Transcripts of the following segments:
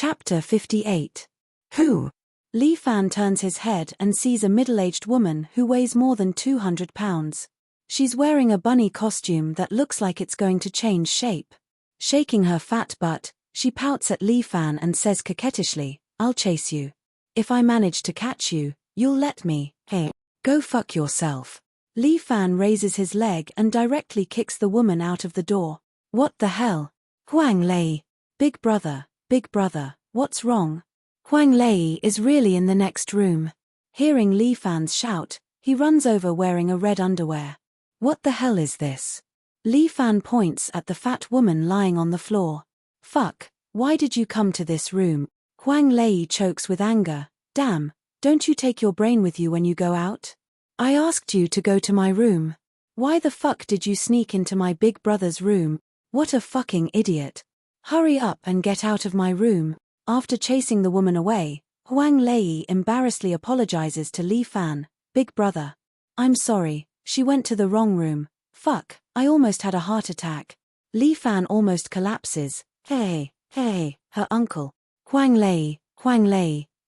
Chapter 58. Who? Li Fan turns his head and sees a middle-aged woman who weighs more than 200 pounds. She's wearing a bunny costume that looks like it's going to change shape. Shaking her fat butt, she pouts at Li Fan and says coquettishly, "I'll chase you. If I manage to catch you, you'll let me, hey? Go fuck yourself." Li Fan raises his leg and directly kicks the woman out of the door. What the hell? Huang Lei. Big brother, what's wrong? Huang Lei is really in the next room. Hearing Li Fan's shout, he runs over wearing a red underwear. What the hell is this? Li Fan points at the fat woman lying on the floor. Fuck, why did you come to this room? Huang Lei chokes with anger. Damn, don't you take your brain with you when you go out? I asked you to go to my room. Why the fuck did you sneak into my big brother's room? What a fucking idiot. Hurry up and get out of my room. After chasing the woman away, Huang Lei embarrassedly apologizes to Li Fan. Big brother. I'm sorry, she went to the wrong room. Fuck, I almost had a heart attack. Li Fan almost collapses. Hey, her uncle. Huang Lei,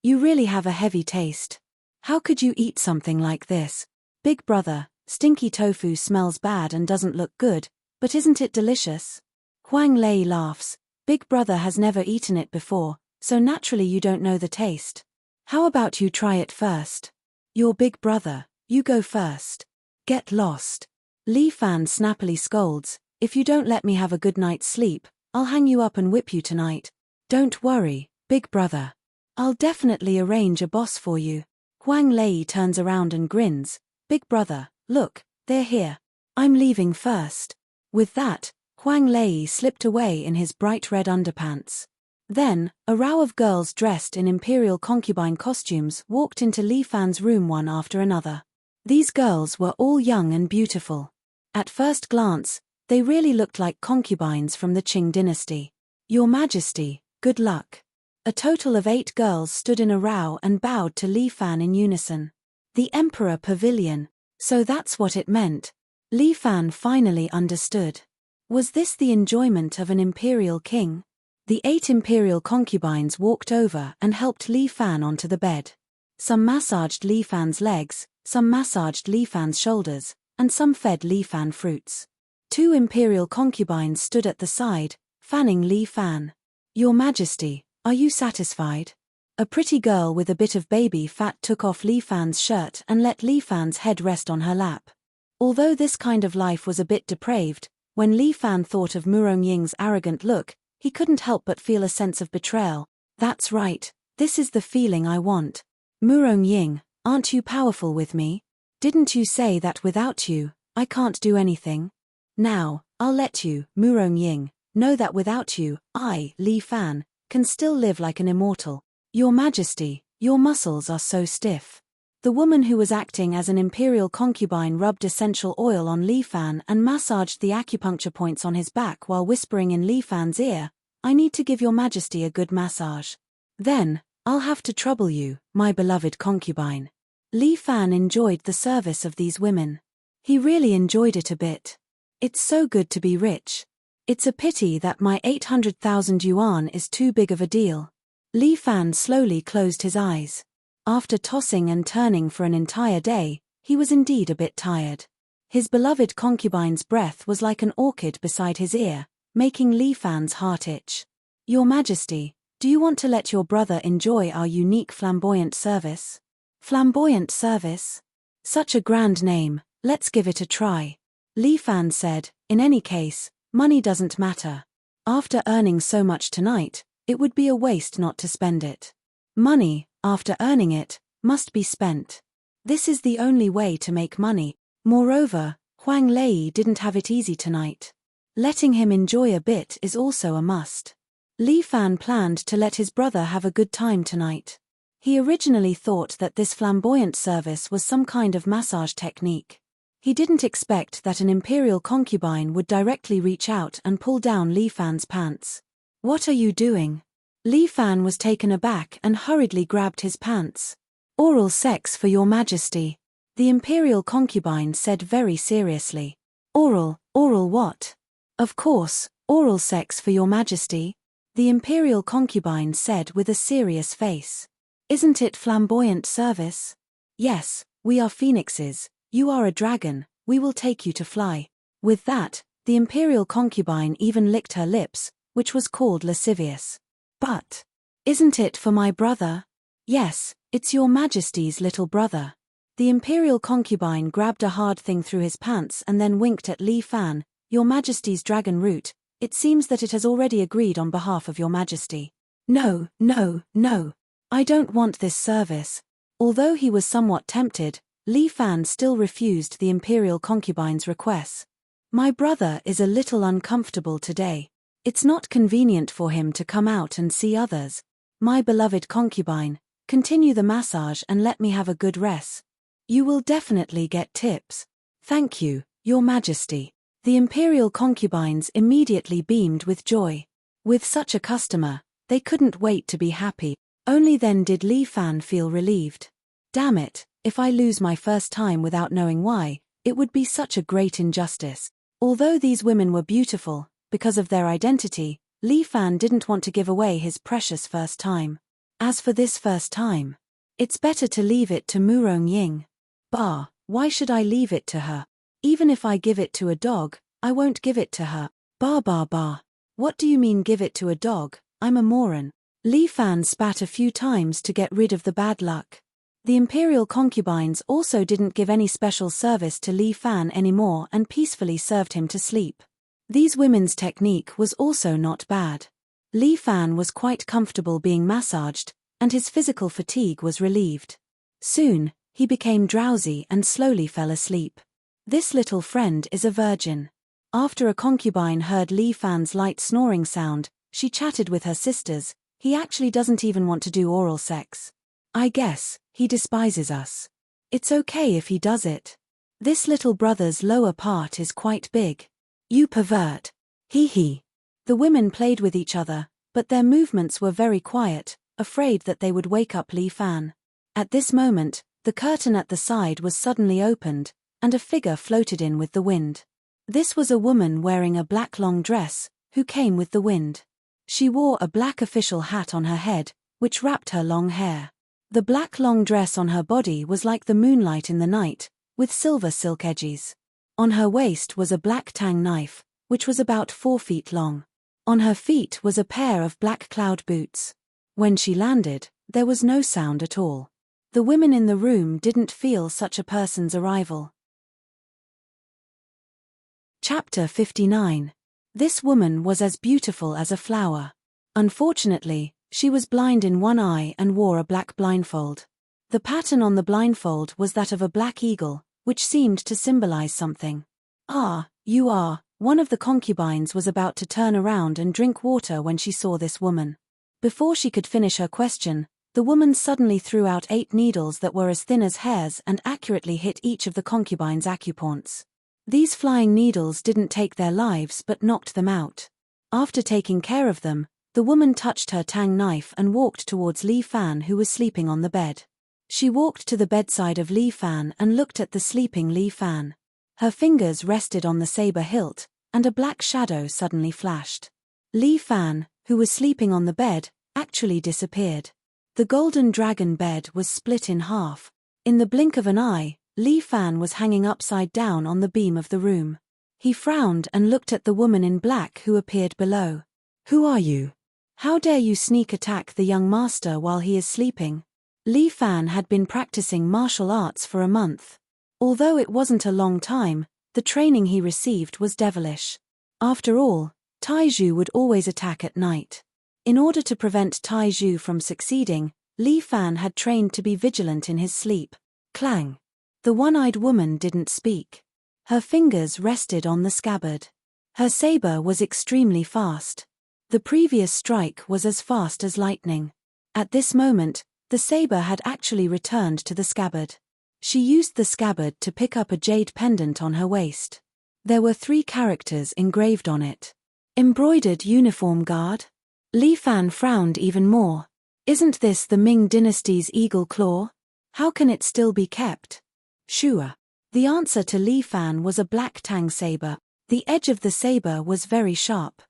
you really have a heavy taste. How could you eat something like this? Big brother, stinky tofu smells bad and doesn't look good, but isn't it delicious? Huang Lei laughs. Big brother has never eaten it before, so naturally you don't know the taste. How about you try it first? You're big brother, you go first. Get lost. Li Fan snappily scolds, if you don't let me have a good night's sleep, I'll hang you up and whip you tonight. Don't worry, big brother. I'll definitely arrange a boss for you. Huang Lei turns around and grins. Big brother, look, they're here. I'm leaving first. With that, Huang Lei slipped away in his bright red underpants. Then, a row of girls dressed in imperial concubine costumes walked into Li Fan's room one after another. These girls were all young and beautiful. At first glance, they really looked like concubines from the Qing dynasty. Your Majesty, good luck. A total of 8 girls stood in a row and bowed to Li Fan in unison. The Emperor Pavilion, so that's what it meant. Li Fan finally understood. Was this the enjoyment of an imperial king? The 8 imperial concubines walked over and helped Li Fan onto the bed. Some massaged Li Fan's legs, some massaged Li Fan's shoulders, and some fed Li Fan fruits. 2 imperial concubines stood at the side, fanning Li Fan. Your Majesty, are you satisfied? A pretty girl with a bit of baby fat took off Li Fan's shirt and let Li Fan's head rest on her lap. Although this kind of life was a bit depraved, when Li Fan thought of Murong Ying's arrogant look, he couldn't help but feel a sense of betrayal. That's right, this is the feeling I want. Murong Ying, aren't you powerful with me? Didn't you say that without you, I can't do anything? Now, I'll let you, Murong Ying, know that without you, I, Li Fan, can still live like an immortal. Your Majesty, your muscles are so stiff. The woman who was acting as an imperial concubine rubbed essential oil on Li Fan and massaged the acupuncture points on his back while whispering in Li Fan's ear, I need to give your Majesty a good massage. Then, I'll have to trouble you, my beloved concubine. Li Fan enjoyed the service of these women. He really enjoyed it a bit. It's so good to be rich. It's a pity that my 800,000 yuan is too big of a deal. Li Fan slowly closed his eyes. After tossing and turning for an entire day, he was indeed a bit tired. His beloved concubine's breath was like an orchid beside his ear, making Li Fan's heart itch. Your Majesty, do you want to let your brother enjoy our unique flamboyant service? Flamboyant service? Such a grand name, let's give it a try. Li Fan said, in any case, money doesn't matter. After earning so much tonight, it would be a waste not to spend it. Money, after earning it, must be spent. This is the only way to make money. Moreover, Huang Lei didn't have it easy tonight. Letting him enjoy a bit is also a must. Li Fan planned to let his brother have a good time tonight. He originally thought that this flamboyant service was some kind of massage technique. He didn't expect that an imperial concubine would directly reach out and pull down Li Fan's pants. What are you doing? Li Fan was taken aback and hurriedly grabbed his pants. Oral sex for your Majesty. The imperial concubine said very seriously. Oral what? Of course, oral sex for your Majesty. The imperial concubine said with a serious face. Isn't it flamboyant service? Yes, we are phoenixes, you are a dragon, we will take you to fly. With that, the imperial concubine even licked her lips, which was called lascivious. But, isn't it for my brother? Yes, it's your majesty's little brother. The imperial concubine grabbed a hard thing through his pants and then winked at Li Fan. Your majesty's dragon root, it seems that it has already agreed on behalf of your majesty. No, no, no. I don't want this service. Although he was somewhat tempted, Li Fan still refused the imperial concubine's request. My brother is a little uncomfortable today. It's not convenient for him to come out and see others. My beloved concubine, continue the massage and let me have a good rest. You will definitely get tips. Thank you, your majesty. The imperial concubines immediately beamed with joy. With such a customer, they couldn't wait to be happy. Only then did Li Fan feel relieved. Damn it, if I lose my first time without knowing why, it would be such a great injustice. Although these women were beautiful, because of their identity, Li Fan didn't want to give away his precious first time. As for this first time, it's better to leave it to Murong Ying. Bah, why should I leave it to her? Even if I give it to a dog, I won't give it to her. Bah bah bah. What do you mean give it to a dog? I'm a moron. Li Fan spat a few times to get rid of the bad luck. The imperial concubines also didn't give any special service to Li Fan anymore and peacefully served him to sleep. These women's technique was also not bad. Li Fan was quite comfortable being massaged, and his physical fatigue was relieved. Soon, he became drowsy and slowly fell asleep. This little friend is a virgin. After a concubine heard Li Fan's light snoring sound, she chatted with her sisters. He actually doesn't even want to do oral sex. I guess, he despises us. It's okay if he does it. This little brother's lower part is quite big. You pervert. Hee hee. The women played with each other, but their movements were very quiet, afraid that they would wake up Li Fan. At this moment, the curtain at the side was suddenly opened, and a figure floated in with the wind. This was a woman wearing a black long dress, who came with the wind. She wore a black official hat on her head, which wrapped her long hair. The black long dress on her body was like the moonlight in the night, with silver silk edges. On her waist was a black tang knife, which was about 4 feet long. On her feet was a pair of black cloud boots. When she landed, there was no sound at all. The women in the room didn't feel such a person's arrival. Chapter 59. This woman was as beautiful as a flower. Unfortunately, she was blind in one eye and wore a black blindfold. The pattern on the blindfold was that of a black eagle, which seemed to symbolize something. Ah, you are. One of the concubines was about to turn around and drink water when she saw this woman. Before she could finish her question, the woman suddenly threw out 8 needles that were as thin as hairs and accurately hit each of the concubines' acupoints. These flying needles didn't take their lives but knocked them out. After taking care of them, the woman touched her tang knife and walked towards Li Fan, who was sleeping on the bed. She walked to the bedside of Li Fan and looked at the sleeping Li Fan. Her fingers rested on the saber hilt, and a black shadow suddenly flashed. Li Fan, who was sleeping on the bed, actually disappeared. The golden dragon bed was split in half. In the blink of an eye, Li Fan was hanging upside down on the beam of the room. He frowned and looked at the woman in black who appeared below. Who are you? How dare you sneak attack the young master while he is sleeping? Li Fan had been practicing martial arts for a month. Although it wasn't a long time, the training he received was devilish. After all, Taiju would always attack at night. In order to prevent Taiju from succeeding, Li Fan had trained to be vigilant in his sleep. Clang. The one-eyed woman didn't speak. Her fingers rested on the scabbard. Her saber was extremely fast. The previous strike was as fast as lightning. At this moment, the saber had actually returned to the scabbard. She used the scabbard to pick up a jade pendant on her waist. There were 3 characters engraved on it. Embroidered uniform guard? Li Fan frowned even more. Isn't this the Ming dynasty's eagle claw? How can it still be kept? Sure. The answer to Li Fan was a black tang saber. The edge of the saber was very sharp.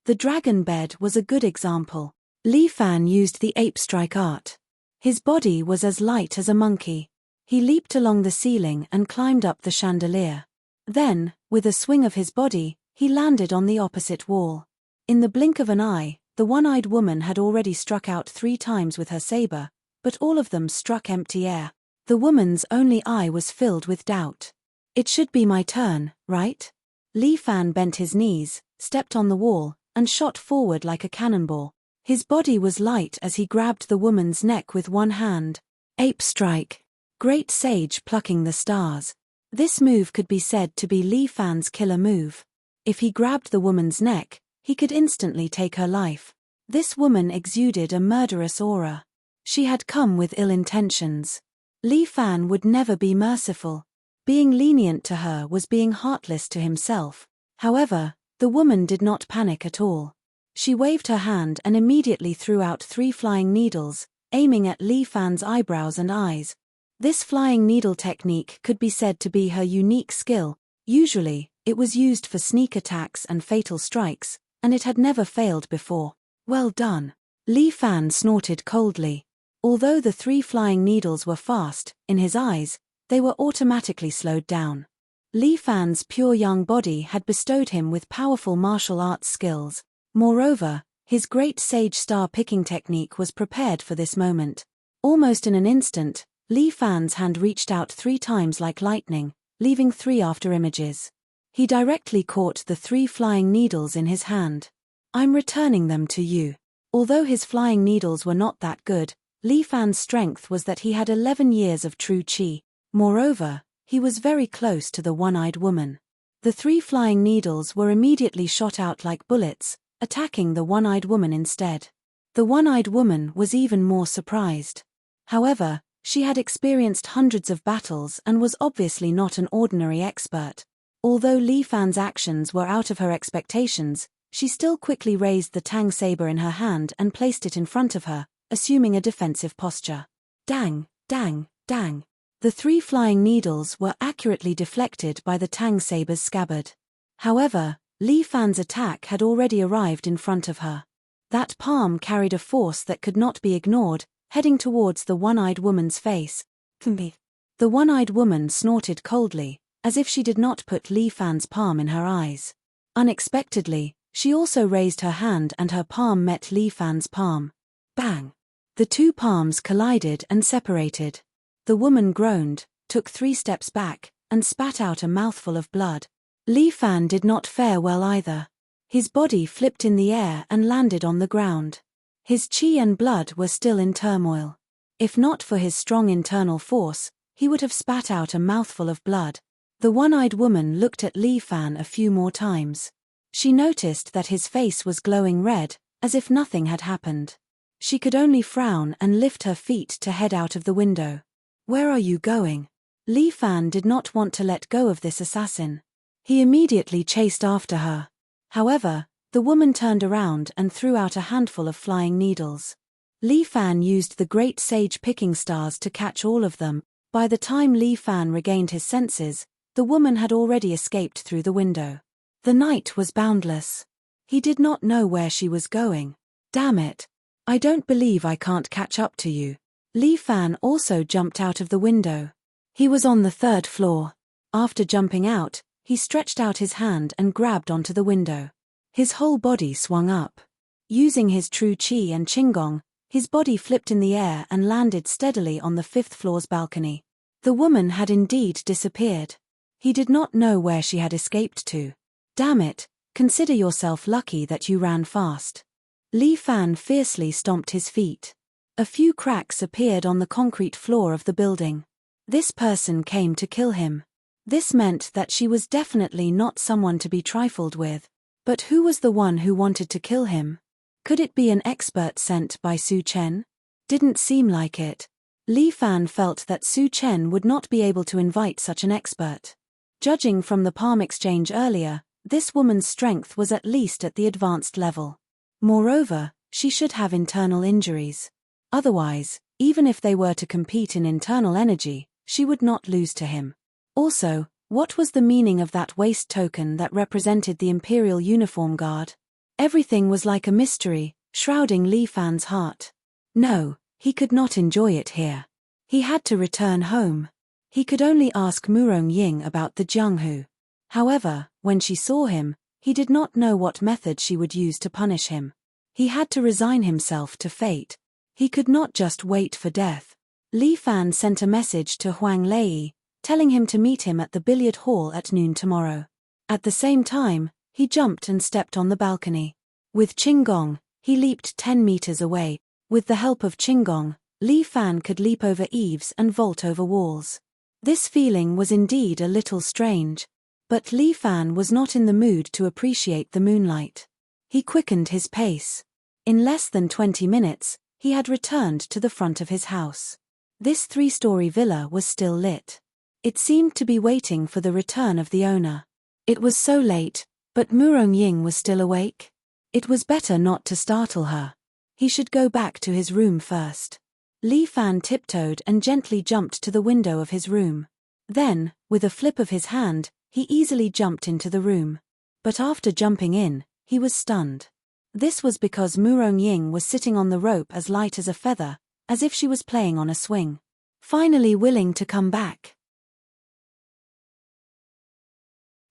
The dragon bed was a good example. Li Fan used the ape strike art. His body was as light as a monkey. He leaped along the ceiling and climbed up the chandelier. Then, with a swing of his body, he landed on the opposite wall. In the blink of an eye, the one-eyed woman had already struck out 3 times with her saber, but all of them struck empty air. The woman's only eye was filled with doubt. It should be my turn, right? Li Fan bent his knees, stepped on the wall, and shot forward like a cannonball. His body was light as he grabbed the woman's neck with one hand. Ape strike. Great sage plucking the stars. This move could be said to be Li Fan's killer move. If he grabbed the woman's neck, he could instantly take her life. This woman exuded a murderous aura. She had come with ill intentions. Li Fan would never be merciful. Being lenient to her was being heartless to himself. However, the woman did not panic at all. She waved her hand and immediately threw out 3 flying needles, aiming at Li Fan's eyebrows and eyes. This flying needle technique could be said to be her unique skill. Usually, it was used for sneak attacks and fatal strikes, and it had never failed before. Well done. Li Fan snorted coldly. Although the 3 flying needles were fast, in his eyes, they were automatically slowed down. Li Fan's pure young body had bestowed him with powerful martial arts skills. Moreover, his great sage star picking technique was prepared for this moment. Almost in an instant, Li Fan's hand reached out 3 times like lightning, leaving 3 afterimages. He directly caught the 3 flying needles in his hand. I'm returning them to you. Although his flying needles were not that good, Li Fan's strength was that he had 11 years of true qi. Moreover, he was very close to the one-eyed woman. The 3 flying needles were immediately shot out like bullets, attacking the one-eyed woman instead. The one-eyed woman was even more surprised. However, she had experienced hundreds of battles and was obviously not an ordinary expert. Although Li Fan's actions were out of her expectations, she still quickly raised the tang saber in her hand and placed it in front of her, assuming a defensive posture. Dang, dang, dang. The 3 flying needles were accurately deflected by the tang saber's scabbard. However, Li Fan's attack had already arrived in front of her. That palm carried a force that could not be ignored, heading towards the one-eyed woman's face. The one-eyed woman snorted coldly, as if she did not put Li Fan's palm in her eyes. Unexpectedly, she also raised her hand and her palm met Li Fan's palm. Bang! The 2 palms collided and separated. The woman groaned, took 3 steps back, and spat out a mouthful of blood. Li Fan did not fare well either. His body flipped in the air and landed on the ground. His qi and blood were still in turmoil. If not for his strong internal force, he would have spat out a mouthful of blood. The one-eyed woman looked at Li Fan a few more times. She noticed that his face was glowing red, as if nothing had happened. She could only frown and lift her feet to head out of the window. Where are you going? Li Fan did not want to let go of this assassin. He immediately chased after her. However, the woman turned around and threw out a handful of flying needles. Li Fan used the great sage picking stars to catch all of them. By the time Li Fan regained his senses, the woman had already escaped through the window. The night was boundless. He did not know where she was going. Damn it. I don't believe I can't catch up to you. Li Fan also jumped out of the window. He was on the 3rd floor. After jumping out, he stretched out his hand and grabbed onto the window. His whole body swung up. Using his true qi and qinggong, his body flipped in the air and landed steadily on the 5th floor's balcony. The woman had indeed disappeared. He did not know where she had escaped to. Damn it, consider yourself lucky that you ran fast. Li Fan fiercely stomped his feet. A few cracks appeared on the concrete floor of the building. This person came to kill him. This meant that she was definitely not someone to be trifled with. But who was the one who wanted to kill him? Could it be an expert sent by Su Chen? Didn't seem like it. Li Fan felt that Su Chen would not be able to invite such an expert. Judging from the palm exchange earlier, this woman's strength was at least at the advanced level. Moreover, she should have internal injuries. Otherwise, even if they were to compete in internal energy, she would not lose to him. Also, what was the meaning of that waist token that represented the Imperial Uniform Guard? Everything was like a mystery, shrouding Li Fan's heart. No, he could not enjoy it here. He had to return home. He could only ask Murong Ying about the Jianghu. However, when she saw him, he did not know what method she would use to punish him. He had to resign himself to fate. He could not just wait for death. Li Fan sent a message to Huang Lei, telling him to meet him at the billiard hall at noon tomorrow. At the same time, he jumped and stepped on the balcony. With Qinggong, he leaped 10 meters away. With the help of Qinggong, Li Fan could leap over eaves and vault over walls. This feeling was indeed a little strange. But Li Fan was not in the mood to appreciate the moonlight. He quickened his pace. In less than 20 minutes, he had returned to the front of his house. This 3-story villa was still lit. It seemed to be waiting for the return of the owner. It was so late, but Murong Ying was still awake. It was better not to startle her. He should go back to his room first. Li Fan tiptoed and gently jumped to the window of his room. Then, with a flip of his hand, he easily jumped into the room. But after jumping in, he was stunned. This was because Murong Ying was sitting on the rope as light as a feather, as if she was playing on a swing. Finally willing to come back.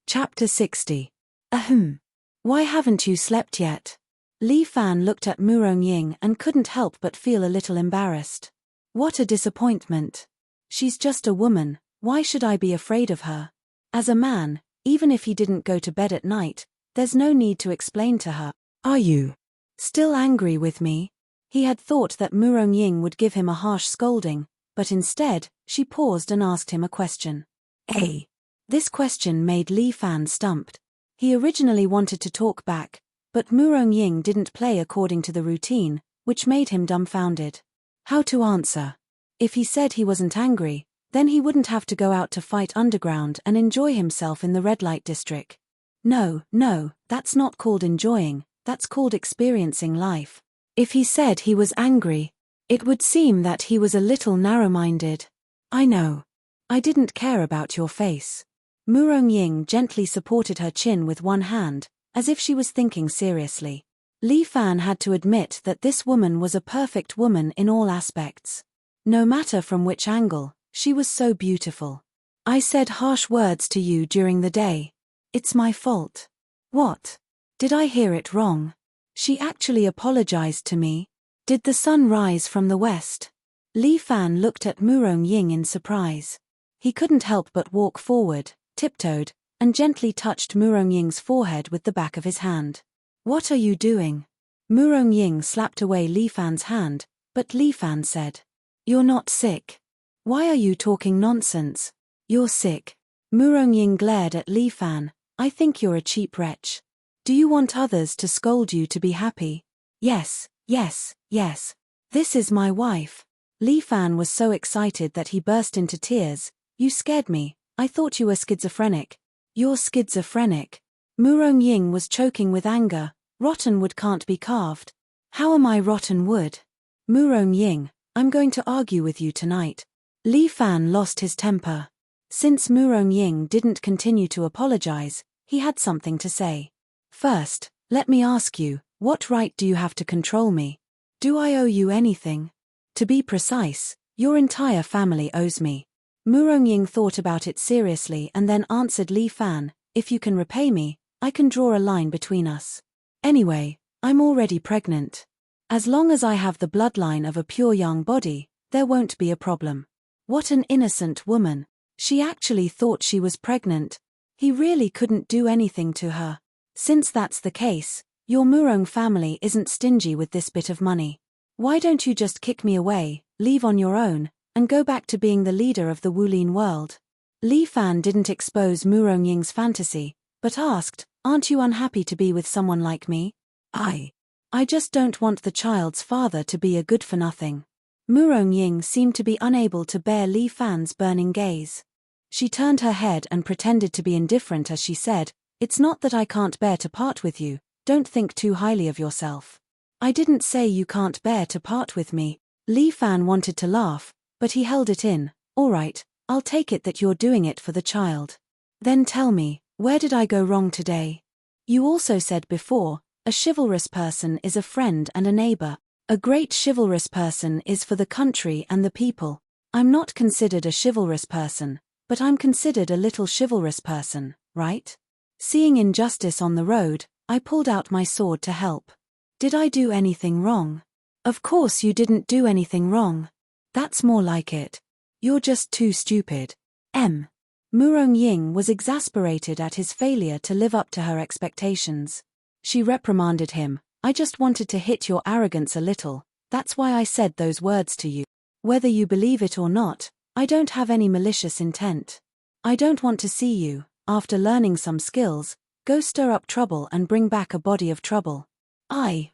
Chapter 60. Ahem. Why haven't you slept yet? Li Fan looked at Murong Ying and couldn't help but feel a little embarrassed. What a disappointment. She's just a woman, why should I be afraid of her? As a man, even if he didn't go to bed at night, there's no need to explain to her. Are you still angry with me? He had thought that Murong Ying would give him a harsh scolding, but instead, she paused and asked him a question. Hey. This question made Li Fan stumped. He originally wanted to talk back, but Murong Ying didn't play according to the routine, which made him dumbfounded. How to answer? If he said he wasn't angry, then he wouldn't have to go out to fight underground and enjoy himself in the red light district. No, that's not called enjoying, that's called experiencing life. If he said he was angry, it would seem that he was a little narrow-minded. I know. I didn't care about your face. Murong Ying gently supported her chin with one hand, as if she was thinking seriously. Li Fan had to admit that this woman was a perfect woman in all aspects. No matter from which angle, she was so beautiful. I said harsh words to you during the day. It's my fault. What? Did I hear it wrong? She actually apologized to me. Did the sun rise from the west? Li Fan looked at Murong Ying in surprise. He couldn't help but walk forward, tiptoed, and gently touched Murong Ying's forehead with the back of his hand. What are you doing? Murong Ying slapped away Li Fan's hand, but Li Fan said, You're not sick. Why are you talking nonsense? You're sick. Murong Ying glared at Li Fan. I think you're a cheap wretch. Do you want others to scold you to be happy? Yes. This is my wife. Li Fan was so excited that he burst into tears. You scared me. I thought you were schizophrenic. You're schizophrenic. Murong Ying was choking with anger. Rotten wood can't be carved. How am I rotten wood? Murong Ying, I'm going to argue with you tonight. Li Fan lost his temper. Since Murong Ying didn't continue to apologize, he had something to say. First, let me ask you, what right do you have to control me? Do I owe you anything? To be precise, your entire family owes me. Murong Ying thought about it seriously and then answered Li Fan, if you can repay me, I can draw a line between us. Anyway, I'm already pregnant. As long as I have the bloodline of a pure young body, there won't be a problem. What an innocent woman. She actually thought she was pregnant. He really couldn't do anything to her. Since that's the case, your Murong family isn't stingy with this bit of money. Why don't you just kick me away, leave on your own, and go back to being the leader of the Wulin world? Li Fan didn't expose Murong Ying's fantasy, but asked, aren't you unhappy to be with someone like me? I just don't want the child's father to be a good-for-nothing. Murong Ying seemed to be unable to bear Li Fan's burning gaze. She turned her head and pretended to be indifferent as she said, It's not that I can't bear to part with you, don't think too highly of yourself. I didn't say you can't bear to part with me. Li Fan wanted to laugh, but he held it in. All right, I'll take it that you're doing it for the child. Then tell me, where did I go wrong today? You also said before, A chivalrous person is a friend and a neighbor. A great chivalrous person is for the country and the people. I'm not considered a chivalrous person, but I'm considered a little chivalrous person, right? Seeing injustice on the road, I pulled out my sword to help. Did I do anything wrong? Of course you didn't do anything wrong. That's more like it. You're just too stupid. Murong Ying was exasperated at his failure to live up to her expectations. She reprimanded him. I just wanted to hit your arrogance a little, that's why I said those words to you. Whether you believe it or not, I don't have any malicious intent. I don't want to see you, after learning some skills, go stir up trouble and bring back a body of trouble.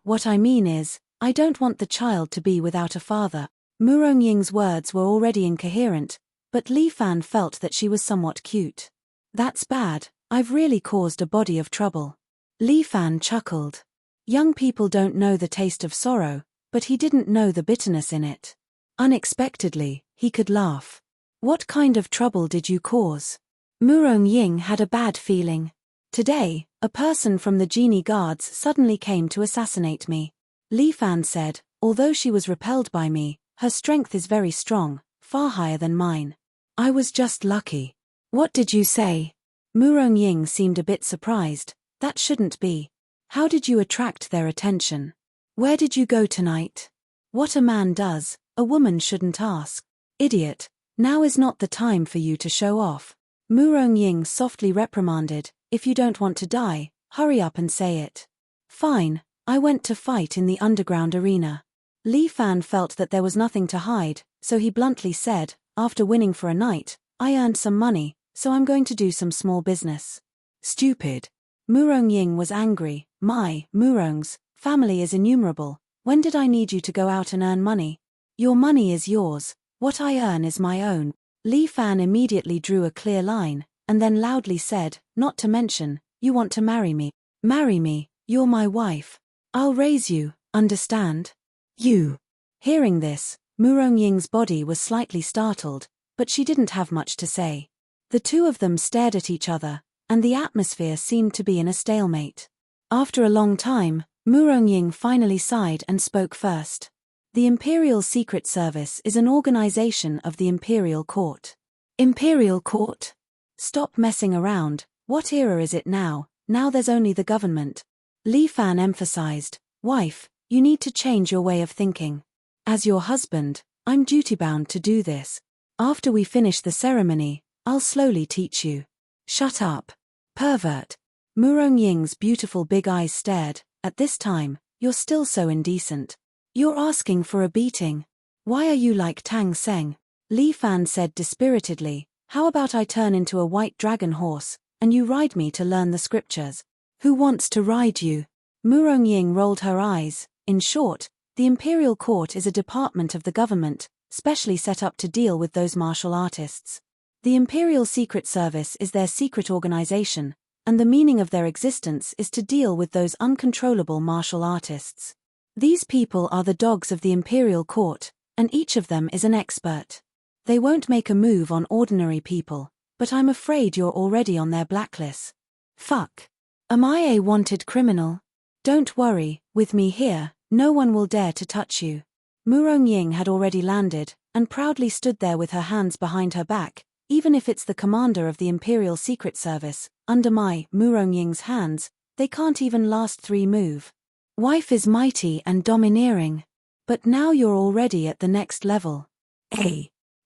What I mean is, I don't want the child to be without a father. Murong Ying's words were already incoherent, but Li Fan felt that she was somewhat cute. That's bad, I've really caused a body of trouble. Li Fan chuckled. Young people don't know the taste of sorrow, but he didn't know the bitterness in it. Unexpectedly, he could laugh. What kind of trouble did you cause? Murong Ying had a bad feeling. Today, a person from the genie guards suddenly came to assassinate me. Li Fan said, although she was repelled by me, her strength is very strong, far higher than mine. I was just lucky. What did you say? Murong Ying seemed a bit surprised. That shouldn't be. How did you attract their attention? Where did you go tonight? What a man does, a woman shouldn't ask. Idiot, now is not the time for you to show off. Murong Ying softly reprimanded, if you don't want to die, hurry up and say it. Fine, I went to fight in the underground arena. Li Fan felt that there was nothing to hide, so he bluntly said, after winning for a night, I earned some money, so I'm going to do some small business. Stupid. Murong Ying was angry. My, Murong's, family is innumerable. When did I need you to go out and earn money? Your money is yours, what I earn is my own. Li Fan immediately drew a clear line, and then loudly said, not to mention, you want to marry me. Marry me, you're my wife. I'll raise you, understand? You. Hearing this, Murong Ying's body was slightly startled, but she didn't have much to say. The two of them stared at each other, and the atmosphere seemed to be in a stalemate. After a long time, Murong Ying finally sighed and spoke first. The Imperial Secret Service is an organization of the Imperial Court. Imperial Court? Stop messing around, what era is it now? Now there's only the government. Li Fan emphasized, wife, you need to change your way of thinking. As your husband, I'm duty-bound to do this. After we finish the ceremony, I'll slowly teach you. Shut up. Pervert. Murong Ying's beautiful big eyes stared. At this time, you're still so indecent. You're asking for a beating. Why are you like Tang Seng? Li Fan said dispiritedly, how about I turn into a white dragon horse, and you ride me to learn the scriptures? Who wants to ride you? Murong Ying rolled her eyes. In short, the Imperial Court is a department of the government, specially set up to deal with those martial artists. The Imperial Secret Service is their secret organization, and the meaning of their existence is to deal with those uncontrollable martial artists. These people are the dogs of the Imperial Court, and each of them is an expert. They won't make a move on ordinary people, but I'm afraid you're already on their blacklist. Fuck. Am I a wanted criminal? Don't worry, with me here, no one will dare to touch you. Murong Ying had already landed, and proudly stood there with her hands behind her back. Even if it's the commander of the Imperial Secret Service, under my, Murong Ying's hands, they can't even last 3 moves. Wife is mighty and domineering. But now you're already at the next level.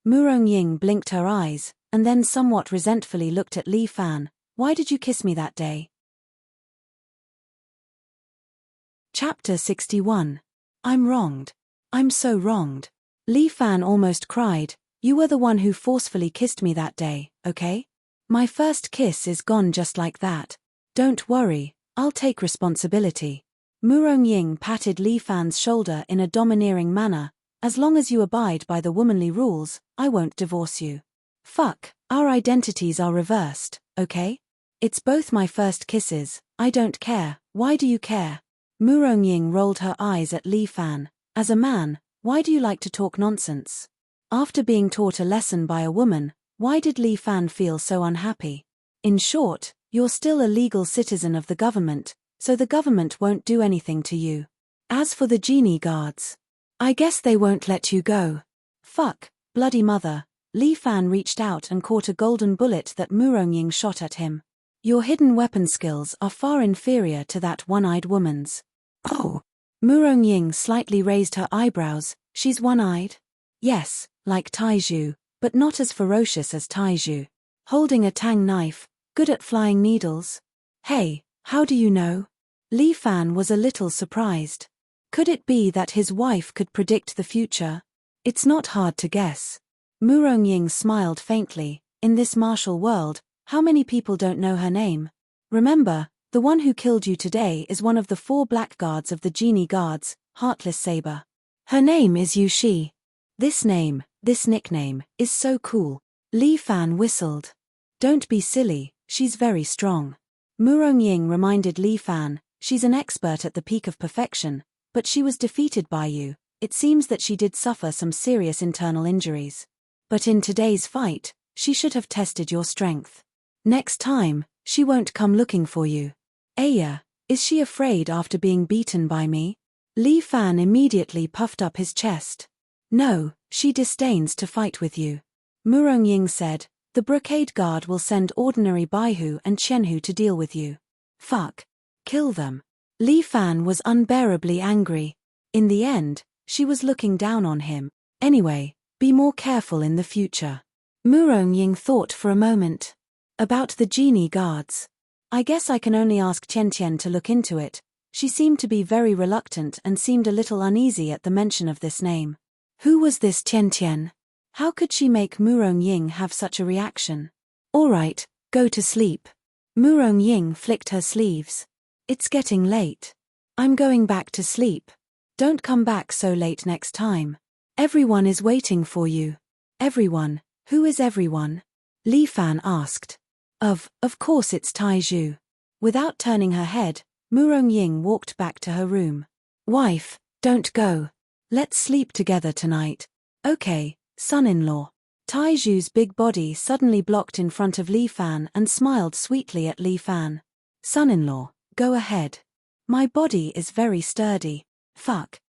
Murong Ying blinked her eyes, and then somewhat resentfully looked at Li Fan. Why did you kiss me that day? Chapter 61. I'm wronged. I'm so wronged. Li Fan almost cried. You were the one who forcefully kissed me that day, okay? My first kiss is gone just like that. Don't worry, I'll take responsibility. Murong Ying patted Li Fan's shoulder in a domineering manner. As long as you abide by the womanly rules, I won't divorce you. Fuck, our identities are reversed, okay? It's both my first kisses, I don't care, why do you care? Murong Ying rolled her eyes at Li Fan. As a man, why do you like to talk nonsense? After being taught a lesson by a woman, why did Li Fan feel so unhappy? In short, you're still a legal citizen of the government, so the government won't do anything to you. As for the genie guards, I guess they won't let you go. Fuck, bloody mother. Li Fan reached out and caught a golden bullet that Murongying shot at him. Your hidden weapon skills are far inferior to that one-eyed woman's. Oh. Murongying slightly raised her eyebrows. She's one-eyed? Yes, like Taizhu, but not as ferocious as Taizhu. Holding a tang knife, good at flying needles. Hey, how do you know? Li Fan was a little surprised. Could it be that his wife could predict the future? It's not hard to guess. Murongying smiled faintly. In this martial world, how many people don't know her name? Remember, the one who killed you today is one of the 4 blackguards of the genie guards, Heartless Saber. Her name is Yu Shi. This nickname, is so cool. Li Fan whistled. Don't be silly, she's very strong. Murongying reminded Li Fan, she's an expert at the peak of perfection, but she was defeated by you. It seems that she did suffer some serious internal injuries. But in today's fight, she should have tested your strength. Next time, she won't come looking for you. Aya, is she afraid after being beaten by me? Li Fan immediately puffed up his chest. No, she disdains to fight with you. Murongying said, the brocade guard will send ordinary Baihu and Qianhu to deal with you. Fuck. Kill them. Li Fan was unbearably angry. In the end, she was looking down on him. Anyway, be more careful in the future. Murongying thought for a moment. About the genie guards. I guess I can only ask Qiantian to look into it. She seemed to be very reluctant and seemed a little uneasy at the mention of this name. Who was this Qiantian? How could she make Murongying have such a reaction? All right, go to sleep. Murongying flicked her sleeves. It's getting late. I'm going back to sleep. Don't come back so late next time. Everyone is waiting for you. Everyone? Who is everyone? Li Fan asked. Of course it's Taizhu. Without turning her head, Murongying walked back to her room. Wife, don't go. Let's sleep together tonight. Okay, son-in-law. Taizhu's big body suddenly blocked in front of Li Fan and smiled sweetly at Li Fan. Son-in-law, go ahead. My body is very sturdy. Fuck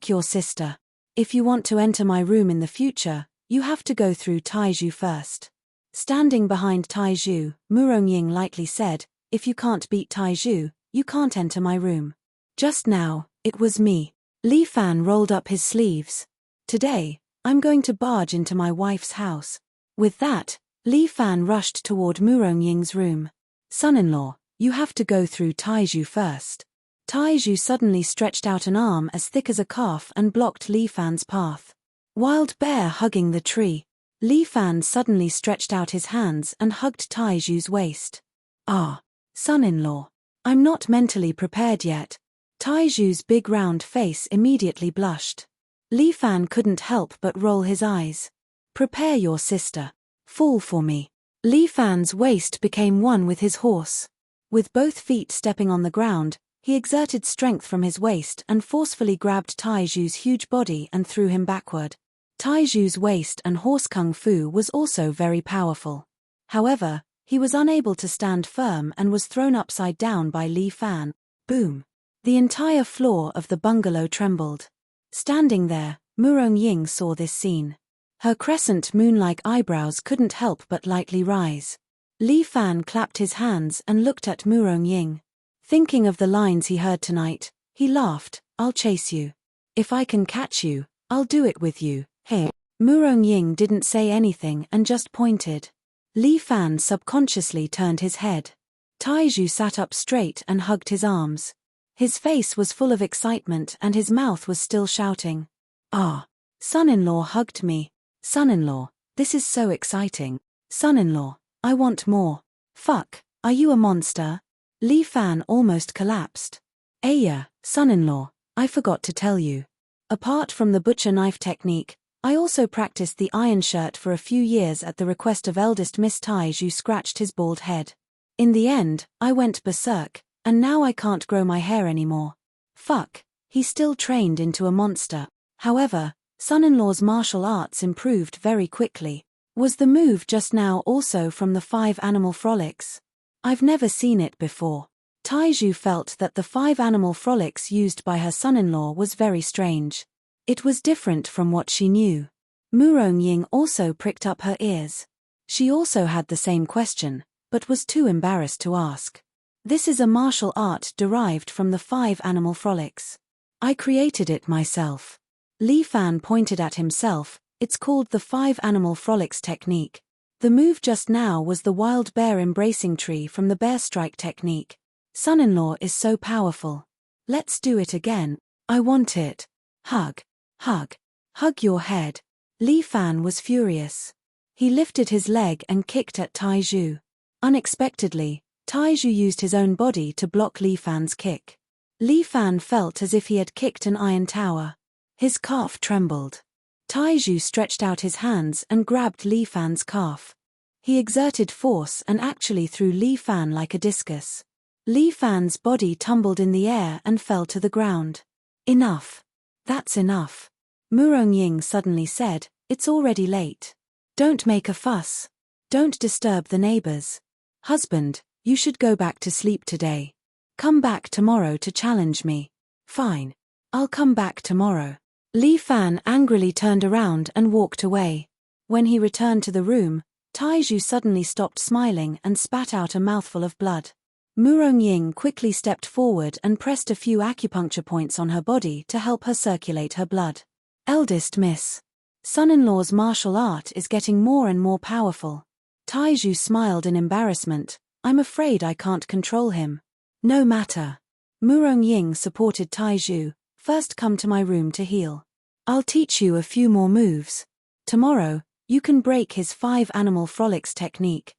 your sister. If you want to enter my room in the future, you have to go through Taizhu first. Standing behind Taizhu, Murongying lightly said, if you can't beat Taizhu, you can't enter my room. Just now, it was me. Li Fan rolled up his sleeves. Today, I'm going to barge into my wife's house. With that, Li Fan rushed toward Murongying's room. Son-in-law, you have to go through Taizhu first. Taizhu suddenly stretched out an arm as thick as a calf and blocked Li Fan's path. Wild bear hugging the tree. Li Fan suddenly stretched out his hands and hugged Taizhu's waist. Ah, son-in-law. I'm not mentally prepared yet. Taizhu's big round face immediately blushed. Li Fan couldn't help but roll his eyes. Prepare your sister. Fall for me. Li Fan's waist became one with his horse. With both feet stepping on the ground, he exerted strength from his waist and forcefully grabbed Taizhu's huge body and threw him backward. Taizhu's waist and horse kung fu was also very powerful. However, he was unable to stand firm and was thrown upside down by Li Fan. Boom! The entire floor of the bungalow trembled. Standing there, Murongying saw this scene. Her crescent moon-like eyebrows couldn't help but lightly rise. Li Fan clapped his hands and looked at Murongying. Thinking of the lines he heard tonight, he laughed, I'll chase you. If I can catch you, I'll do it with you, hey. Murongying didn't say anything and just pointed. Li Fan subconsciously turned his head. Taizhu sat up straight and hugged his arms. His face was full of excitement and his mouth was still shouting. Ah, son-in-law hugged me. Son-in-law, this is so exciting. Son-in-law, I want more. Fuck, are you a monster? Li Fan almost collapsed. Aya, son-in-law, I forgot to tell you. Apart from the butcher knife technique, I also practiced the iron shirt for a few years at the request of eldest Miss Taizhu scratched his bald head. In the end, I went berserk, and now I can't grow my hair anymore. Fuck, he still trained into a monster. However, son-in-law's martial arts improved very quickly. Was the move just now also from the 5 Animal Frolics? I've never seen it before. Taizhu felt that the 5 animal frolics used by her son-in-law was very strange. It was different from what she knew. Murong-ying also pricked up her ears. She also had the same question, but was too embarrassed to ask. This is a martial art derived from the 5 animal frolics. I created it myself. Li Fan pointed at himself. It's called the 5 animal frolics technique. The move just now was the wild bear embracing tree from the bear strike technique. Son-in-law is so powerful. Let's do it again. I want it. Hug. Hug. Hug your head. Li Fan was furious. He lifted his leg and kicked at Taizhu. Unexpectedly, Taizhu used his own body to block Li Fan's kick. Li Fan felt as if he had kicked an iron tower. His calf trembled. Taizhu stretched out his hands and grabbed Li Fan's calf. He exerted force and actually threw Li Fan like a discus. Li Fan's body tumbled in the air and fell to the ground. Enough. That's enough. Murong-ying suddenly said, it's already late. Don't make a fuss. Don't disturb the neighbors. Husband, you should go back to sleep today. Come back tomorrow to challenge me. Fine. I'll come back tomorrow. Li Fan angrily turned around and walked away. When he returned to the room, Taizhu suddenly stopped smiling and spat out a mouthful of blood. Murong-ying quickly stepped forward and pressed a few acupuncture points on her body to help her circulate her blood. Eldest miss. Son-in-law's martial art is getting more and more powerful. Taizhu smiled in embarrassment. I'm afraid I can't control him. No matter. Murong-ying supported Taizhu. First come to my room to heal. I'll teach you a few more moves. Tomorrow, you can break his 5 animal frolics technique.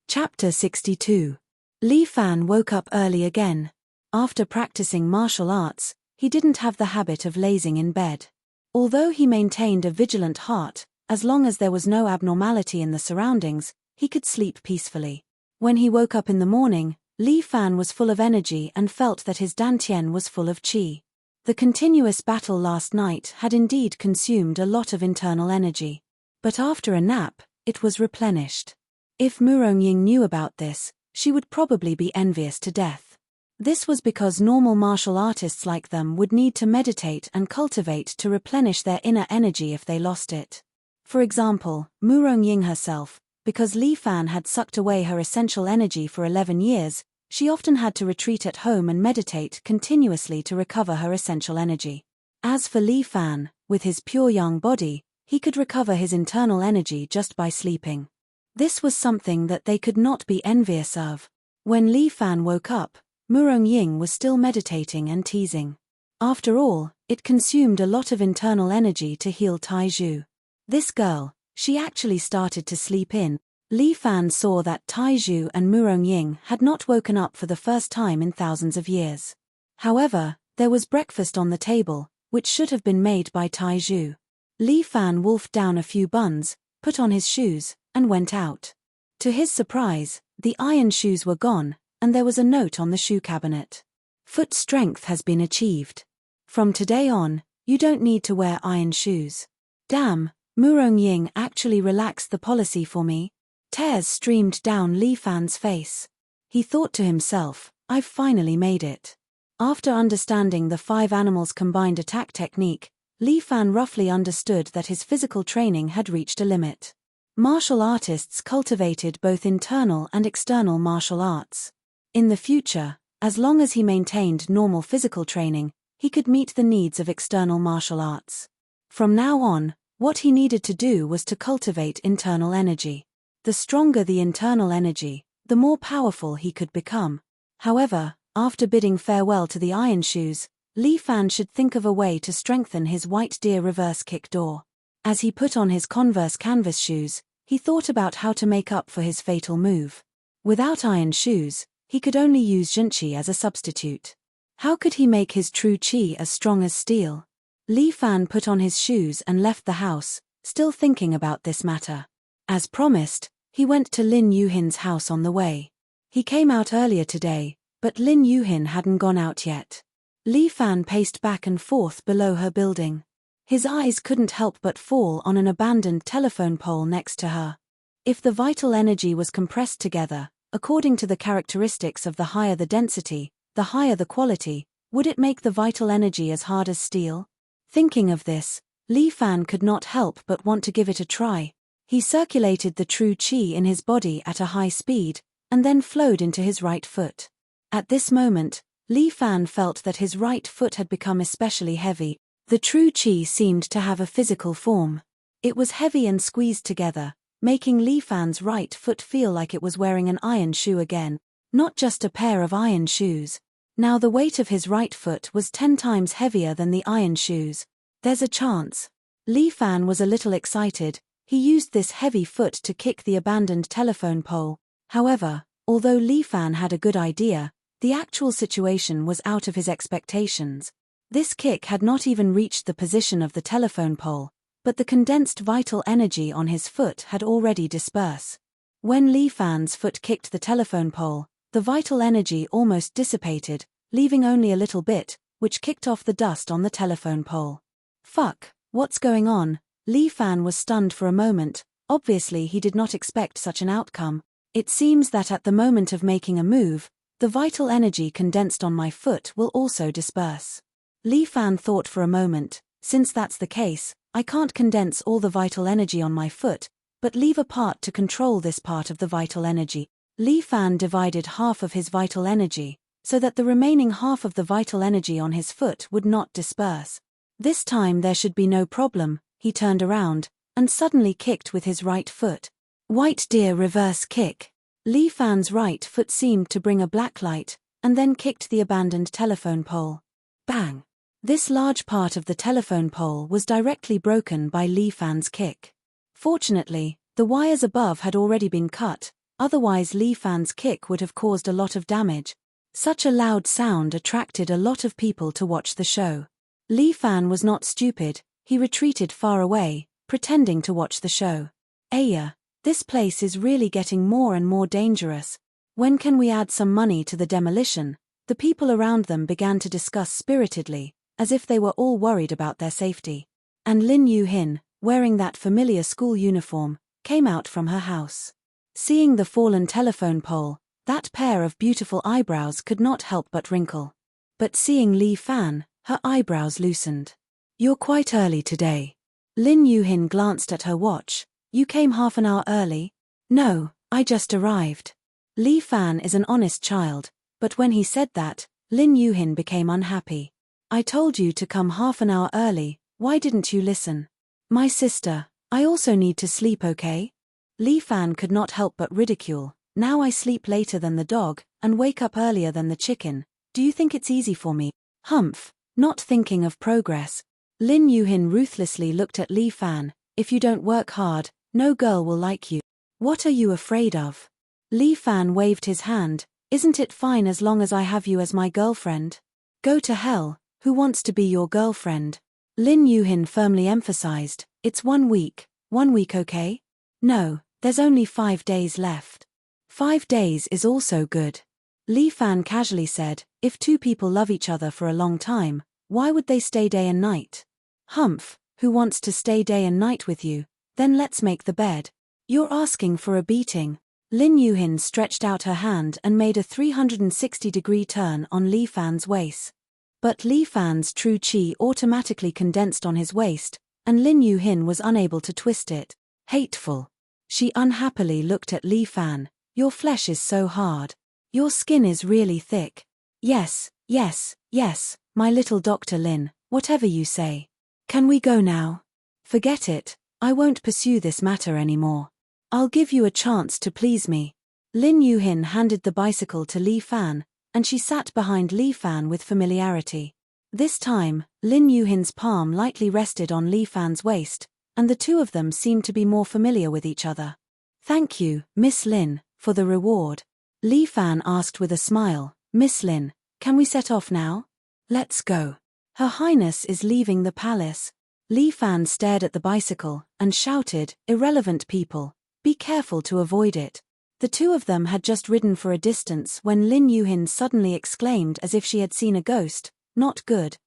Chapter 62. Li Fan woke up early again. After practicing martial arts, he didn't have the habit of lazing in bed. Although he maintained a vigilant heart, as long as there was no abnormality in the surroundings, he could sleep peacefully. When he woke up in the morning, Li Fan was full of energy and felt that his dantian was full of qi. The continuous battle last night had indeed consumed a lot of internal energy. But after a nap, it was replenished. If Murong-ying knew about this, she would probably be envious to death. This was because normal martial artists like them would need to meditate and cultivate to replenish their inner energy if they lost it. For example, Murong-ying herself, because Li Fan had sucked away her essential energy for 11 years, she often had to retreat at home and meditate continuously to recover her essential energy. As for Li Fan, with his pure yang body, he could recover his internal energy just by sleeping. This was something that they could not be envious of. When Li Fan woke up, Murong-ying was still meditating and teasing. After all, it consumed a lot of internal energy to heal Taizhu. This girl, she actually started to sleep in. Li Fan saw that Taizhu and Murong-ying had not woken up for the first time in thousands of years. However, there was breakfast on the table, which should have been made by Taizhu. Li Fan wolfed down a few buns, put on his shoes, and went out. To his surprise, the iron shoes were gone, and there was a note on the shoe cabinet. Foot strength has been achieved. From today on, you don't need to wear iron shoes. Damn, Murong-ying actually relaxed the policy for me. Tears streamed down Li Fan's face. He thought to himself, I've finally made it. After understanding the 5 animals combined attack technique, Li Fan roughly understood that his physical training had reached a limit. Martial artists cultivated both internal and external martial arts. In the future, as long as he maintained normal physical training, he could meet the needs of external martial arts. From now on, what he needed to do was to cultivate internal energy. The stronger the internal energy, the more powerful he could become. However, after bidding farewell to the iron shoes, Li Fan should think of a way to strengthen his white deer reverse kick door. As he put on his Converse canvas shoes, he thought about how to make up for his fatal move. Without iron shoes, he could only use Junqi as a substitute. How could he make his true qi as strong as steel? Li Fan put on his shoes and left the house, still thinking about this matter. As promised, he went to Lin Yuhin's house on the way. He came out earlier today, but Lin Yuhin hadn't gone out yet. Li Fan paced back and forth below her building. His eyes couldn't help but fall on an abandoned telephone pole next to her. If the vital energy was compressed together, According to the characteristics of the higher the density, the higher the quality, would it make the vital energy as hard as steel? Thinking of this, Li Fan could not help but want to give it a try. He circulated the true qi in his body at a high speed, and then flowed into his right foot. At this moment, Li Fan felt that his right foot had become especially heavy. The true qi seemed to have a physical form. It was heavy and squeezed together, making Li Fan's right foot feel like it was wearing an iron shoe again, not just a pair of iron shoes. Now the weight of his right foot was 10 times heavier than the iron shoes. There's a chance. Li Fan was a little excited. He used this heavy foot to kick the abandoned telephone pole. However, although Li Fan had a good idea, the actual situation was out of his expectations. This kick had not even reached the position of the telephone pole, but the condensed vital energy on his foot had already dispersed. When Li Fan's foot kicked the telephone pole, the vital energy almost dissipated, leaving only a little bit, which kicked off the dust on the telephone pole. Fuck, what's going on? Li Fan was stunned for a moment. Obviously he did not expect such an outcome. It seems that at the moment of making a move, the vital energy condensed on my foot will also disperse. Li Fan thought for a moment, since that's the case, I can't condense all the vital energy on my foot, but leave a part to control this part of the vital energy. Li Fan divided half of his vital energy, so that the remaining half of the vital energy on his foot would not disperse. This time there should be no problem. He turned around, and suddenly kicked with his right foot. White deer reverse kick. Li Fan's right foot seemed to bring a black light, and then kicked the abandoned telephone pole. Bang! This large part of the telephone pole was directly broken by Li Fan's kick. Fortunately, the wires above had already been cut, otherwise Li Fan's kick would have caused a lot of damage. Such a loud sound attracted a lot of people to watch the show. Li Fan was not stupid. He retreated far away, pretending to watch the show. Aya, this place is really getting more and more dangerous. When can we add some money to the demolition? The people around them began to discuss spiritedly, as if they were all worried about their safety. And Lin Yu-hin, wearing that familiar school uniform, came out from her house. Seeing the fallen telephone pole, that pair of beautiful eyebrows could not help but wrinkle. But seeing Li Fan, her eyebrows loosened. You're quite early today. Lin Yu-hin glanced at her watch. You came half an hour early? No, I just arrived. Li Fan is an honest child, but when he said that, Lin Yu-hin became unhappy. I told you to come half an hour early, why didn't you listen? My sister, I also need to sleep, okay? Li Fan could not help but ridicule. Now I sleep later than the dog, and wake up earlier than the chicken. Do you think it's easy for me? Humph, not thinking of progress. Lin Yu-hin ruthlessly looked at Li Fan. If you don't work hard, no girl will like you. What are you afraid of? Li Fan waved his hand. Isn't it fine as long as I have you as my girlfriend? Go to hell, who wants to be your girlfriend? Lin Yu-hin firmly emphasized. It's 1 week. 1 week, okay? No, there's only 5 days left. 5 days is also good. Li Fan casually said, if two people love each other for a long time, why would they stay day and night? Humph, who wants to stay day and night with you? Then let's make the bed. You're asking for a beating. Lin Yu-hin stretched out her hand and made a 360-degree turn on Li Fan's waist. But Li Fan's true qi automatically condensed on his waist, and Lin Yu-hin was unable to twist it. Hateful. She unhappily looked at Li Fan. Your flesh is so hard. Your skin is really thick. Yes, yes, yes, my little Dr. Lin, whatever you say. Can we go now? Forget it, I won't pursue this matter anymore. I'll give you a chance to please me. Lin Yu-hin handed the bicycle to Li Fan, and she sat behind Li Fan with familiarity. This time, Lin Yu-hin's palm lightly rested on Li Fan's waist, and the two of them seemed to be more familiar with each other. Thank you, Miss Lin, for the reward. Li Fan asked with a smile. Miss Lin, can we set off now? Let's go. Her Highness is leaving the palace. Li Fan stared at the bicycle and shouted, irrelevant people, be careful to avoid it. The two of them had just ridden for a distance when Lin Yu-hin suddenly exclaimed as if she had seen a ghost, not good.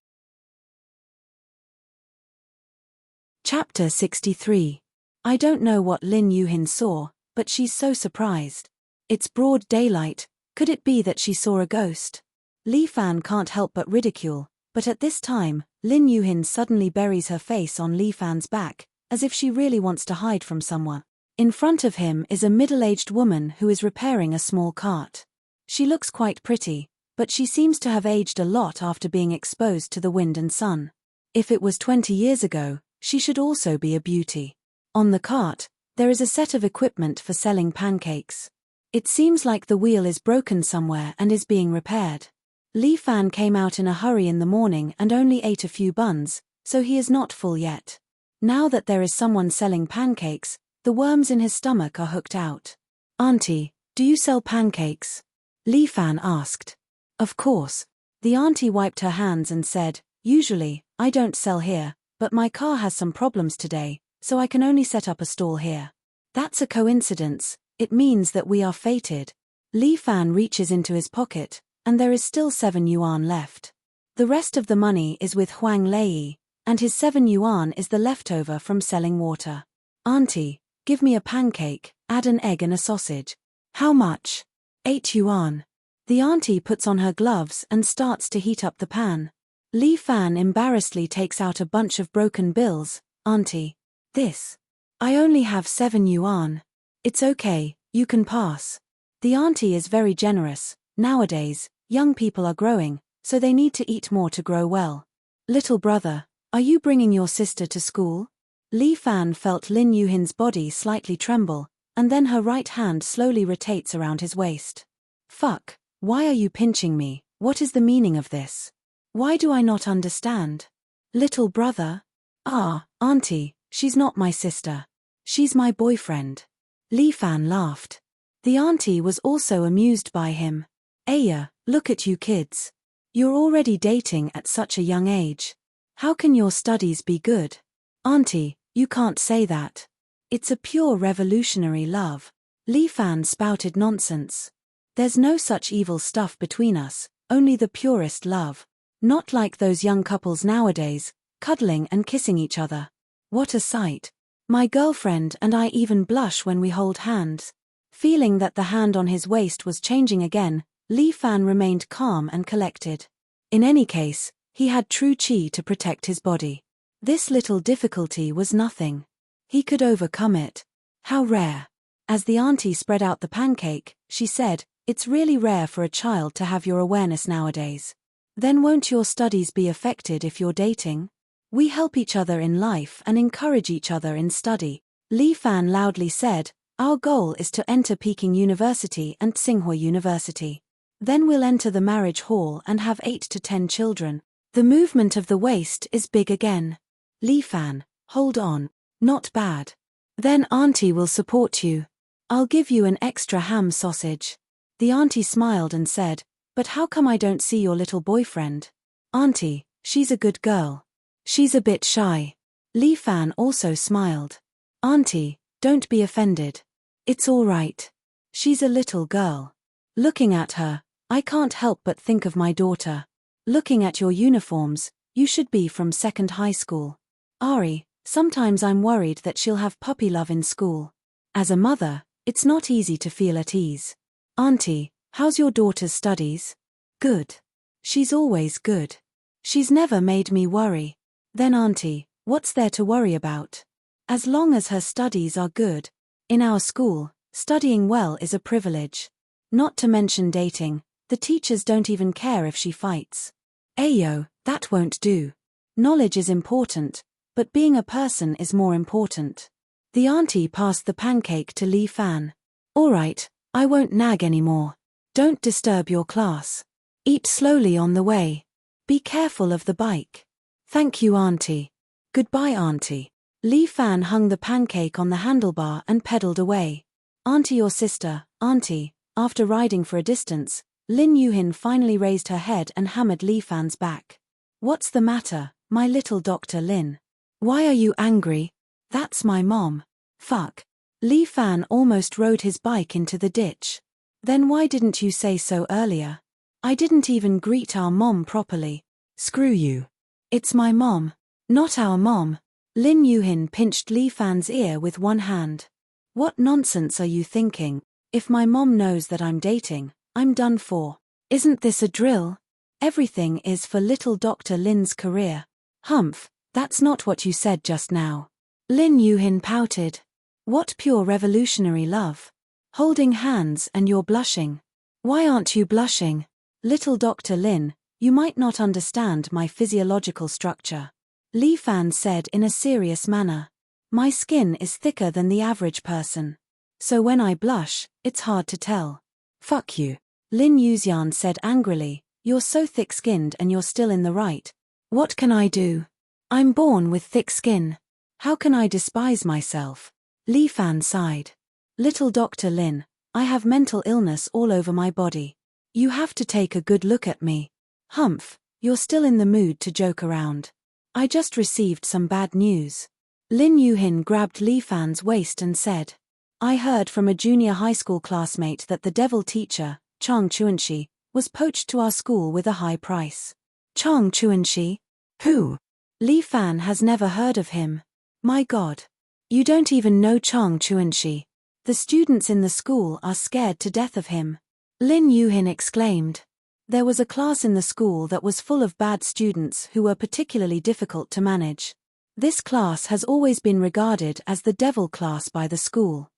Chapter 63. I don't know what Lin Yu-hin saw, but she's so surprised. It's broad daylight, could it be that she saw a ghost? Li Fan can't help but ridicule, but at this time, Lin Yuhin suddenly buries her face on Li Fan's back, as if she really wants to hide from someone. In front of him is a middle-aged woman who is repairing a small cart. She looks quite pretty, but she seems to have aged a lot after being exposed to the wind and sun. If it was 20 years ago, she should also be a beauty. On the cart, there is a set of equipment for selling pancakes. It seems like the wheel is broken somewhere and is being repaired. Li Fan came out in a hurry in the morning and only ate a few buns, so he is not full yet. Now that there is someone selling pancakes, the worms in his stomach are hooked out. "Auntie, do you sell pancakes?" Li Fan asked. "Of course." The auntie wiped her hands and said, "Usually, I don't sell here, but my car has some problems today, so I can only set up a stall here." "That's a coincidence, it means that we are fated." Li Fan reaches into his pocket, and there is still 7 yuan left. The rest of the money is with Huang Lei, and his 7 yuan is the leftover from selling water. "Auntie, give me a pancake, add an egg and a sausage." "How much?" 8 yuan. The auntie puts on her gloves and starts to heat up the pan. Li Fan embarrassedly takes out a bunch of broken bills. "Auntie, this. I only have 7 yuan. It's okay, you can pass." The auntie is very generous. Nowadays, young people are growing, so they need to eat more to grow well. "Little brother, are you bringing your sister to school?" Li Fan felt Lin Yuhin's body slightly tremble, and then her right hand slowly rotates around his waist. "Fuck, why are you pinching me? What is the meaning of this? Why do I not understand?" "Little brother?" "Ah, auntie, she's not my sister. She's my boyfriend." Li Fan laughed. The auntie was also amused by him. "Aya, look at you kids. You're already dating at such a young age. How can your studies be good?" "Auntie, you can't say that. It's a pure revolutionary love." Li Fan spouted nonsense. "There's no such evil stuff between us, only the purest love. Not like those young couples nowadays, cuddling and kissing each other. What a sight. My girlfriend and I even blush when we hold hands." Feeling that the hand on his waist was changing again, Li Fan remained calm and collected. In any case, he had true qi to protect his body. This little difficulty was nothing. He could overcome it. "How rare." As the auntie spread out the pancake, she said, "It's really rare for a child to have your awareness nowadays. Then won't your studies be affected if you're dating? We help each other in life and encourage each other in study." Li Fan loudly said, "Our goal is to enter Peking University and Tsinghua University. Then we'll enter the marriage hall and have 8 to 10 children." The movement of the waist is big again. "Li Fan, hold on. Not bad. Then auntie will support you. I'll give you an extra ham sausage." The auntie smiled and said, "But how come I don't see your little boyfriend?" "Auntie, she's a good girl. She's a bit shy." Li Fan also smiled. "Auntie, don't be offended. It's all right. She's a little girl." Looking at her, I can't help but think of my daughter. Looking at your uniforms, you should be from second high school. Ari, sometimes I'm worried that she'll have puppy love in school. As a mother, it's not easy to feel at ease. Auntie, how's your daughter's studies? Good. She's always good. She's never made me worry. Then auntie, what's there to worry about? As long as her studies are good. In our school, studying well is a privilege. Not to mention dating, the teachers don't even care if she fights. Ayo, that won't do. Knowledge is important, but being a person is more important. The auntie passed the pancake to Li Fan. All right, I won't nag anymore. Don't disturb your class. Eat slowly on the way. Be careful of the bike. Thank you, auntie. Goodbye, auntie. Li Fan hung the pancake on the handlebar and pedaled away. Auntie or sister, auntie. After riding for a distance, Lin Yuhin finally raised her head and hammered Li Fan's back. What's the matter, my little Dr. Lin? Why are you angry? That's my mom. Fuck. Li Fan almost rode his bike into the ditch. Then why didn't you say so earlier? I didn't even greet our mom properly. Screw you. It's my mom, not our mom. Lin Yuhin pinched Li Fan's ear with one hand. What nonsense are you thinking? If my mom knows that I'm dating, I'm done for. Isn't this a drill? Everything is for little Dr. Lin's career. Humph, that's not what you said just now. Lin Yuhin pouted. What pure revolutionary love. Holding hands and you're blushing. Why aren't you blushing? Little Dr. Lin, you might not understand my physiological structure. Li Fan said in a serious manner. My skin is thicker than the average person. So when I blush, it's hard to tell. Fuck you. Lin Yuxian said angrily, you're so thick-skinned and you're still in the right. What can I do? I'm born with thick skin. How can I despise myself? Li Fan sighed. Little Dr. Lin, I have mental illness all over my body. You have to take a good look at me. Humph, you're still in the mood to joke around. I just received some bad news. Lin Yuhin grabbed Li Fan's waist and said, I heard from a junior high school classmate that the devil teacher, Chang Chuanxi, was poached to our school with a high price. Chang Chuanxi? Who? Li Fan has never heard of him. My God. You don't even know Chang Chuanxi. The students in the school are scared to death of him. Lin Yuhin exclaimed. There was a class in the school that was full of bad students who were particularly difficult to manage. This class has always been regarded as the devil class by the school.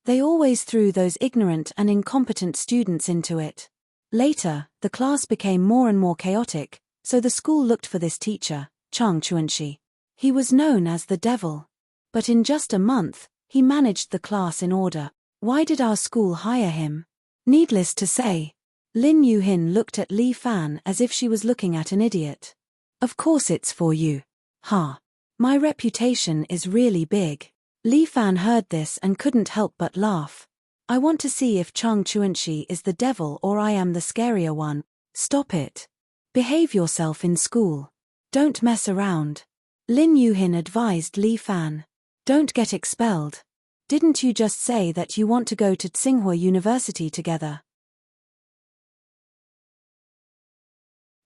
They always threw those ignorant and incompetent students into it. Later, the class became more and more chaotic, so the school looked for this teacher, Chang Chuanxi. He was known as the devil. But in just a month, he managed the class in order. Why did our school hire him? Needless to say, Lin Yuhin looked at Li Fan as if she was looking at an idiot. Of course it's for you. Ha. My reputation is really big. Li Fan heard this and couldn't help but laugh. I want to see if Chang Chuanxi is the devil or I am the scarier one. Stop it. Behave yourself in school. Don't mess around. Lin Yuhin advised Li Fan. Don't get expelled. Didn't you just say that you want to go to Tsinghua University together?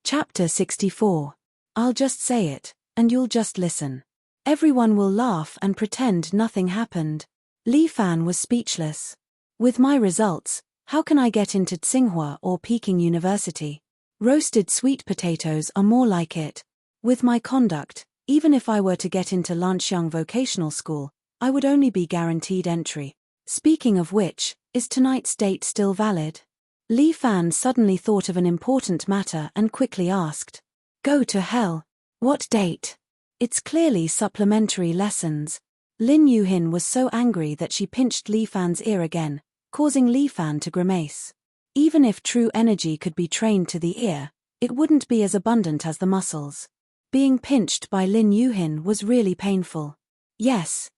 Chapter 64. I'll just say it, and you'll just listen. Everyone will laugh and pretend nothing happened. Li Fan was speechless. With my results, how can I get into Tsinghua or Peking University? Roasted sweet potatoes are more like it. With my conduct, even if I were to get into Lanxiang Vocational School, I would only be guaranteed entry. Speaking of which, is tonight's date still valid? Li Fan suddenly thought of an important matter and quickly asked. Go to hell. What date? It's clearly supplementary lessons. Lin Yuhin was so angry that she pinched Li Fan's ear again, causing Li Fan to grimace. Even if true energy could be trained to the ear, it wouldn't be as abundant as the muscles. Being pinched by Lin Yuhin was really painful. Yes,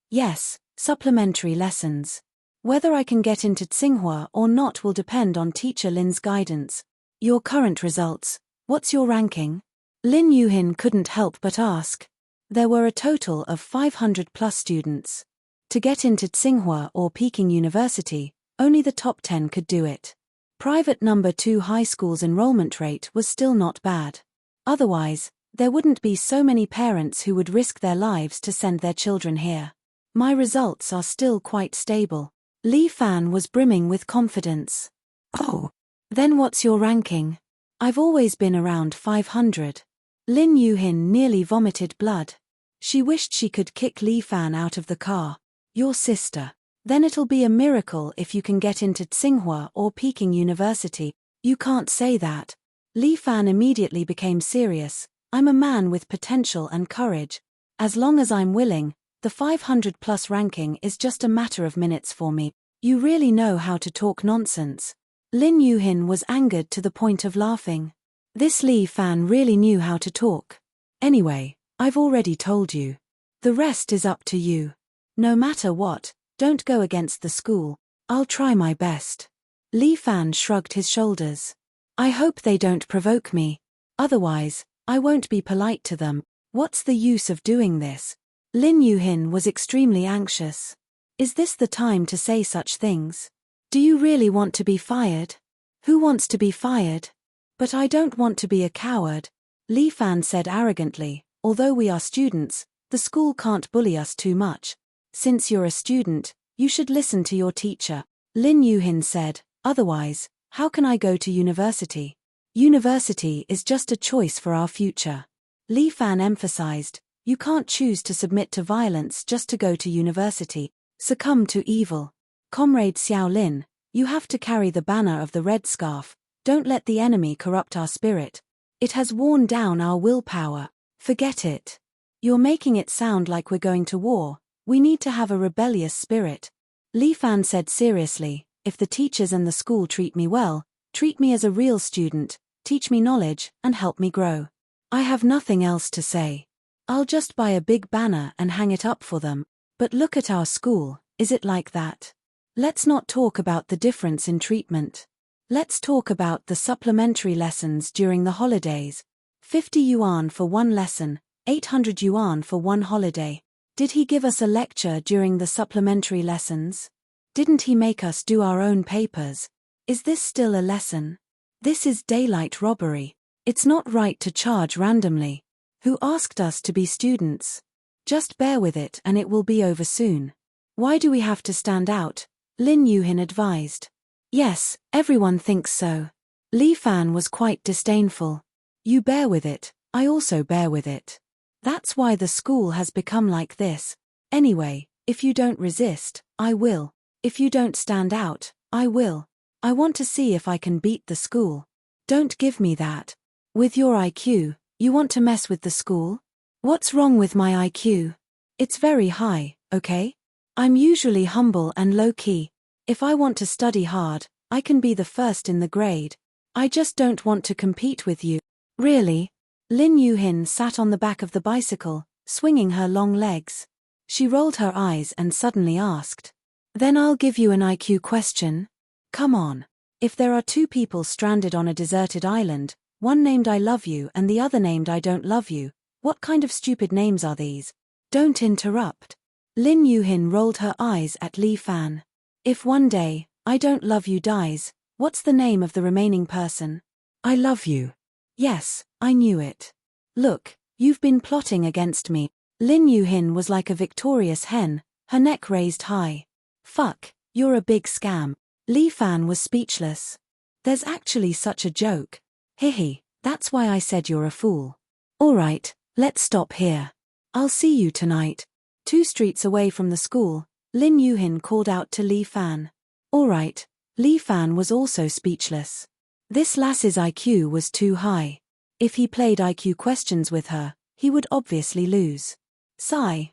supplementary lessons. Whether I can get into Tsinghua or not will depend on teacher Lin's guidance. Your current results, what's your ranking? Lin Yuhin couldn't help but ask. There were a total of 500 plus students. To get into Tsinghua or Peking University, only the top 10 could do it. Private number 2 high school's enrollment rate was still not bad. Otherwise, there wouldn't be so many parents who would risk their lives to send their children here. My results are still quite stable. Li Fan was brimming with confidence. Oh, then what's your ranking? I've always been around 500. Lin Yuhin nearly vomited blood. She wished she could kick Li Fan out of the car. Your sister. Then it'll be a miracle if you can get into Tsinghua or Peking University. You can't say that. Li Fan immediately became serious. I'm a man with potential and courage. As long as I'm willing, the 500 plus ranking is just a matter of minutes for me. You really know how to talk nonsense. Lin Yuhin was angered to the point of laughing. This Li Fan really knew how to talk. Anyway, I've already told you. The rest is up to you. No matter what, don't go against the school. I'll try my best. Li Fan shrugged his shoulders. I hope they don't provoke me. Otherwise, I won't be polite to them. What's the use of doing this? Lin Yuhin was extremely anxious. Is this the time to say such things? Do you really want to be fired? Who wants to be fired? But I don't want to be a coward, Li Fan said arrogantly. Although we are students, the school can't bully us too much. Since you're a student, you should listen to your teacher. Lin Yuhin said, otherwise, how can I go to university? University is just a choice for our future. Li Fan emphasized, you can't choose to submit to violence just to go to university, succumb to evil. Comrade Xiao Lin, you have to carry the banner of the red scarf. Don't let the enemy corrupt our spirit. It has worn down our willpower. Forget it. You're making it sound like we're going to war. We need to have a rebellious spirit. Li Fan said seriously, if the teachers and the school treat me well, treat me as a real student, teach me knowledge, and help me grow. I have nothing else to say. I'll just buy a big banner and hang it up for them. But look at our school, is it like that? Let's not talk about the difference in treatment. Let's talk about the supplementary lessons during the holidays. 50 yuan for one lesson, 800 yuan for one holiday. Did he give us a lecture during the supplementary lessons? Didn't he make us do our own papers? Is this still a lesson? This is daylight robbery. It's not right to charge randomly. Who asked us to be students? Just bear with it and it will be over soon. Why do we have to stand out? Lin Yuhin advised. Yes, everyone thinks so. Li Fan was quite disdainful. You bear with it, I also bear with it. That's why the school has become like this. Anyway, if you don't resist, I will. If you don't stand out, I will. I want to see if I can beat the school. Don't give me that. With your IQ, you want to mess with the school? What's wrong with my IQ? It's very high, okay? I'm usually humble and low-key. If I want to study hard, I can be the first in the grade. I just don't want to compete with you. Really? Lin Yuhin sat on the back of the bicycle, swinging her long legs. She rolled her eyes and suddenly asked, then I'll give you an IQ question. Come on. If there are two people stranded on a deserted island, one named I love you and the other named I don't love you, what kind of stupid names are these? Don't interrupt. Lin Yuhin rolled her eyes at Li Fan. If one day, I don't love you dies, what's the name of the remaining person? I love you. Yes, I knew it. Look, you've been plotting against me. Lin Yuhin was like a victorious hen, her neck raised high. Fuck, you're a big scam. Li Fan was speechless. There's actually such a joke. Hihi, that's why I said you're a fool. Alright, let's stop here. I'll see you tonight. 2 streets away from the school, Lin Yuhin called out to Li Fan. Alright. Li Fan was also speechless. This lass's IQ was too high. If he played IQ questions with her, he would obviously lose.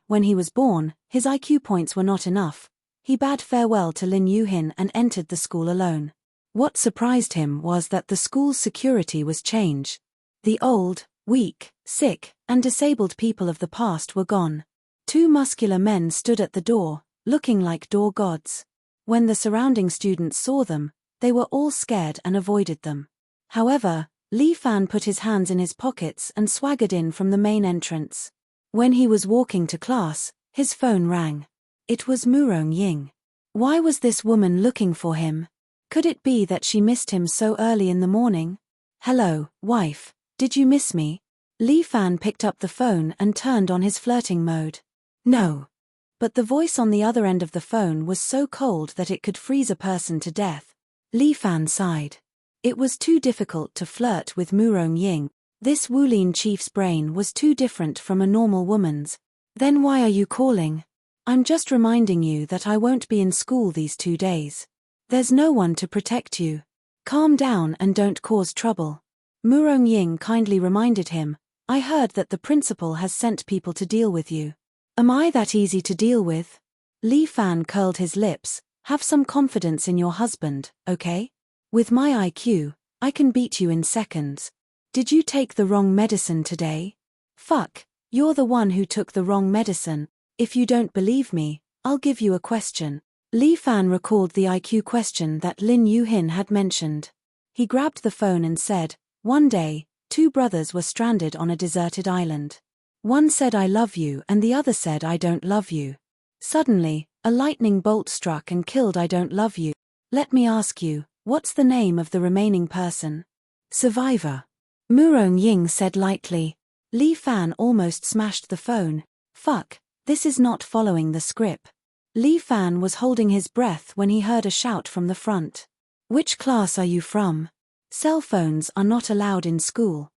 When he was born, his IQ points were not enough. He bade farewell to Lin Yuhin and entered the school alone. What surprised him was that the school's security was changed. The old, weak, sick, and disabled people of the past were gone. 2 muscular men stood at the door, looking like door gods. When the surrounding students saw them, they were all scared and avoided them. However, Li Fan put his hands in his pockets and swaggered in from the main entrance. When he was walking to class, his phone rang. It was Murong Ying. Why was this woman looking for him? Could it be that she missed him so early in the morning? Hello, wife, did you miss me? Li Fan picked up the phone and turned on his flirting mode. No. But the voice on the other end of the phone was so cold that it could freeze a person to death. Li Fan sighed. It was too difficult to flirt with Murong Ying. This Wulin chief's brain was too different from a normal woman's. Then why are you calling? I'm just reminding you that I won't be in school these 2 days. There's no one to protect you. Calm down and don't cause trouble. Murong Ying kindly reminded him, I heard that the principal has sent people to deal with you. Am I that easy to deal with? Li Fan curled his lips. Have some confidence in your husband, okay? With my IQ, I can beat you in seconds. Did you take the wrong medicine today? Fuck, you're the one who took the wrong medicine. If you don't believe me, I'll give you a question. Li Fan recalled the IQ question that Lin Yuhin had mentioned. He grabbed the phone and said, one day, 2 brothers were stranded on a deserted island. One said I love you and the other said I don't love you. Suddenly, a lightning bolt struck and killed I don't love you. Let me ask you, what's the name of the remaining person? Survivor. Murong Ying said lightly. Li Fan almost smashed the phone. Fuck, this is not following the script. Li Fan was holding his breath when he heard a shout from the front. Which class are you from? Cell phones are not allowed in school.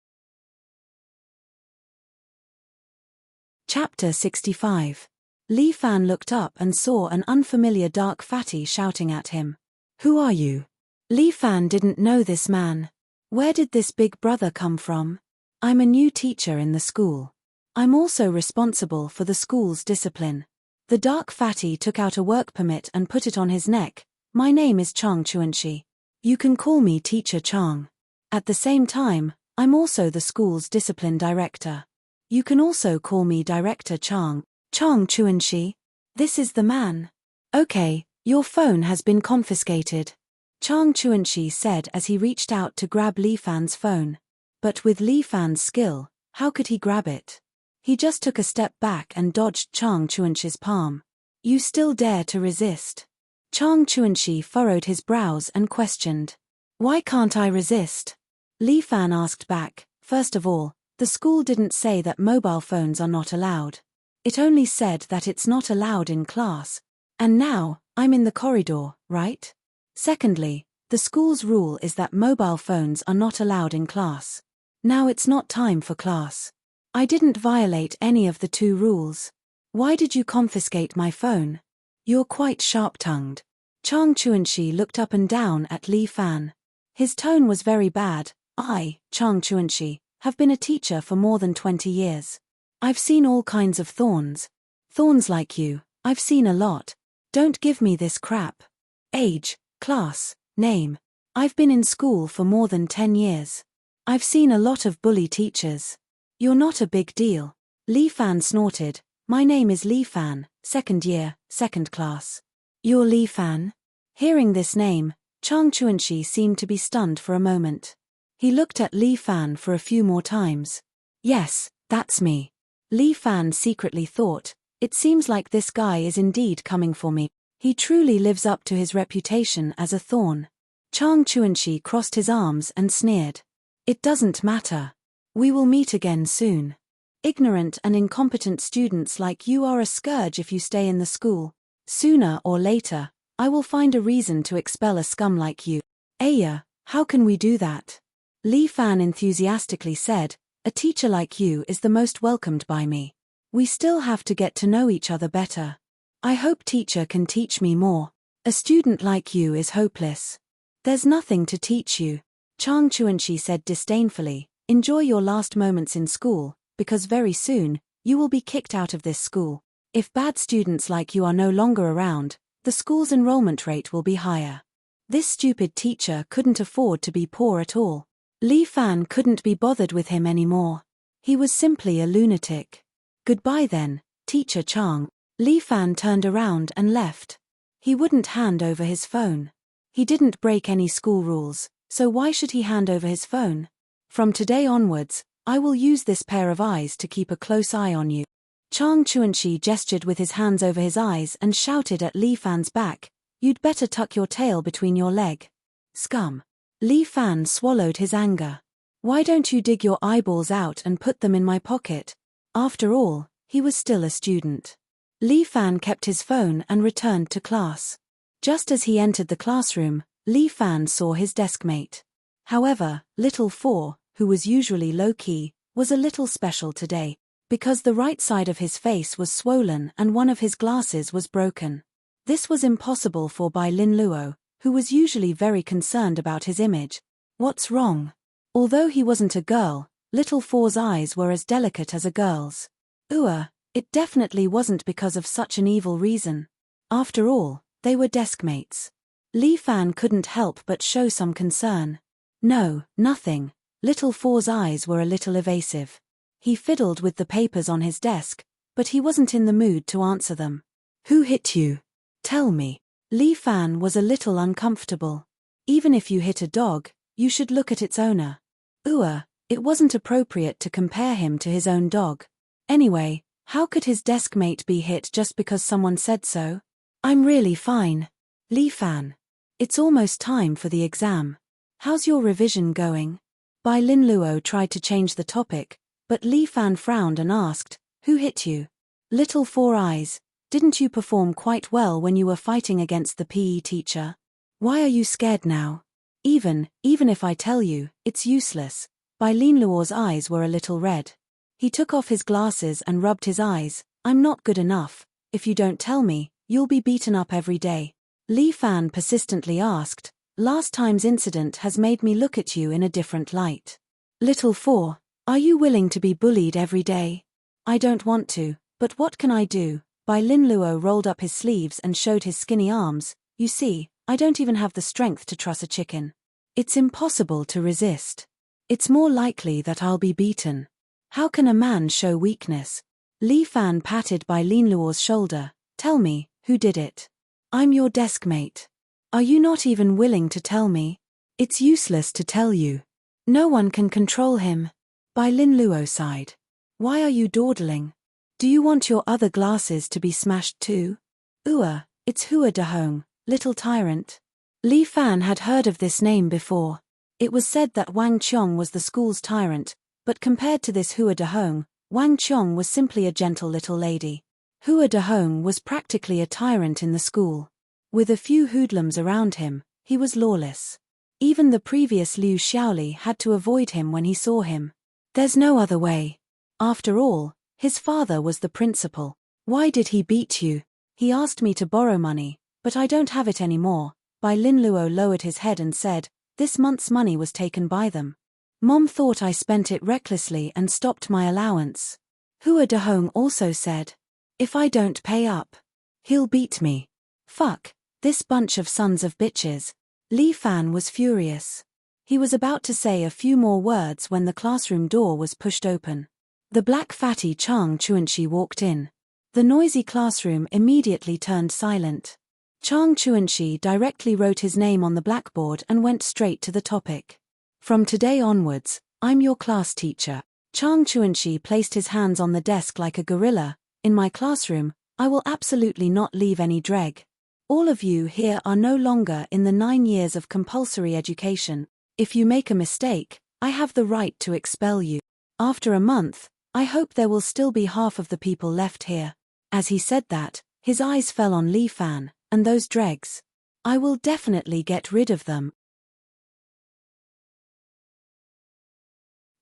Chapter 65. Li Fan looked up and saw an unfamiliar dark fatty shouting at him. Who are you? Li Fan didn't know this man. Where did this big brother come from? I'm a new teacher in the school. I'm also responsible for the school's discipline. The dark fatty took out a work permit and put it on his neck. My name is Chang Chuanxi. You can call me Teacher Chang. At the same time, I'm also the school's discipline director. You can also call me Director Chang. Chang Chuanxi. This is the man. Okay, your phone has been confiscated. Chang Chuanxi said as he reached out to grab Li Fan's phone. But with Li Fan's skill, how could he grab it? He just took a step back and dodged Chang Chuanxi's palm. You still dare to resist? Chang Chuanxi furrowed his brows and questioned. Why can't I resist? Li Fan asked back. First of all, the school didn't say that mobile phones are not allowed. It only said that it's not allowed in class. And now, I'm in the corridor, right? Secondly, the school's rule is that mobile phones are not allowed in class. Now it's not time for class. I didn't violate any of the two rules. Why did you confiscate my phone? You're quite sharp-tongued. Chang Chuanxi looked up and down at Li Fan. His tone was very bad. I, Chang Chuanxi, have been a teacher for more than 20 years. I've seen all kinds of thorns. Thorns like you, I've seen a lot. Don't give me this crap. Age, class, name. I've been in school for more than 10 years. I've seen a lot of bully teachers. You're not a big deal. Li Fan snorted. My name is Li Fan, second year, second class. You're Li Fan? Hearing this name, Chang Chuanxi seemed to be stunned for a moment. He looked at Li Fan for a few more times. Yes, that's me. Li Fan secretly thought, it seems like this guy is indeed coming for me. He truly lives up to his reputation as a thorn. Chang Chuanxi crossed his arms and sneered. It doesn't matter. We will meet again soon. Ignorant and incompetent students like you are a scourge if you stay in the school. Sooner or later, I will find a reason to expel a scum like you. Aya, how can we do that? Li Fan enthusiastically said, a teacher like you is the most welcomed by me. We still have to get to know each other better. I hope teacher can teach me more. A student like you is hopeless. There's nothing to teach you. Chang Chuanxi said disdainfully, enjoy your last moments in school, because very soon, you will be kicked out of this school. If bad students like you are no longer around, the school's enrollment rate will be higher. This stupid teacher couldn't afford to be poor at all. Li Fan couldn't be bothered with him anymore. He was simply a lunatic. Goodbye then, Teacher Chang. Li Fan turned around and left. He wouldn't hand over his phone. He didn't break any school rules, so why should he hand over his phone? From today onwards, I will use this pair of eyes to keep a close eye on you. Chang Chuanxi gestured with his hands over his eyes and shouted at Li Fan's back, you'd better tuck your tail between your leg. Scum. Li Fan swallowed his anger. Why don't you dig your eyeballs out and put them in my pocket? After all, he was still a student. Li Fan kept his phone and returned to class. Just as he entered the classroom, Li Fan saw his deskmate. However, Little Four, who was usually low-key, was a little special today, because the right side of his face was swollen and one of his glasses was broken. This was impossible for Bai Lin Luo, who was usually very concerned about his image. What's wrong? Although he wasn't a girl, Little Four's eyes were as delicate as a girl's. It definitely wasn't because of such an evil reason. After all, they were deskmates. Li Fan couldn't help but show some concern. No, nothing. Little Four's eyes were a little evasive. He fiddled with the papers on his desk, but he wasn't in the mood to answer them. Who hit you? Tell me. Li Fan was a little uncomfortable. Even if you hit a dog, you should look at its owner. It wasn't appropriate to compare him to his own dog. Anyway, how could his deskmate be hit just because someone said so? I'm really fine. Li Fan. It's almost time for the exam. How's your revision going? Bai Lin Luo tried to change the topic, but Li Fan frowned and asked, who hit you? Little Four Eyes. Didn't you perform quite well when you were fighting against the PE teacher? Why are you scared now? Even if I tell you, it's useless. Bai Linluo's eyes were a little red. He took off his glasses and rubbed his eyes. I'm not good enough. If you don't tell me, you'll be beaten up every day. Li Fan persistently asked, last time's incident has made me look at you in a different light. Little four, are you willing to be bullied every day? I don't want to, but what can I do? Bai Linluo rolled up his sleeves and showed his skinny arms. You see, I don't even have the strength to truss a chicken. It's impossible to resist. It's more likely that I'll be beaten. How can a man show weakness? Li Fan patted Bai Linluo's shoulder. Tell me, who did it? I'm your desk mate. Are you not even willing to tell me? It's useless to tell you. No one can control him. Bai Linluo sighed. Why are you dawdling? Do you want your other glasses to be smashed too? It's Hua Dehong, little tyrant. Li Fan had heard of this name before. It was said that Wang Qiong was the school's tyrant, but compared to this Hua Dehong, Wang Qiong was simply a gentle little lady. Hua Dehong was practically a tyrant in the school. With a few hoodlums around him, he was lawless. Even the previous Liu Xiaoli had to avoid him when he saw him. There's no other way. After all, his father was the principal. Why did he beat you? He asked me to borrow money, but I don't have it anymore. Bai Linluo lowered his head and said, this month's money was taken by them. Mom thought I spent it recklessly and stopped my allowance. Hua Dehong also said, if I don't pay up, he'll beat me. Fuck, this bunch of sons of bitches. Li Fan was furious. He was about to say a few more words when the classroom door was pushed open. The black fatty Chang Chuanxi walked in. The noisy classroom immediately turned silent. Chang Chuanxi directly wrote his name on the blackboard and went straight to the topic. From today onwards, I'm your class teacher. Chang Chuanxi placed his hands on the desk like a gorilla. In my classroom, I will absolutely not leave any dreg. All of you here are no longer in the 9 years of compulsory education. If you make a mistake, I have the right to expel you. After a month, I hope there will still be half of the people left here. As he said that, his eyes fell on Li Fan, and those dregs. I will definitely get rid of them.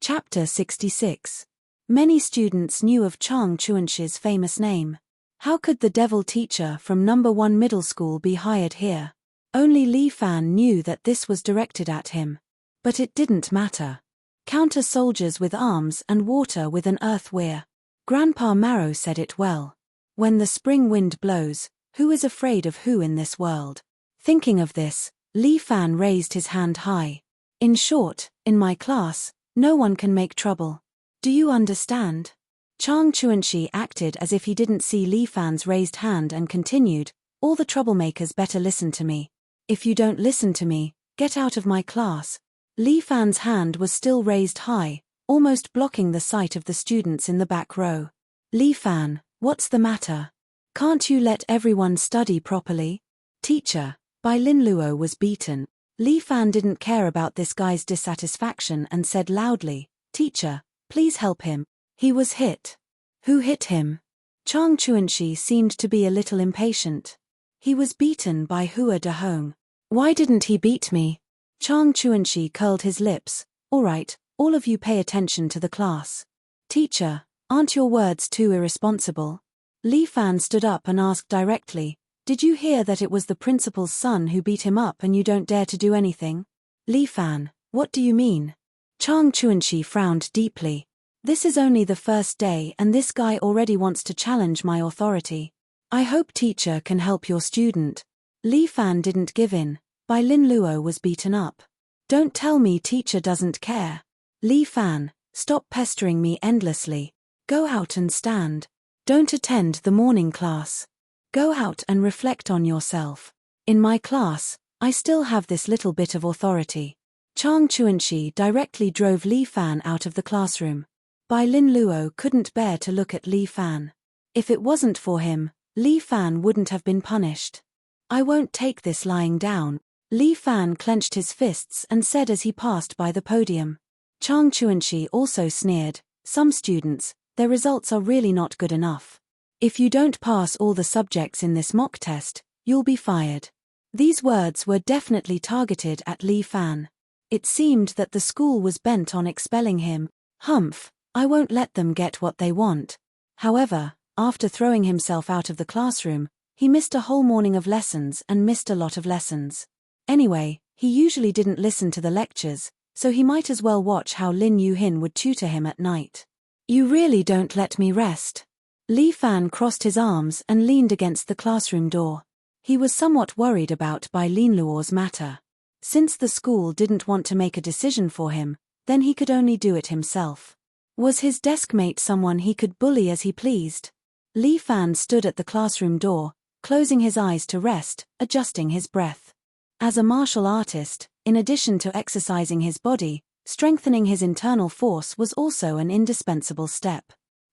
Chapter 66. Many students knew of Chang Chuanxi's famous name. How could the devil teacher from No. 1 middle school be hired here? Only Li Fan knew that this was directed at him. But it didn't matter. Counter soldiers with arms and water with an earth weir. Grandpa Marrow said it well. When the spring wind blows, who is afraid of who in this world? Thinking of this, Li Fan raised his hand high. In short, in my class, no one can make trouble. Do you understand? Chang Chuanxi acted as if he didn't see Li Fan's raised hand and continued, all the troublemakers better listen to me. If you don't listen to me, get out of my class. Li Fan's hand was still raised high, almost blocking the sight of the students in the back row. Li Fan, what's the matter? Can't you let everyone study properly? Teacher, Bai Linluo was beaten. Li Fan didn't care about this guy's dissatisfaction and said loudly, Teacher, please help him. He was hit. Who hit him? Chang Chuanxi seemed to be a little impatient. He was beaten by Hua Dehong. Why didn't he beat me? Chang Chuanxi curled his lips. All right, all of you pay attention to the class. Teacher, aren't your words too irresponsible? Li Fan stood up and asked directly, did you hear that it was the principal's son who beat him up and you don't dare to do anything? Li Fan, what do you mean? Chang Chuanxi frowned deeply. This is only the first day and this guy already wants to challenge my authority. I hope teacher can help your student. Li Fan didn't give in. Bai Linluo was beaten up. Don't tell me teacher doesn't care. Li Fan, stop pestering me endlessly. Go out and stand. Don't attend the morning class. Go out and reflect on yourself. In my class, I still have this little bit of authority. Chang Chuanxi directly drove Li Fan out of the classroom. Bai Linluo couldn't bear to look at Li Fan. If it wasn't for him, Li Fan wouldn't have been punished. I won't take this lying down. Li Fan clenched his fists and said as he passed by the podium. Chang Chuanxi also sneered, some students, their results are really not good enough. If you don't pass all the subjects in this mock test, you'll be fired. These words were definitely targeted at Li Fan. It seemed that the school was bent on expelling him. Humph, I won't let them get what they want. However, after throwing himself out of the classroom, he missed a whole morning of lessons and missed a lot of lessons. Anyway, he usually didn't listen to the lectures, so he might as well watch how Lin Yu-hin would tutor him at night. You really don't let me rest. Li Fan crossed his arms and leaned against the classroom door. He was somewhat worried about Bai Linluo's matter. Since the school didn't want to make a decision for him, then he could only do it himself. Was his deskmate someone he could bully as he pleased? Li Fan stood at the classroom door, closing his eyes to rest, adjusting his breath. As a martial artist, in addition to exercising his body, strengthening his internal force was also an indispensable step.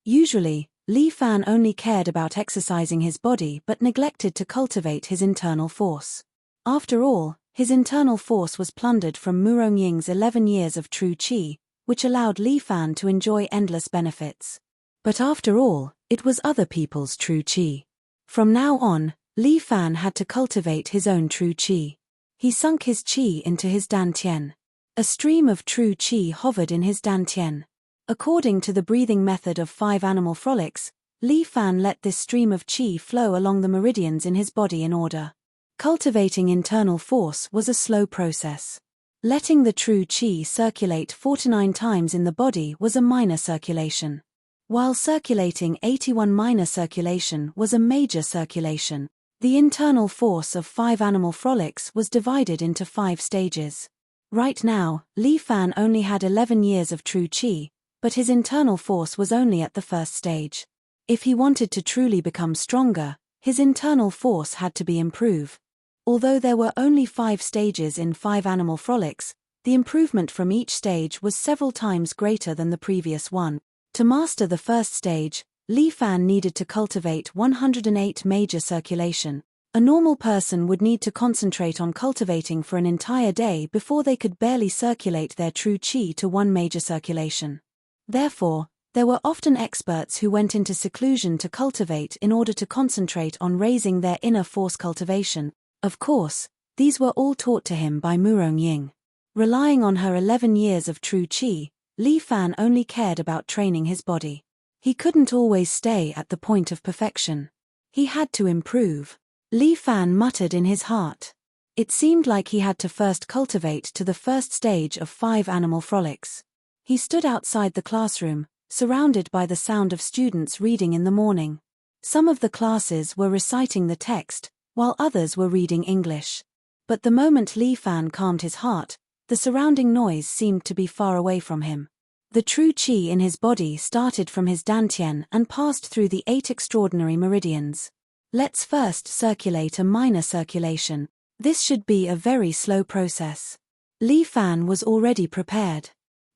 Usually, Li Fan only cared about exercising his body but neglected to cultivate his internal force. After all, his internal force was plundered from Murong Ying's 11 years of true qi, which allowed Li Fan to enjoy endless benefits. But after all, it was other people's true qi. From now on, Li Fan had to cultivate his own true qi. He sunk his qi into his dantian. A stream of true qi hovered in his dantian. According to the breathing method of 5 animal frolics, Li Fan let this stream of qi flow along the meridians in his body in order. Cultivating internal force was a slow process. Letting the true qi circulate 49 times in the body was a minor circulation. While circulating 81 minor circulation was a major circulation, the internal force of 5 animal frolics was divided into 5 stages. Right now, Li Fan only had 11 years of true qi, but his internal force was only at the first stage. If he wanted to truly become stronger, his internal force had to be improved. Although there were only 5 stages in 5 animal frolics, the improvement from each stage was several times greater than the previous one. To master the first stage, Li Fan needed to cultivate 108 major circulation. A normal person would need to concentrate on cultivating for an entire day before they could barely circulate their true qi to 1 major circulation. Therefore, there were often experts who went into seclusion to cultivate in order to concentrate on raising their inner force cultivation. Of course, these were all taught to him by Murong Ying. Relying on her 11 years of true qi, Li Fan only cared about training his body. He couldn't always stay at the point of perfection. He had to improve. Li Fan muttered in his heart. It seemed like he had to first cultivate to the first stage of 5 animal frolics. He stood outside the classroom, surrounded by the sound of students reading in the morning. Some of the classes were reciting the text, while others were reading English. But the moment Li Fan calmed his heart, the surrounding noise seemed to be far away from him. The true qi in his body started from his dantian and passed through the 8 extraordinary meridians. Let's first circulate a minor circulation. This should be a very slow process. Li Fan was already prepared.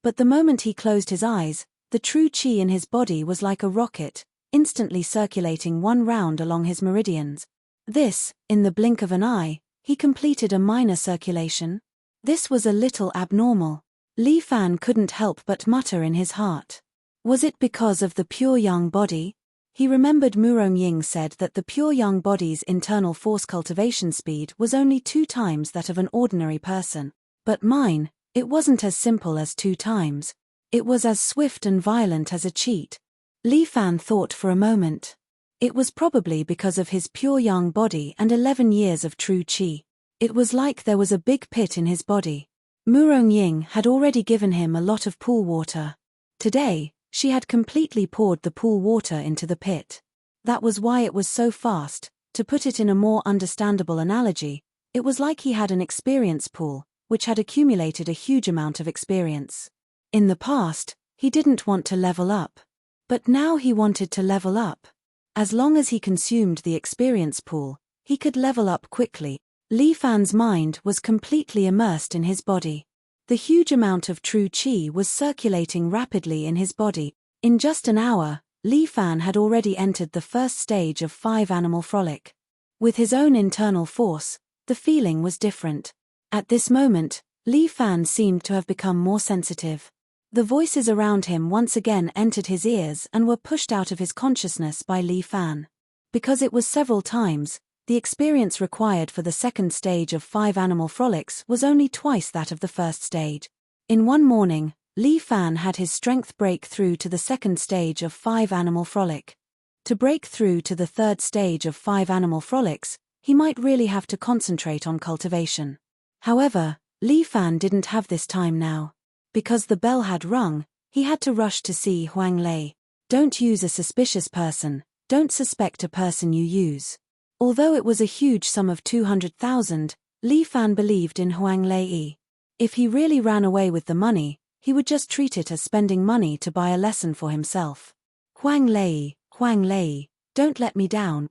But the moment he closed his eyes, the true qi in his body was like a rocket, instantly circulating 1 round along his meridians. This, in the blink of an eye, he completed a minor circulation. This was a little abnormal. Li Fan couldn't help but mutter in his heart. Was it because of the pure young body? He remembered Murong Ying said that the pure young body's internal force cultivation speed was only 2 times that of an ordinary person. But mine, it wasn't as simple as 2 times. It was as swift and violent as a cheat. Li Fan thought for a moment. It was probably because of his pure young body and 11 years of true qi. It was like there was a big pit in his body. Murong Ying had already given him a lot of pool water. Today, she had completely poured the pool water into the pit. That was why it was so fast. To put it in a more understandable analogy, it was like he had an experience pool, which had accumulated a huge amount of experience. In the past, he didn't want to level up. But now he wanted to level up. As long as he consumed the experience pool, he could level up quickly. Li Fan's mind was completely immersed in his body. The huge amount of true qi was circulating rapidly in his body. In just an hour, Li Fan had already entered the first stage of 5 animal frolic. With his own internal force, the feeling was different. At this moment, Li Fan seemed to have become more sensitive. The voices around him once again entered his ears and were pushed out of his consciousness by Li Fan. Because it was several times, the experience required for the second stage of 5 animal frolics was only twice that of the first stage. In one morning, Li Fan had his strength break through to the second stage of 5 animal frolic. To break through to the third stage of 5 animal frolics, he might really have to concentrate on cultivation. However, Li Fan didn't have this time now. Because the bell had rung, he had to rush to see Huang Lei. Don't use a suspicious person, don't suspect a person you use. Although it was a huge sum of 200,000, Li Fan believed in Huang Lei. If he really ran away with the money, he would just treat it as spending money to buy a lesson for himself. Huang Lei, don't let me down.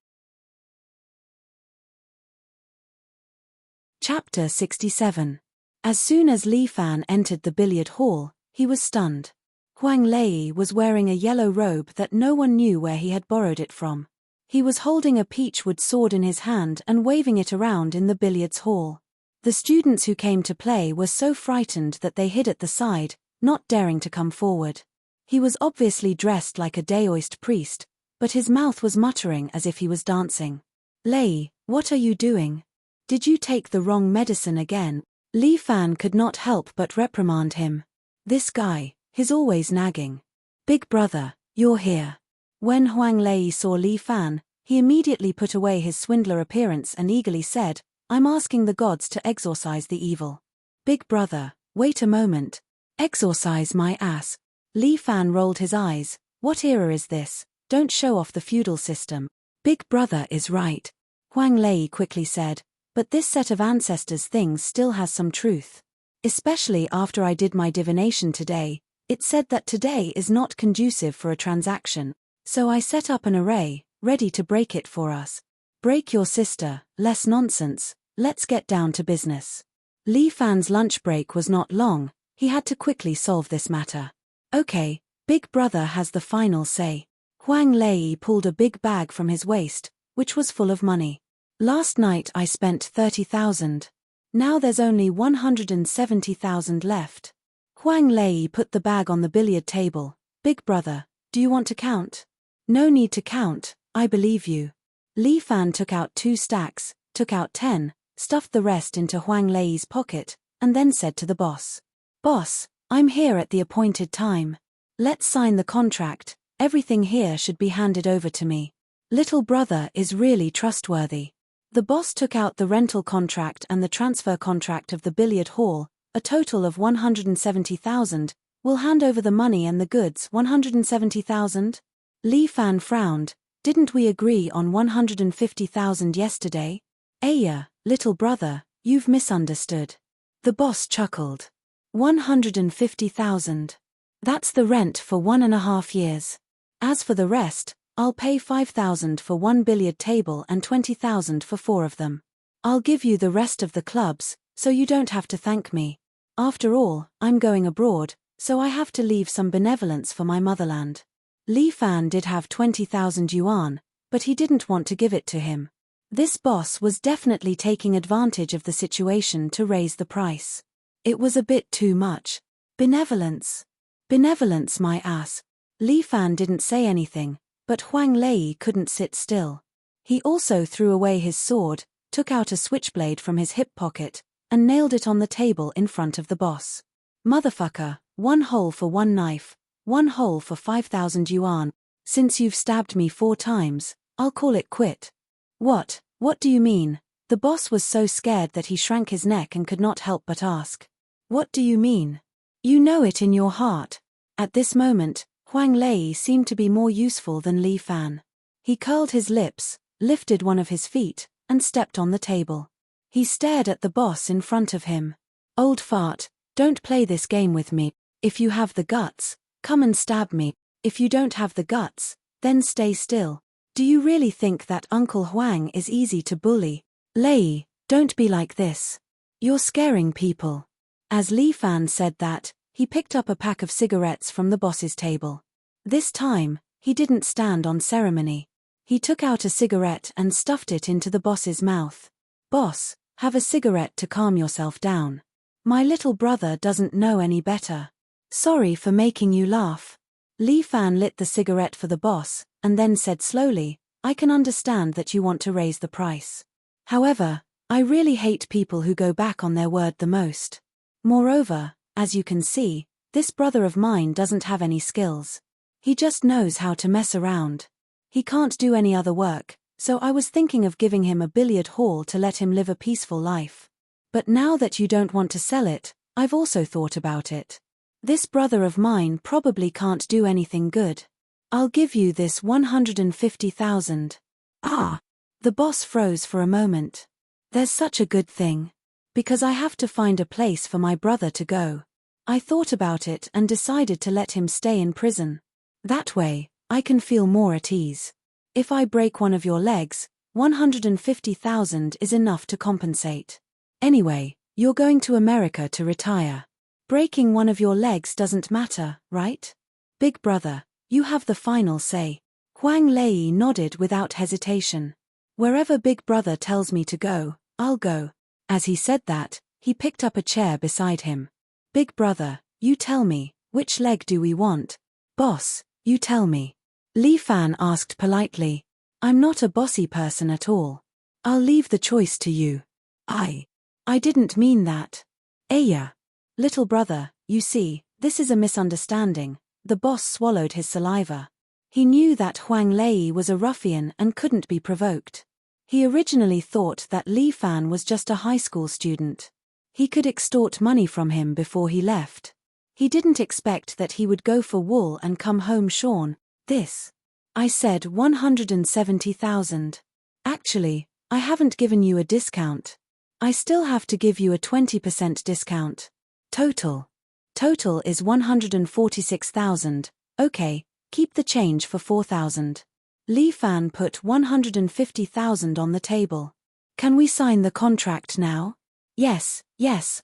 Chapter 67. As soon as Li Fan entered the billiard hall, he was stunned. Huang Lei was wearing a yellow robe that no one knew where he had borrowed it from. He was holding a peachwood sword in his hand and waving it around in the billiards hall. The students who came to play were so frightened that they hid at the side, not daring to come forward. He was obviously dressed like a Daoist priest, but his mouth was muttering as if he was dancing. Lei, what are you doing? Did you take the wrong medicine again? Li Fan could not help but reprimand him. This guy, he's always nagging. Big brother, you're here. When Huang Lei saw Li Fan, he immediately put away his swindler appearance and eagerly said, I'm asking the gods to exorcise the evil. Big brother, wait a moment. Exorcise my ass. Li Fan rolled his eyes. What era is this? Don't show off the feudal system. Big brother is right. Huang Lei quickly said, but this set of ancestors' things still has some truth. Especially after I did my divination today, it said that today is not conducive for a transaction, so I set up an array, ready to break it for us. Break your sister, less nonsense, let's get down to business. Li Fan's lunch break was not long, he had to quickly solve this matter. Okay, big brother has the final say. Huang Lei pulled a big bag from his waist, which was full of money. Last night I spent 30,000. Now there's only 170,000 left. Huang Lei put the bag on the billiard table. Big brother, do you want to count? No need to count, I believe you. Li Fan took out 2 stacks, took out 10, stuffed the rest into Huang Lei's pocket, and then said to the boss. Boss, I'm here at the appointed time. Let's sign the contract, everything here should be handed over to me. Little brother is really trustworthy. The boss took out the rental contract and the transfer contract of the billiard hall, a total of 170,000, will hand over the money and the goods 170,000? Li Fan frowned, didn't we agree on 150,000 yesterday? Aya, little brother, you've misunderstood. The boss chuckled. 150,000. That's the rent for 1.5 years. As for the rest, I'll pay 5,000 for 1 billiard table and 20,000 for 4 of them. I'll give you the rest of the clubs, so you don't have to thank me. After all, I'm going abroad, so I have to leave some benevolence for my motherland. Li Fan did have 20,000 yuan, but he didn't want to give it to him. This boss was definitely taking advantage of the situation to raise the price. It was a bit too much. Benevolence. Benevolence, my ass. Li Fan didn't say anything, but Huang Lei couldn't sit still. He also threw away his sword, took out a switchblade from his hip pocket, and nailed it on the table in front of the boss. Motherfucker, 1 hole for 1 knife, 1 hole for 5,000 yuan. Since you've stabbed me 4 times, I'll call it quit. What do you mean? The boss was so scared that he shrank his neck and could not help but ask. What do you mean? You know it in your heart. At this moment, Huang Lei seemed to be more useful than Li Fan. He curled his lips, lifted one of his feet, and stepped on the table. He stared at the boss in front of him. Old fart, don't play this game with me. If you have the guts, come and stab me. If you don't have the guts, then stay still. Do you really think that Uncle Huang is easy to bully? Lei, don't be like this. You're scaring people. As Li Fan said that, he picked up a pack of cigarettes from the boss's table. This time, he didn't stand on ceremony. He took out a cigarette and stuffed it into the boss's mouth. Boss, have a cigarette to calm yourself down. My little brother doesn't know any better. Sorry for making you laugh. Li Fan lit the cigarette for the boss, and then said slowly, I can understand that you want to raise the price. However, I really hate people who go back on their word the most. Moreover, as you can see, this brother of mine doesn't have any skills. He just knows how to mess around. He can't do any other work, so I was thinking of giving him a billiard hall to let him live a peaceful life. But now that you don't want to sell it, I've also thought about it. This brother of mine probably can't do anything good. I'll give you this 150,000. Ah! The boss froze for a moment. There's such a good thing. Because I have to find a place for my brother to go. I thought about it and decided to let him stay in prison. That way, I can feel more at ease. If I break one of your legs, 150,000 is enough to compensate. Anyway, you're going to America to retire. Breaking one of your legs doesn't matter, right? Big brother, you have the final say. Huang Lei nodded without hesitation. Wherever Big brother tells me to go, I'll go. As he said that, he picked up a chair beside him. Big brother, you tell me, which leg do we want? Boss, you tell me. Li Fan asked politely. I'm not a bossy person at all. I'll leave the choice to you. I didn't mean that. Aya. Little brother, you see, this is a misunderstanding. The boss swallowed his saliva. He knew that Huang Lei was a ruffian and couldn't be provoked. He originally thought that Li Fan was just a high school student. He could extort money from him before he left. He didn't expect that he would go for wool and come home shorn. This. I said 170,000. Actually, I haven't given you a discount. I still have to give you a 20% discount. Total is 146,000. Okay, keep the change for 4,000. Li Fan put 150,000 on the table. Can we sign the contract now? Yes,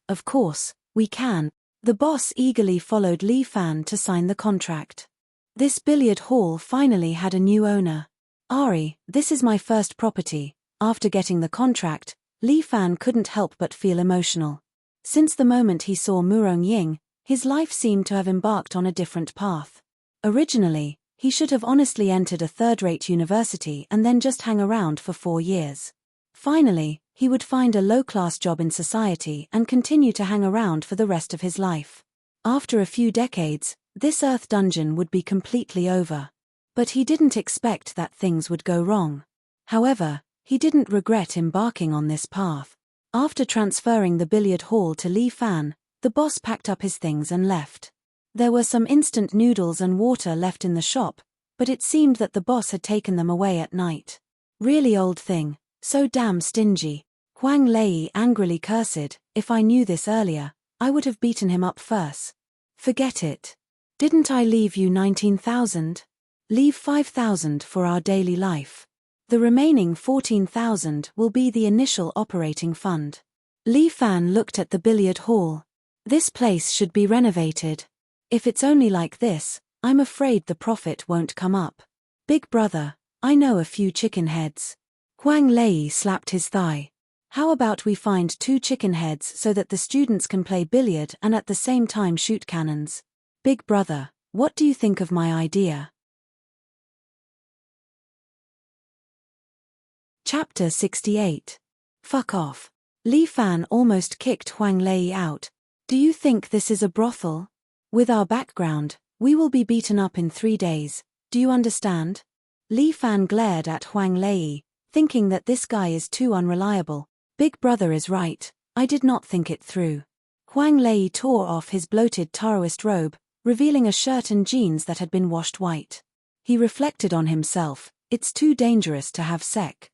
of course, we can. The boss eagerly followed Li Fan to sign the contract. This billiard hall finally had a new owner. Ari, this is my first property. After getting the contract, Li Fan couldn't help but feel emotional. Since the moment he saw Murong Ying, his life seemed to have embarked on a different path. Originally, he should have honestly entered a third-rate university and then just hang around for 4 years. Finally, he would find a low-class job in society and continue to hang around for the rest of his life. After a few decades, this earth dungeon would be completely over. But he didn't expect that things would go wrong. However, he didn't regret embarking on this path. After transferring the billiard hall to Li Fan, the boss packed up his things and left. There were some instant noodles and water left in the shop, but it seemed that the boss had taken them away at night. Really old thing, so damn stingy. Huang Lei angrily cursed, if I knew this earlier, I would have beaten him up first. Forget it. Didn't I leave you 19,000? Leave 5,000 for our daily life. The remaining 14,000 will be the initial operating fund. Li Fan looked at the billiard hall. This place should be renovated. If it's only like this, I'm afraid the profit won't come up. Big brother, I know a few chicken heads. Huang Lei slapped his thigh. How about we find 2 chicken heads so that the students can play billiard and at the same time shoot cannons? Big brother, what do you think of my idea? Chapter 68. Fuck off. Li Fan almost kicked Huang Lei out. Do you think this is a brothel? With our background, we will be beaten up in 3 days. Do you understand? Li Fan glared at Huang Lei, thinking that this guy is too unreliable. Big brother is right, I did not think it through. Huang Lei tore off his bloated Taoist robe, revealing a shirt and jeans that had been washed white. He reflected on himself, it's too dangerous to have sex.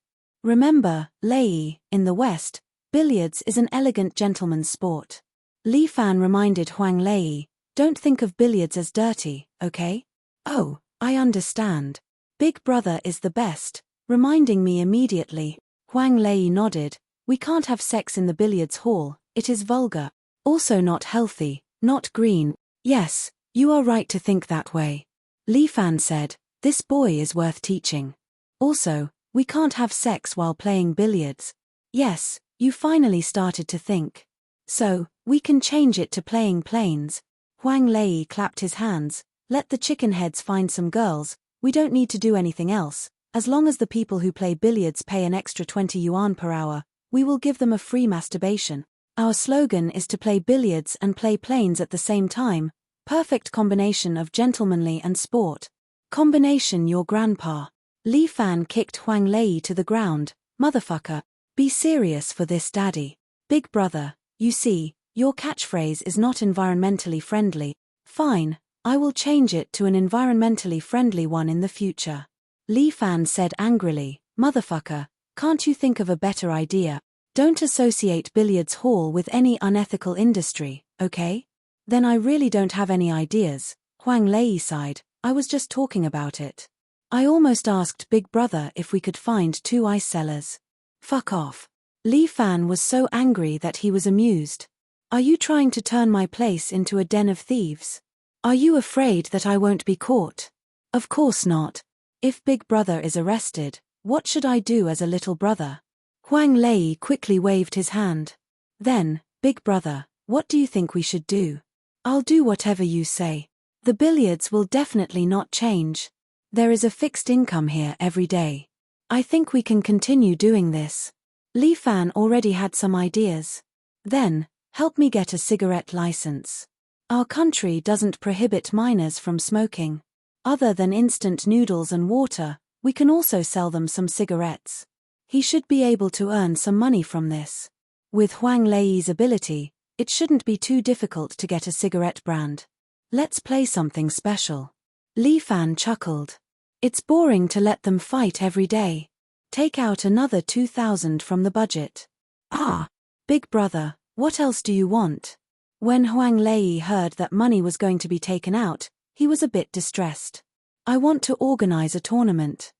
Remember, Lei, in the West, billiards is an elegant gentleman's sport. Li Fan reminded Huang Lei, don't think of billiards as dirty, okay? Oh, I understand. Big brother is the best, reminding me immediately. Huang Lei nodded, we can't have sex in the billiards hall, it is vulgar. Also not healthy, not green. Yes, you are right to think that way. Li Fan said, this boy is worth teaching. Also, we can't have sex while playing billiards. Yes, you finally started to think. So, we can change it to playing planes. Huang Lei clapped his hands. Let the chicken heads find some girls, we don't need to do anything else. As long as the people who play billiards pay an extra 20 yuan per hour, we will give them a free masturbation. Our slogan is to play billiards and play planes at the same time. Perfect combination of gentlemanly and sport. Combination your grandpa. Li Fan kicked Huang Lei to the ground. Motherfucker. Be serious for this, daddy. Big brother, you see, your catchphrase is not environmentally friendly. Fine, I will change it to an environmentally friendly one in the future. Li Fan said angrily. Motherfucker, can't you think of a better idea? Don't associate billiards hall with any unethical industry, okay? Then I really don't have any ideas. Huang Lei sighed. I was just talking about it. I almost asked Big Brother if we could find 2 ice sellers. Fuck off. Li Fan was so angry that he was amused. Are you trying to turn my place into a den of thieves? Are you afraid that I won't be caught? Of course not. If Big Brother is arrested, what should I do as a little brother? Huang Lei quickly waved his hand. Then, Big Brother, what do you think we should do? I'll do whatever you say. The billiards will definitely not change. There is a fixed income here every day. I think we can continue doing this. Li Fan already had some ideas. Then, help me get a cigarette license. Our country doesn't prohibit minors from smoking. Other than instant noodles and water, we can also sell them some cigarettes. He should be able to earn some money from this. With Huang Lei's ability, it shouldn't be too difficult to get a cigarette brand. Let's play something special. Li Fan chuckled. It's boring to let them fight every day. Take out another 2,000 from the budget. Ah, Big Brother, what else do you want? When Huang Lei heard that money was going to be taken out, he was a bit distressed. I want to organize a tournament.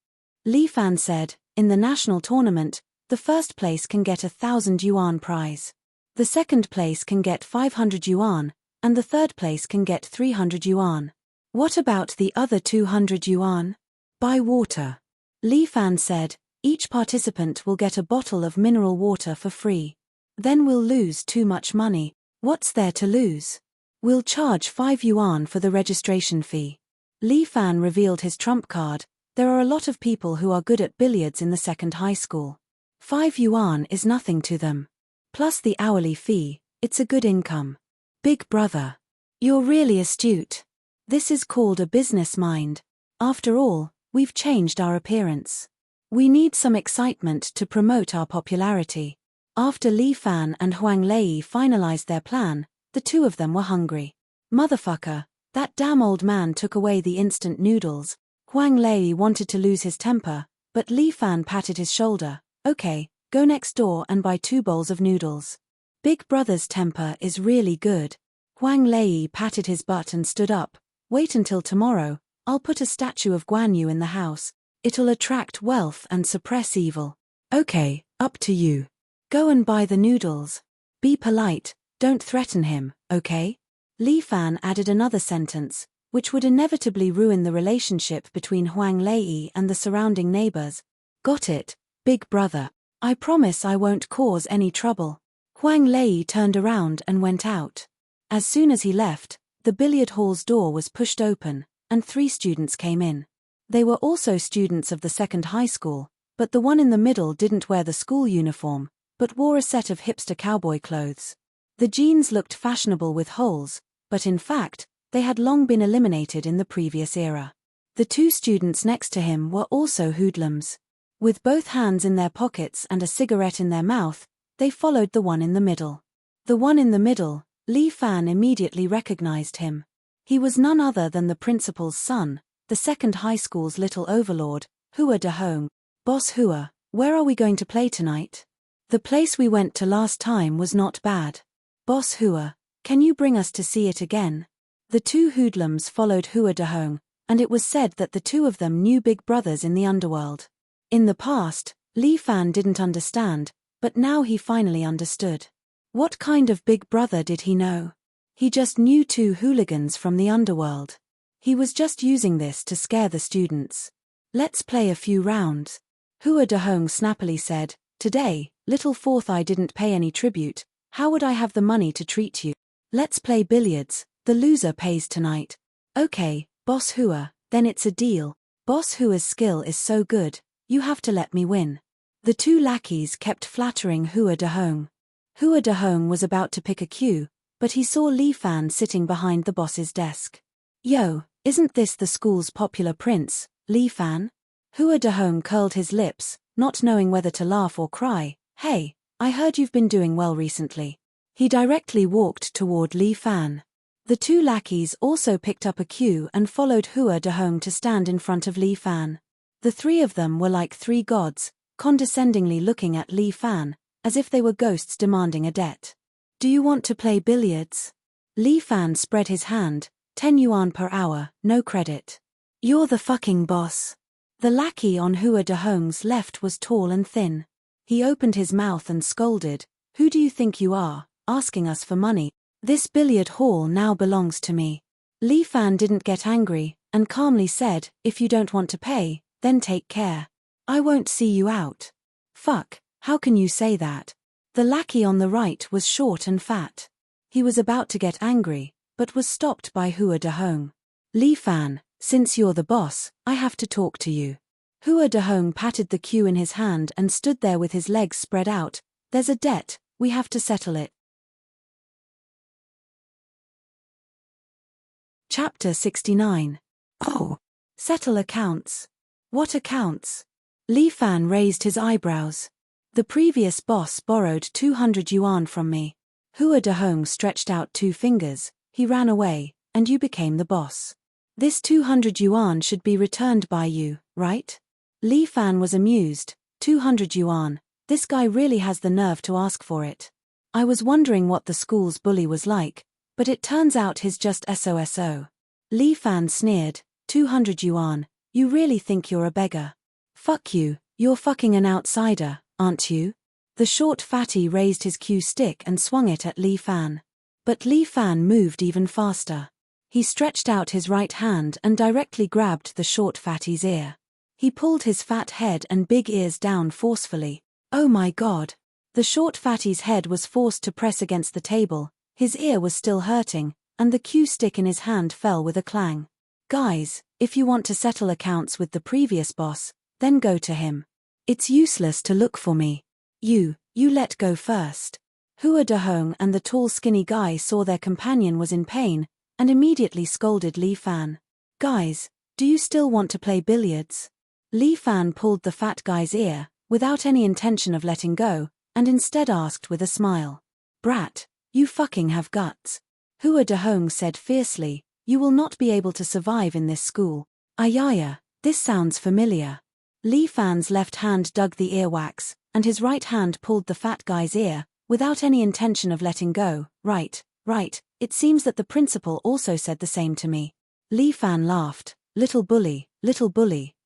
Li Fan said, in the national tournament, the first place can get 1,000 yuan prize. The second place can get 500 yuan, and the third place can get 300 yuan. What about the other 200 yuan? Buy water. Li Fan said, each participant will get a bottle of mineral water for free. Then we'll lose too much money. What's there to lose? We'll charge 5 yuan for the registration fee. Li Fan revealed his trump card. There are a lot of people who are good at billiards in the second high school. 5 yuan is nothing to them. Plus the hourly fee, it's a good income. Big Brother. You're really astute. This is called a business mind. After all, we've changed our appearance. We need some excitement to promote our popularity. After Li Fan and Huang Lei finalized their plan, the two of them were hungry. Motherfucker, that damn old man took away the instant noodles. Huang Lei wanted to lose his temper, but Li Fan patted his shoulder. Okay, go next door and buy 2 bowls of noodles. Big Brother's temper is really good. Huang Lei patted his butt and stood up. Wait until tomorrow, I'll put a statue of Guan Yu in the house. It'll attract wealth and suppress evil. Okay, up to you. Go and buy the noodles. Be polite, don't threaten him, okay? Li Fan added another sentence, which would inevitably ruin the relationship between Huang Lei and the surrounding neighbors. Got it, Big Brother. I promise I won't cause any trouble. Huang Lei turned around and went out. As soon as he left, the billiard hall's door was pushed open, and 3 students came in. They were also students of the second high school, but the one in the middle didn't wear the school uniform, but wore a set of hipster cowboy clothes. The jeans looked fashionable with holes, but in fact, they had long been eliminated in the previous era. The 2 students next to him were also hoodlums. With both hands in their pockets and a cigarette in their mouth, they followed the one in the middle. The one in the middle, Li Fan immediately recognized him. He was none other than the principal's son, the second high school's little overlord, Hua Dehong. Boss Hua, where are we going to play tonight? The place we went to last time was not bad. Boss Hua, can you bring us to see it again? The 2 hoodlums followed Hua Dehong, and it was said that the 2 of them knew big brothers in the underworld. In the past, Li Fan didn't understand, but now he finally understood. What kind of big brother did he know? He just knew 2 hooligans from the underworld. He was just using this to scare the students. Let's play a few rounds. Hua Dehong snappily said, today, little fourth I didn't pay any tribute, how would I have the money to treat you? Let's play billiards, The loser pays tonight. Okay, Boss Hua, then it's a deal. Boss Hua's skill is so good, you have to let me win. The two lackeys kept flattering Hua Dahong. Hua Dahong was about to pick a cue, but he saw Li Fan sitting behind the boss's desk. Yo, isn't this the school's popular prince, Li Fan? Hua Dahong curled his lips, not knowing whether to laugh or cry. Hey, I heard you've been doing well recently. He directly walked toward Li Fan. The two lackeys also picked up a cue and followed Hua Dahong to stand in front of Li Fan. The three of them were like three gods, condescendingly looking at Li Fan, as if they were ghosts demanding a debt. Do you want to play billiards? Li Fan spread his hand, 10 yuan per hour, no credit. You're the fucking boss. The lackey on Hua Dahong's left was tall and thin. He opened his mouth and scolded, Who do you think you are, asking us for money? This billiard hall now belongs to me. Li Fan didn't get angry, and calmly said, If you don't want to pay, then take care. I won't see you out. Fuck, how can you say that? The lackey on the right was short and fat. He was about to get angry, but was stopped by Hua Dahong. Li Fan, since you're the boss, I have to talk to you. Hua Dahong patted the cue in his hand and stood there with his legs spread out. There's a debt, we have to settle it. Chapter 69. Oh. Settle accounts. What accounts? Li Fan raised his eyebrows. The previous boss borrowed 200 yuan from me. Hua Dahong stretched out 2 fingers, he ran away, and you became the boss. This 200 yuan should be returned by you, right? Li Fan was amused. 200 yuan, this guy really has the nerve to ask for it. I was wondering what the school's bully was like, but it turns out he's just SOSO. Li Fan sneered, 200 yuan, you really think you're a beggar? Fuck you, you're fucking an outsider, aren't you? The short fatty raised his cue stick and swung it at Li Fan. But Li Fan moved even faster. He stretched out his right hand and directly grabbed the short fatty's ear. He pulled his fat head and big ears down forcefully. Oh my god. The short fatty's head was forced to press against the table, his ear was still hurting, and the cue stick in his hand fell with a clang. Guys, if you want to settle accounts with the previous boss, then go to him. It's useless to look for me. You let go first. Hua Dahong and the tall skinny guy saw their companion was in pain, and immediately scolded Li Fan. Guys, do you still want to play billiards? Li Fan pulled the fat guy's ear, without any intention of letting go, and instead asked with a smile. Brat, you fucking have guts. Hua Dahong said fiercely, you will not be able to survive in this school. Ayaya, this sounds familiar. Li Fan's left hand dug the earwax, and his right hand pulled the fat guy's ear, without any intention of letting go. Right, it seems that the principal also said the same to me. Li Fan laughed. Little bully,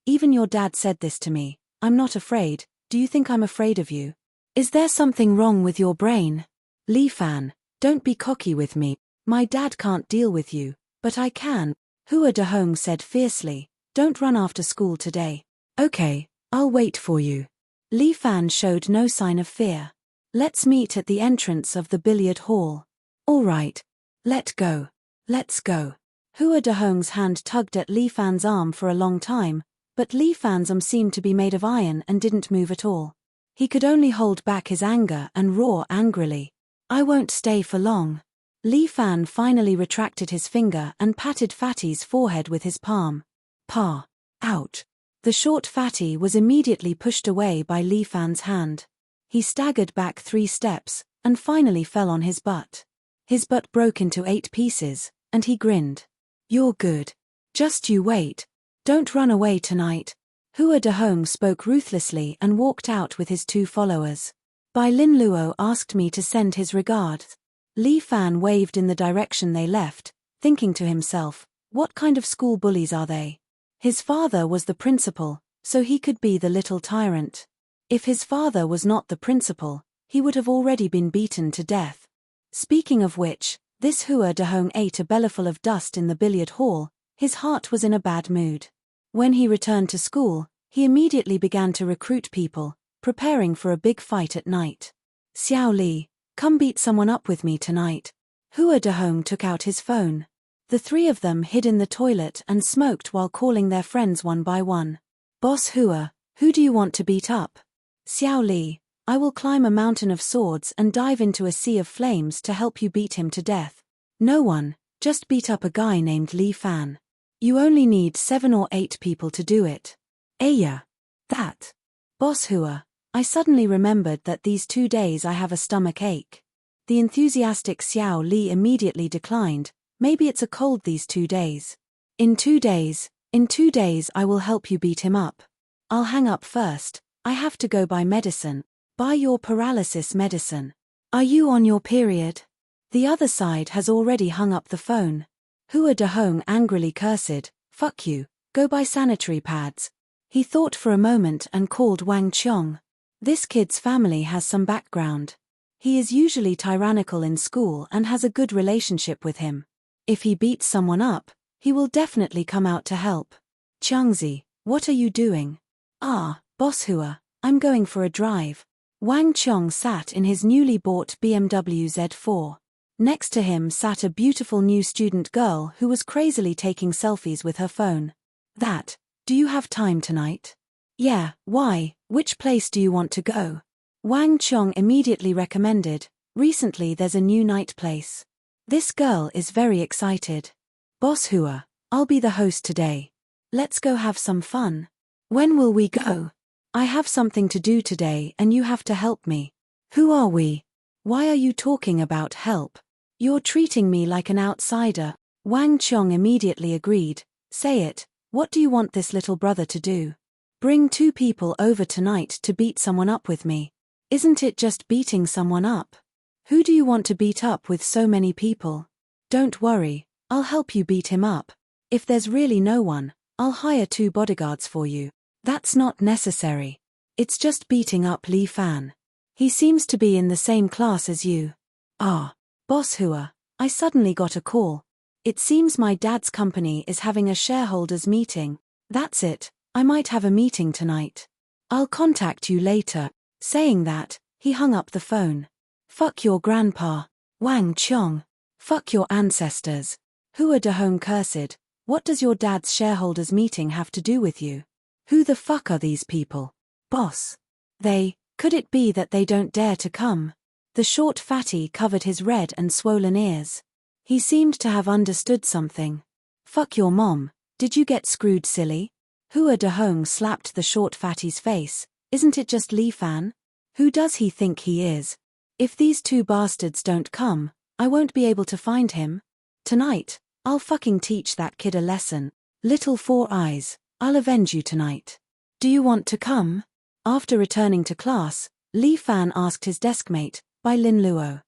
even your dad said this to me. I'm not afraid, do you think I'm afraid of you? Is there something wrong with your brain? Li Fan, don't be cocky with me. My dad can't deal with you, but I can. Hua Dahong said fiercely, don't run after school today. Okay, I'll wait for you. Li Fan showed no sign of fear. Let's meet at the entrance of the billiard hall. All right. Let's go. Hua Dahong's hand tugged at Li Fan's arm for a long time, but Li Fan's arm seemed to be made of iron and didn't move at all. He could only hold back his anger and roar angrily. I won't stay for long. Li Fan finally retracted his finger and patted Fatty's forehead with his palm. Out. The short fatty was immediately pushed away by Li Fan's hand. He staggered back 3 steps, and finally fell on his butt. His butt broke into 8 pieces, and he grinned. You're good. Just you wait. Don't run away tonight. Hua Dahong spoke ruthlessly and walked out with his 2 followers. Bai Lin Luo asked me to send his regards. Li Fan waved in the direction they left, thinking to himself, what kind of school bullies are they? His father was the principal, so he could be the little tyrant. If his father was not the principal, he would have already been beaten to death. Speaking of which, this Hua Dahong ate a bellyful of dust in the billiard hall. His heart was in a bad mood. When he returned to school, he immediately began to recruit people, preparing for a big fight at night. Xiao Li, come beat someone up with me tonight. Hua Dehong took out his phone. The three of them hid in the toilet and smoked while calling their friends one by one. Boss Hua, who do you want to beat up? Xiao Li, I will climb a mountain of swords and dive into a sea of flames to help you beat him to death. No one, just beat up a guy named Li Fan. You only need 7 or 8 people to do it. Aya. That. Boss Hua, I suddenly remembered that these 2 days I have a stomach ache. The enthusiastic Xiao Li immediately declined. Maybe it's a cold these 2 days. In 2 days I will help you beat him up. I'll hang up first. I have to go buy medicine. Buy your paralysis medicine. Are you on your period? The other side has already hung up the phone. Hua Dehong angrily cursed, fuck you, go buy sanitary pads. He thought for a moment and called Wang Qiong. This kid's family has some background. He is usually tyrannical in school and has a good relationship with him. If he beats someone up, he will definitely come out to help. Qiangzi, what are you doing? Boss Hua, I'm going for a drive. Wang Qiong sat in his newly bought BMW Z4. Next to him sat a beautiful new student girl who was crazily taking selfies with her phone. Do you have time tonight? Yeah, why, which place do you want to go? Wang Qiong immediately recommended, recently there's a new night place. This girl is very excited. Boss Hua, I'll be the host today. Let's go have some fun. When will we go? I have something to do today and you have to help me. Who are we? Why are you talking about help? You're treating me like an outsider. Wang Qiong immediately agreed. Say it, what do you want this little brother to do? Bring 2 people over tonight to beat someone up with me. Isn't it just beating someone up? Who do you want to beat up with so many people? Don't worry, I'll help you beat him up. If there's really no one, I'll hire 2 bodyguards for you. That's not necessary. It's just beating up Li Fan. He seems to be in the same class as you. Boss Hua, I suddenly got a call. It seems my dad's company is having a shareholders meeting. That's it, I might have a meeting tonight. I'll contact you later. Saying that, he hung up the phone. Fuck your grandpa. Wang Qiong. Fuck your ancestors. Hua Dehong cursed. What does your dad's shareholders meeting have to do with you? Who the fuck are these people? Boss. Could it be that they don't dare to come? The short fatty covered his red and swollen ears. He seemed to have understood something. Fuck your mom, did you get screwed silly? Hua Dehong slapped the short fatty's face. Isn't it just Li Fan? Who does he think he is? If these 2 bastards don't come, I won't be able to find him. Tonight, I'll fucking teach that kid a lesson. Little 4 Eyes, I'll avenge you tonight. Do you want to come? After returning to class, Li Fan asked his deskmate, Bai Lin Luo.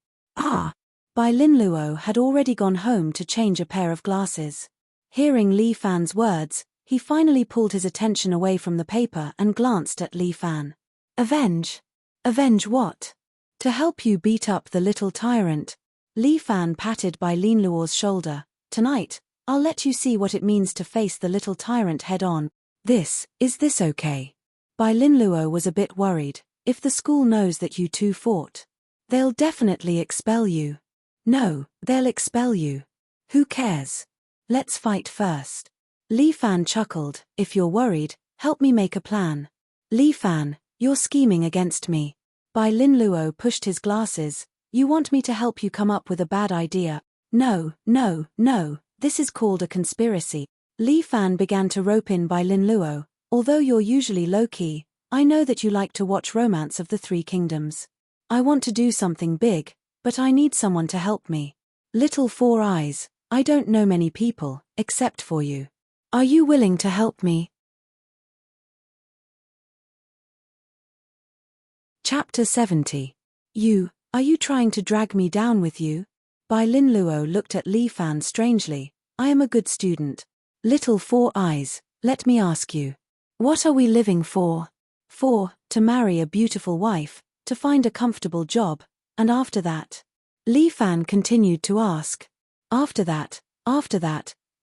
Bai Lin Luo had already gone home to change a pair of glasses. Hearing Li Fan's words, he finally pulled his attention away from the paper and glanced at Li Fan. Avenge? Avenge what? To help you beat up the little tyrant. Li Fan patted Bai Lin Luo's shoulder. Tonight, I'll let you see what it means to face the little tyrant head on. Is this okay? Bai Lin Luo was a bit worried. If the school knows that you 2 fought, they'll definitely expel you. No, they'll expel you. Who cares? Let's fight first. Li Fan chuckled. If you're worried, help me make a plan. Li Fan, you're scheming against me. Bai Lin Luo pushed his glasses. You want me to help you come up with a bad idea? No, this is called a conspiracy. Li Fan began to rope in Bai Lin Luo. Although you're usually low-key, I know that you like to watch Romance of the 3 Kingdoms. I want to do something big, but I need someone to help me. Little 4 Eyes, I don't know many people, except for you. Are you willing to help me? Chapter 70. Are you trying to drag me down with you? Bai Lin Luo looked at Li Fan strangely. I am a good student. Little 4 Eyes, let me ask you. What are we living for? To marry a beautiful wife, to find a comfortable job, and after that? Li Fan continued to ask. After that,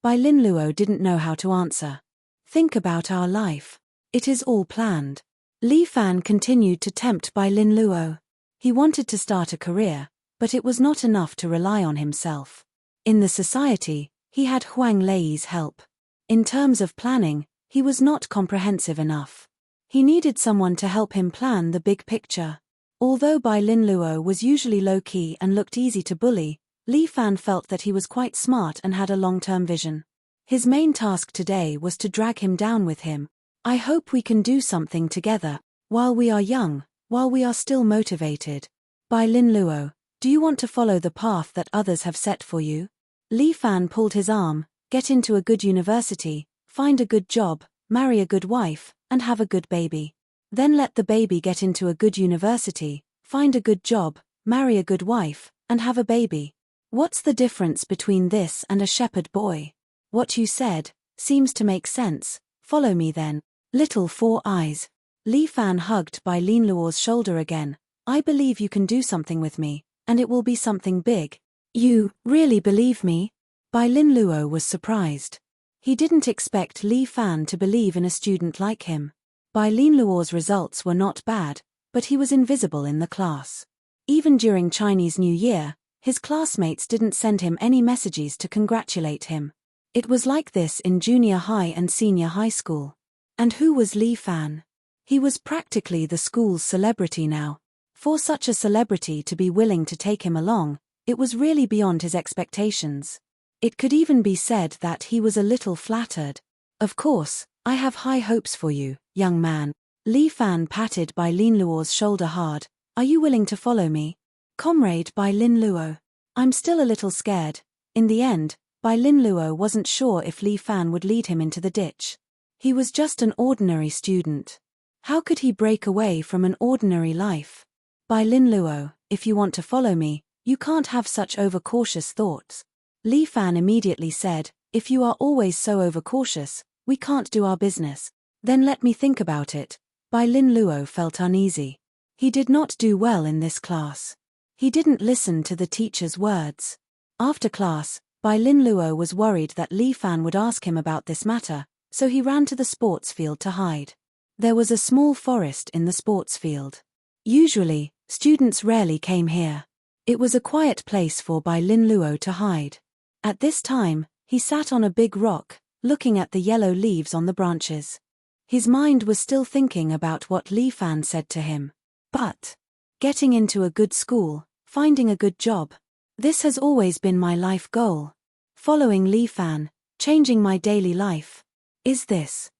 Bai Lin Luo didn't know how to answer. Think about our life. It is all planned. Li Fan continued to tempt Bai Lin Luo. He wanted to start a career, But it was not enough to rely on himself. In the society, he had Huang Lei's help. In terms of planning, he was not comprehensive enough. He needed someone to help him plan the big picture. Although Bai Lin Luo was usually low-key and looked easy to bully, Li Fan felt that he was quite smart and had a long-term vision. His main task today was to drag him down with him. I hope we can do something together, while we are young, while we are still motivated. Bai Lin Luo, do you want to follow the path that others have set for you? Li Fan pulled his arm, get into a good university, find a good job, marry a good wife, and have a good baby. Then let the baby get into a good university, find a good job, marry a good wife, and have a baby. What's the difference between this and a shepherd boy? What you said seems to make sense. Follow me then. Little Four Eyes. Li Fan hugged Bai Lin Luo's shoulder again. I believe you can do something with me, and it will be something big. You really believe me? Bai Lin Luo was surprised. He didn't expect Li Fan to believe in a student like him. Bai Lin Luo's results were not bad, but he was invisible in the class. Even during Chinese New Year, his classmates didn't send him any messages to congratulate him. It was like this in junior high and senior high school. And who was Li Fan? He was practically the school's celebrity now. For such a celebrity to be willing to take him along, it was really beyond his expectations. It could even be said that he was a little flattered. Of course, I have high hopes for you, young man. Li Fan patted Bai Lin Luo's shoulder hard. Are you willing to follow me? Comrade Bai Lin Luo. I'm still a little scared. In the end, Bai Lin Luo wasn't sure if Li Fan would lead him into the ditch. He was just an ordinary student. How could he break away from an ordinary life? Bai Lin Luo, if you want to follow me, you can't have such overcautious thoughts. Li Fan immediately said, if you are always so overcautious, we can't do our business. Then let me think about it. Bai Lin Luo felt uneasy. He did not do well in this class. He didn't listen to the teacher's words. After class, Bai Lin Luo was worried that Li Fan would ask him about this matter, so he ran to the sports field to hide. There was a small forest in the sports field. Usually, students rarely came here. It was a quiet place for Bai Lin Luo to hide. At this time, he sat on a big rock, looking at the yellow leaves on the branches. His mind was still thinking about what Li Fan said to him. But getting into a good school, finding a good job, this has always been my life goal. Following Li Fan, changing my daily life. Is this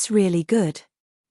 really good?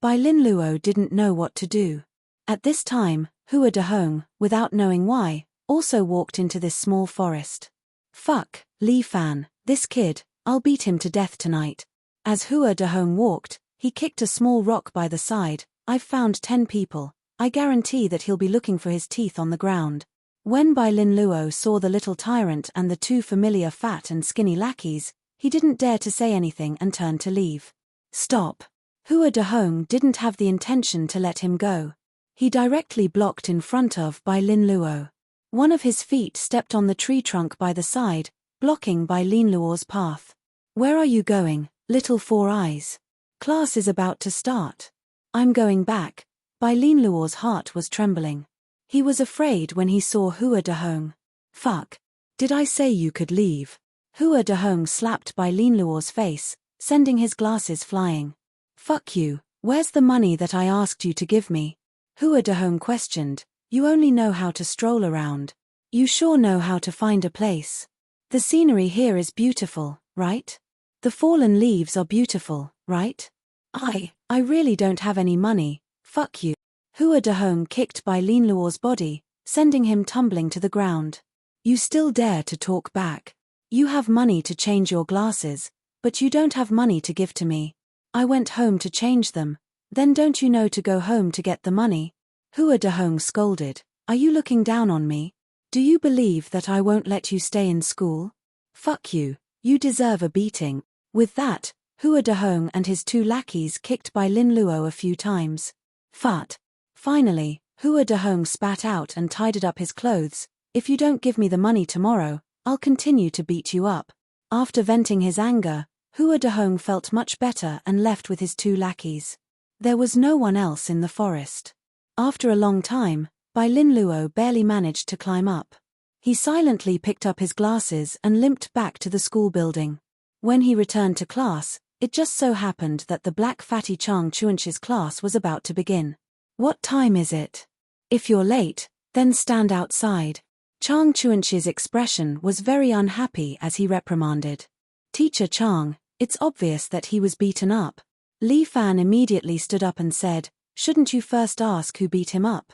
Bai Lin Luo didn't know what to do. At this time, Hua Dehong, without knowing why, also walked into this small forest. Fuck, Li Fan, this kid, I'll beat him to death tonight. As Hua Dehong walked, he kicked a small rock by the side. I've found 10 people. I guarantee that he'll be looking for his teeth on the ground. When Bai Lin Luo saw the little tyrant and the two familiar fat and skinny lackeys, he didn't dare to say anything and turned to leave. Stop. Hua Dehong didn't have the intention to let him go. He directly blocked in front of Bai Lin Luo. One of his feet stepped on the tree trunk by the side, blocking Bai Lin Luo's path. Where are you going, little Four Eyes? Class is about to start. I'm going back. Bai Lin Luo's heart was trembling. He was afraid when he saw Hua Dehong. Fuck. Did I say you could leave? Hua Dehong slapped Bai Lin Luo's face, sending his glasses flying. Fuck you, where's the money that I asked you to give me? Hua Dehong questioned. You only know how to stroll around. You sure know how to find a place. The scenery here is beautiful, right? The fallen leaves are beautiful, right? I really don't have any money. Fuck you. Hua Dehong kicked Bai Lin Luo's body, sending him tumbling to the ground. You still dare to talk back. You have money to change your glasses, but you don't have money to give to me. I went home to change them. Then don't you know to go home to get the money? Hua Dehong scolded. Are you looking down on me? Do you believe that I won't let you stay in school? Fuck you. You deserve a beating. With that, Hua Dehong and his two lackeys kicked Bai Lin Luo a few times. Fart. Finally, Hua Dehong spat out and tidied up his clothes. If you don't give me the money tomorrow, I'll continue to beat you up. After venting his anger, Hua Dehong felt much better and left with his two lackeys. There was no one else in the forest. After a long time, Bai Lin Luo barely managed to climb up. He silently picked up his glasses and limped back to the school building. When he returned to class, it just so happened that the black fatty Chang Chuanchi's class was about to begin. "What time is it? If you're late, then stand outside." Chang Chuanchi's expression was very unhappy as he reprimanded. "Teacher Chang, it's obvious that he was beaten up." Li Fan immediately stood up and said, "Shouldn't you first ask who beat him up?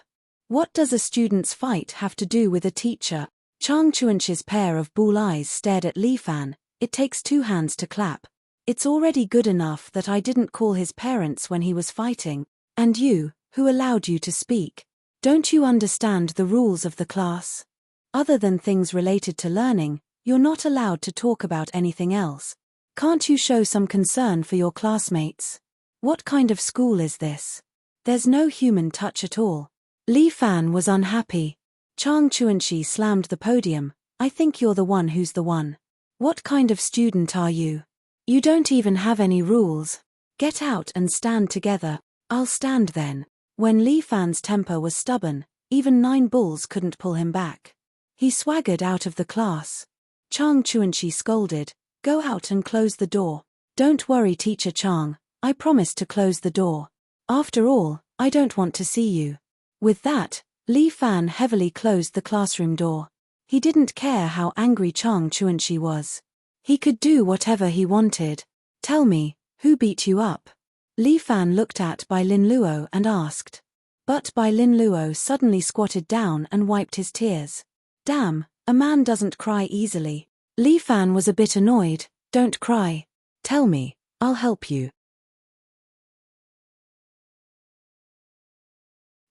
What does a student's fight have to do with a teacher?" Chang Chuanchi's pair of bull eyes stared at Li Fan. "It takes two hands to clap. It's already good enough that I didn't call his parents when he was fighting. And you, who allowed you to speak? Don't you understand the rules of the class? Other than things related to learning, you're not allowed to talk about anything else. Can't you show some concern for your classmates? What kind of school is this? There's no human touch at all." Li Fan was unhappy. Chang Chuanchi slammed the podium. "I think you're the one who's the one. What kind of student are you? You don't even have any rules. Get out and stand together." "I'll stand then." When Li Fan's temper was stubborn, even 9 bulls couldn't pull him back. He swaggered out of the class. Chang Chuanchi scolded, "Go out and close the door." "Don't worry, Teacher Chang, I promised to close the door. After all, I don't want to see you." With that, Li Fan heavily closed the classroom door. He didn't care how angry Chang Chuanchi was. He could do whatever he wanted. "Tell me, who beat you up?" Li Fan looked at Bai Lin Luo and asked. But Bai Lin Luo suddenly squatted down and wiped his tears. "Damn, a man doesn't cry easily." Li Fan was a bit annoyed. "Don't cry. Tell me, I'll help you."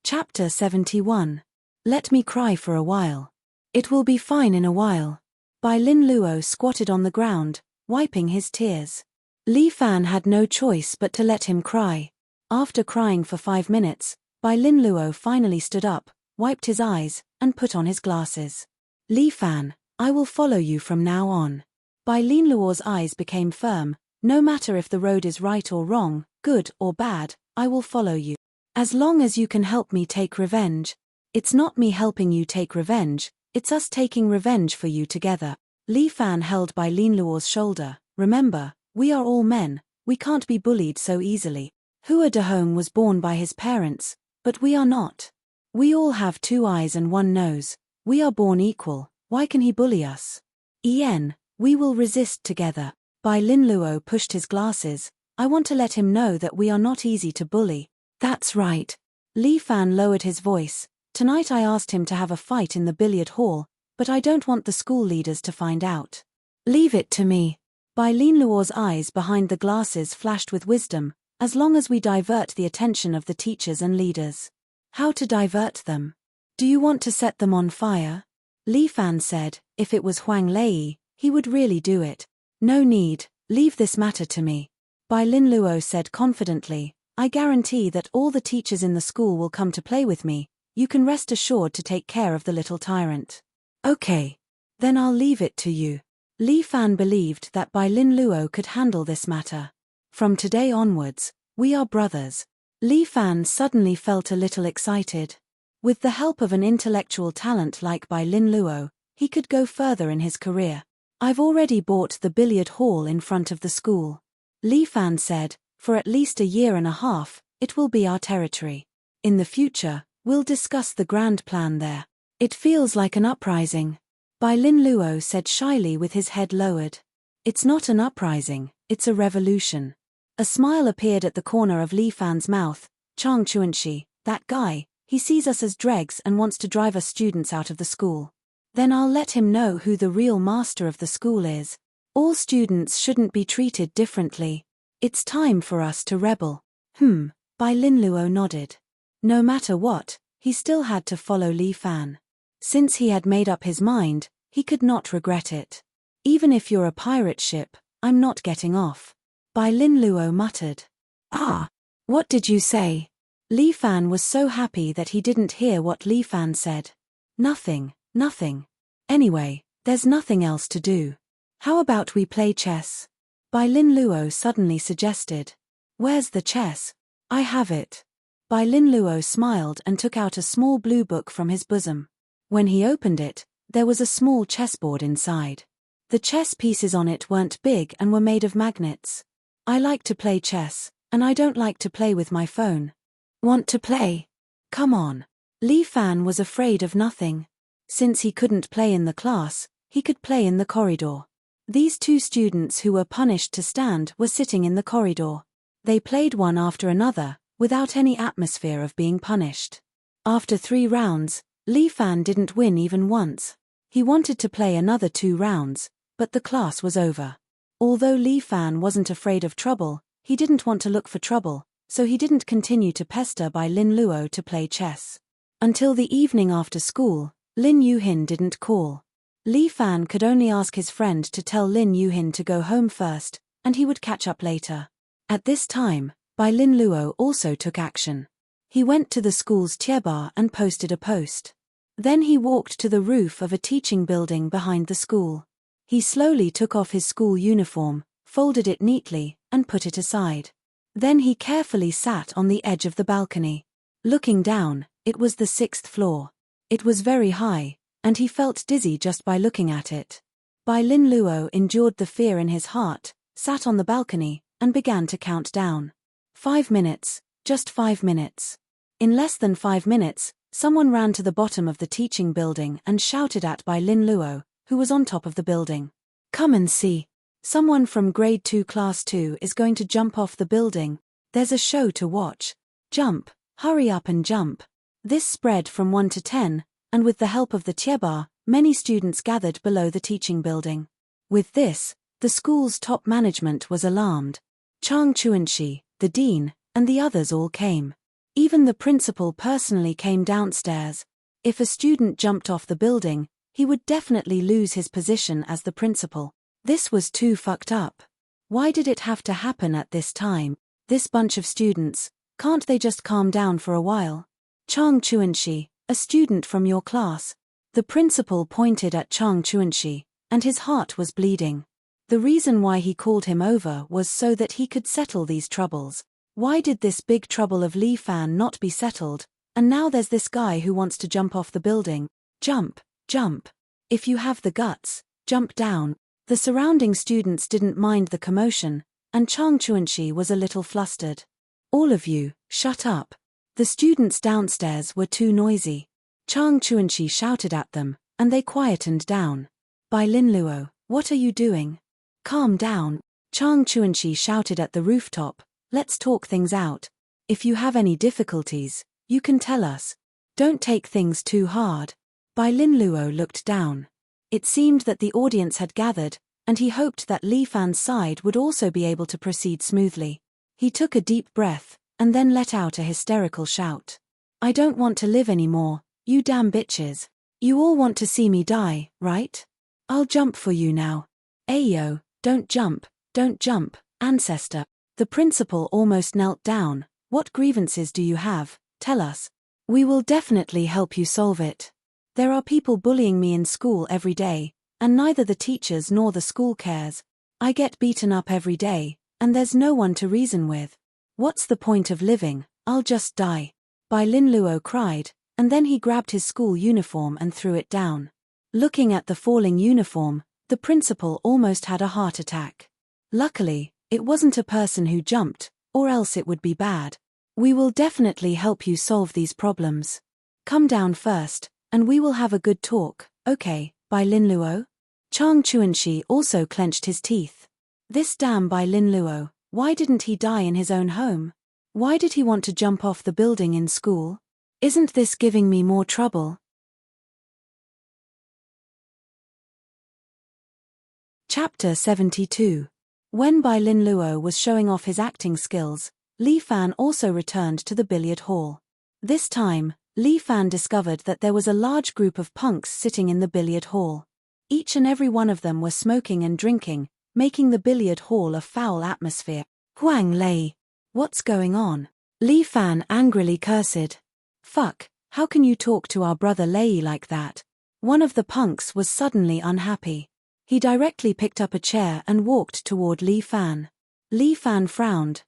Chapter 71. Let me cry for a while. It will be fine in a while. Bai Lin Luo squatted on the ground, wiping his tears. Li Fan had no choice but to let him cry. After crying for 5 minutes, Bai Lin Luo finally stood up, wiped his eyes, and put on his glasses. "Li Fan, I will follow you from now on." Bai Lin Luo's eyes became firm. "No matter if the road is right or wrong, good or bad, I will follow you. As long as you can help me take revenge." "It's not me helping you take revenge, it's us taking revenge for you together." Li Fan held Bai Lin Luo's shoulder. "Remember, we are all men, we can't be bullied so easily. Hua Dehong was born by his parents, but we are not. We all have 2 eyes and 1 nose, we are born equal, why can he bully us? We will resist together." Bai Lin Luo pushed his glasses. "I want to let him know that we are not easy to bully." "That's right." Li Fan lowered his voice. "Tonight I asked him to have a fight in the billiard hall, but I don't want the school leaders to find out. Leave it to me." Bai Lin Luo's eyes behind the glasses flashed with wisdom. "As long as we divert the attention of the teachers and leaders." "How to divert them? Do you want to set them on fire?" Li Fan said. If it was Huang Lei, he would really do it. "No need, leave this matter to me." Bai Lin Luo said confidently. "I guarantee that all the teachers in the school will come to play with me. You can rest assured to take care of the little tyrant." "Okay. Then I'll leave it to you." Li Fan believed that Bai Lin Luo could handle this matter. "From today onwards, we are brothers." Li Fan suddenly felt a little excited. With the help of an intellectual talent like Bai Lin Luo, he could go further in his career. "I've already bought the billiard hall in front of the school," Li Fan said. "For at least a year and a half, it will be our territory. In the future, we'll discuss the grand plan there." "It feels like an uprising," Bai Lin Luo said shyly with his head lowered. "It's not an uprising, it's a revolution." A smile appeared at the corner of Li Fan's mouth. "Chang Chuanchi, that guy, he sees us as dregs and wants to drive us students out of the school. Then I'll let him know who the real master of the school is. All students shouldn't be treated differently. It's time for us to rebel." Bai Lin Luo nodded. No matter what, he still had to follow Li Fan. Since he had made up his mind, he could not regret it. "Even if you're a pirate ship, I'm not getting off," Bai Lin Luo muttered. "Ah, what did you say?" Li Fan was so happy that he didn't hear what Li Fan said. Nothing. Anyway, there's nothing else to do. How about we play chess?" Bai Lin Luo suddenly suggested. "Where's the chess?" "I have it." Bai Lin Luo smiled and took out a small blue book from his bosom. When he opened it, there was a small chessboard inside. The chess pieces on it weren't big and were made of magnets. I like to play chess, and I don't like to play with my phone. Want to play? Come on. Li Fan was afraid of nothing. Since he couldn't play in the class, he could play in the corridor. These two students who were punished to stand were sitting in the corridor. They played one after another, without any atmosphere of being punished. After 3 rounds, Li Fan didn't win even once. He wanted to play another 2 rounds, but the class was over. Although Li Fan wasn't afraid of trouble, he didn't want to look for trouble, so he didn't continue to pester Bai Lin Luo to play chess. Until the evening after school, Lin Yuhin didn't call. Li Fan could only ask his friend to tell Lin Yuhin to go home first, and he would catch up later. At this time, Bai Lin Luo also took action. He went to the school's tiebar and posted a post. Then he walked to the roof of a teaching building behind the school. He slowly took off his school uniform, folded it neatly, and put it aside. Then he carefully sat on the edge of the balcony. Looking down, it was the 6th floor. It was very high, and he felt dizzy just by looking at it. Bai Lin Luo endured the fear in his heart, sat on the balcony, and began to count down. 5 minutes, just 5 minutes. In less than 5 minutes, someone ran to the bottom of the teaching building and shouted at Bai Lin Luo, who was on top of the building. Come and see. Someone from grade 2 class 2 is going to jump off the building. There's a show to watch. Jump, hurry up and jump. This spread from 1 to 10, and with the help of the tiebar, many students gathered below the teaching building. With this, the school's top management was alarmed. Chang Chuanxi, the dean, and the others all came. Even the principal personally came downstairs. If a student jumped off the building, he would definitely lose his position as the principal. This was too fucked up. Why did it have to happen at this time? This bunch of students, can't they just calm down for a while? Chang Chuanxi, a student from your class. The principal pointed at Chang Chuanxi, and his heart was bleeding. The reason why he called him over was so that he could settle these troubles. Why did this big trouble of Li Fan not be settled, and now there's this guy who wants to jump off the building? Jump, jump. If you have the guts, jump down. The surrounding students didn't mind the commotion, and Chang Chuanxi was a little flustered. All of you, shut up. The students downstairs were too noisy. Chang Chuanxi shouted at them, and they quietened down. Bai Lin Luo, what are you doing? Calm down. Chang Chuanxi shouted at the rooftop, let's talk things out. If you have any difficulties, you can tell us. Don't take things too hard. Bai Lin Luo looked down. It seemed that the audience had gathered, and he hoped that Li Fan's side would also be able to proceed smoothly. He took a deep breath, and then let out a hysterical shout. I don't want to live anymore, you damn bitches. You all want to see me die, right? I'll jump for you now. Ayo, don't jump, ancestor. The principal almost knelt down. What grievances do you have? Tell us. We will definitely help you solve it. There are people bullying me in school every day, and neither the teachers nor the school cares. I get beaten up every day, and there's no one to reason with. What's the point of living? I'll just die. Bai Lin Luo cried, and then he grabbed his school uniform and threw it down. Looking at the falling uniform, the principal almost had a heart attack. Luckily, it wasn't a person who jumped, or else it would be bad. We will definitely help you solve these problems. Come down first, and we will have a good talk, okay, Bai Lin Luo? Chang Chuanxi also clenched his teeth. This damn Bai Lin Luo, why didn't he die in his own home? Why did he want to jump off the building in school? Isn't this giving me more trouble? Chapter 72. When Bai Lin Luo was showing off his acting skills, Li Fan also returned to the billiard hall. This time, Li Fan discovered that there was a large group of punks sitting in the billiard hall. Each and every one of them were smoking and drinking, making the billiard hall a foul atmosphere. Huang Lei. What's going on? Li Fan angrily cursed. Fuck, how can you talk to our brother Lei like that? One of the punks was suddenly unhappy. He directly picked up a chair and walked toward Li Fan. Li Fan frowned,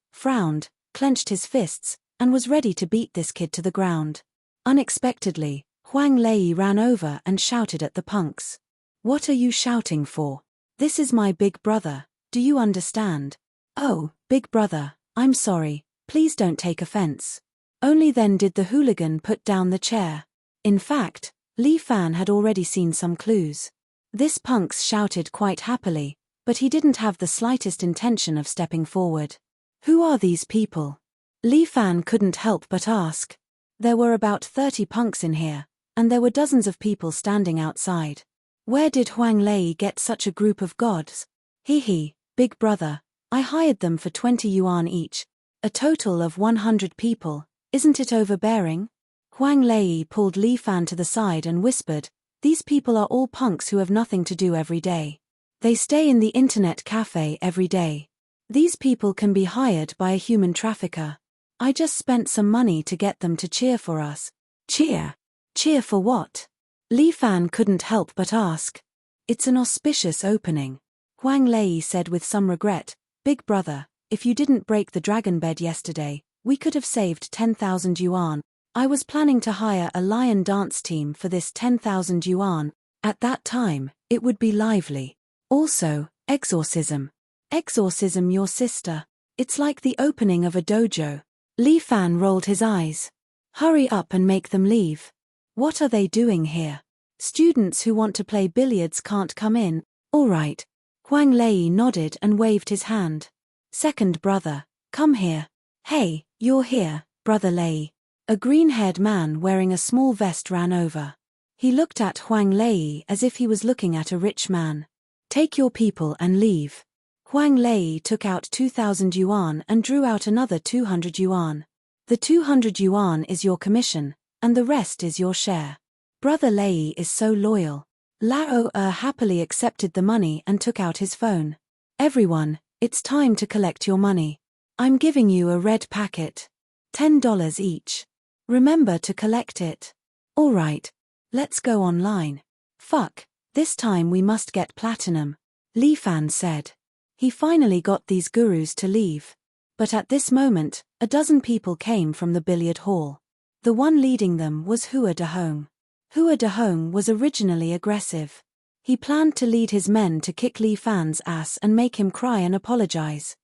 clenched his fists, and was ready to beat this kid to the ground. Unexpectedly, Huang Lei ran over and shouted at the punks. "What are you shouting for? This is my big brother, do you understand?" "Oh, big brother, I'm sorry, please don't take offense." Only then did the hooligan put down the chair. In fact, Li Fan had already seen some clues. This punks shouted quite happily, but he didn't have the slightest intention of stepping forward. "Who are these people?" Li Fan couldn't help but ask. There were about 30 punks in here, and there were dozens of people standing outside. Where did Huang Lei get such a group of gods? Hee, big brother, I hired them for 20 yuan each. A total of 100 people, isn't it overbearing? Huang Lei pulled Li Fan to the side and whispered, "These people are all punks who have nothing to do every day. They stay in the internet cafe every day. These people can be hired by a human trafficker. I just spent some money to get them to cheer for us." "Cheer? Cheer for what?" Li Fan couldn't help but ask. "It's an auspicious opening," Huang Lei said with some regret. "Big brother, if you didn't break the dragon bed yesterday, we could have saved 10,000 yuan. I was planning to hire a lion dance team for this 10,000 yuan. At that time, it would be lively. Also, exorcism. Exorcism your sister. It's like the opening of a dojo." Li Fan rolled his eyes. "Hurry up and make them leave. What are they doing here? Students who want to play billiards can't come in." "All right." Huang Lei nodded and waved his hand. "Second brother, come here." "Hey, you're here, brother Lei." A green-haired man wearing a small vest ran over. He looked at Huang Lei as if he was looking at a rich man. "Take your people and leave." Huang Lei took out 2,000 yuan and drew out another 200 yuan. "The 200 yuan is your commission, and the rest is your share. Brother Lei is so loyal." Lao happily accepted the money and took out his phone. "Everyone, it's time to collect your money. I'm giving you a red packet. $10 each. Remember to collect it." "All right. Let's go online." "Fuck, this time we must get platinum," Li Fan said. He finally got these gurus to leave. But at this moment, a dozen people came from the billiard hall. The one leading them was Hua Dehong. Hua Dehong was originally aggressive. He planned to lead his men to kick Li Fan's ass and make him cry and apologize.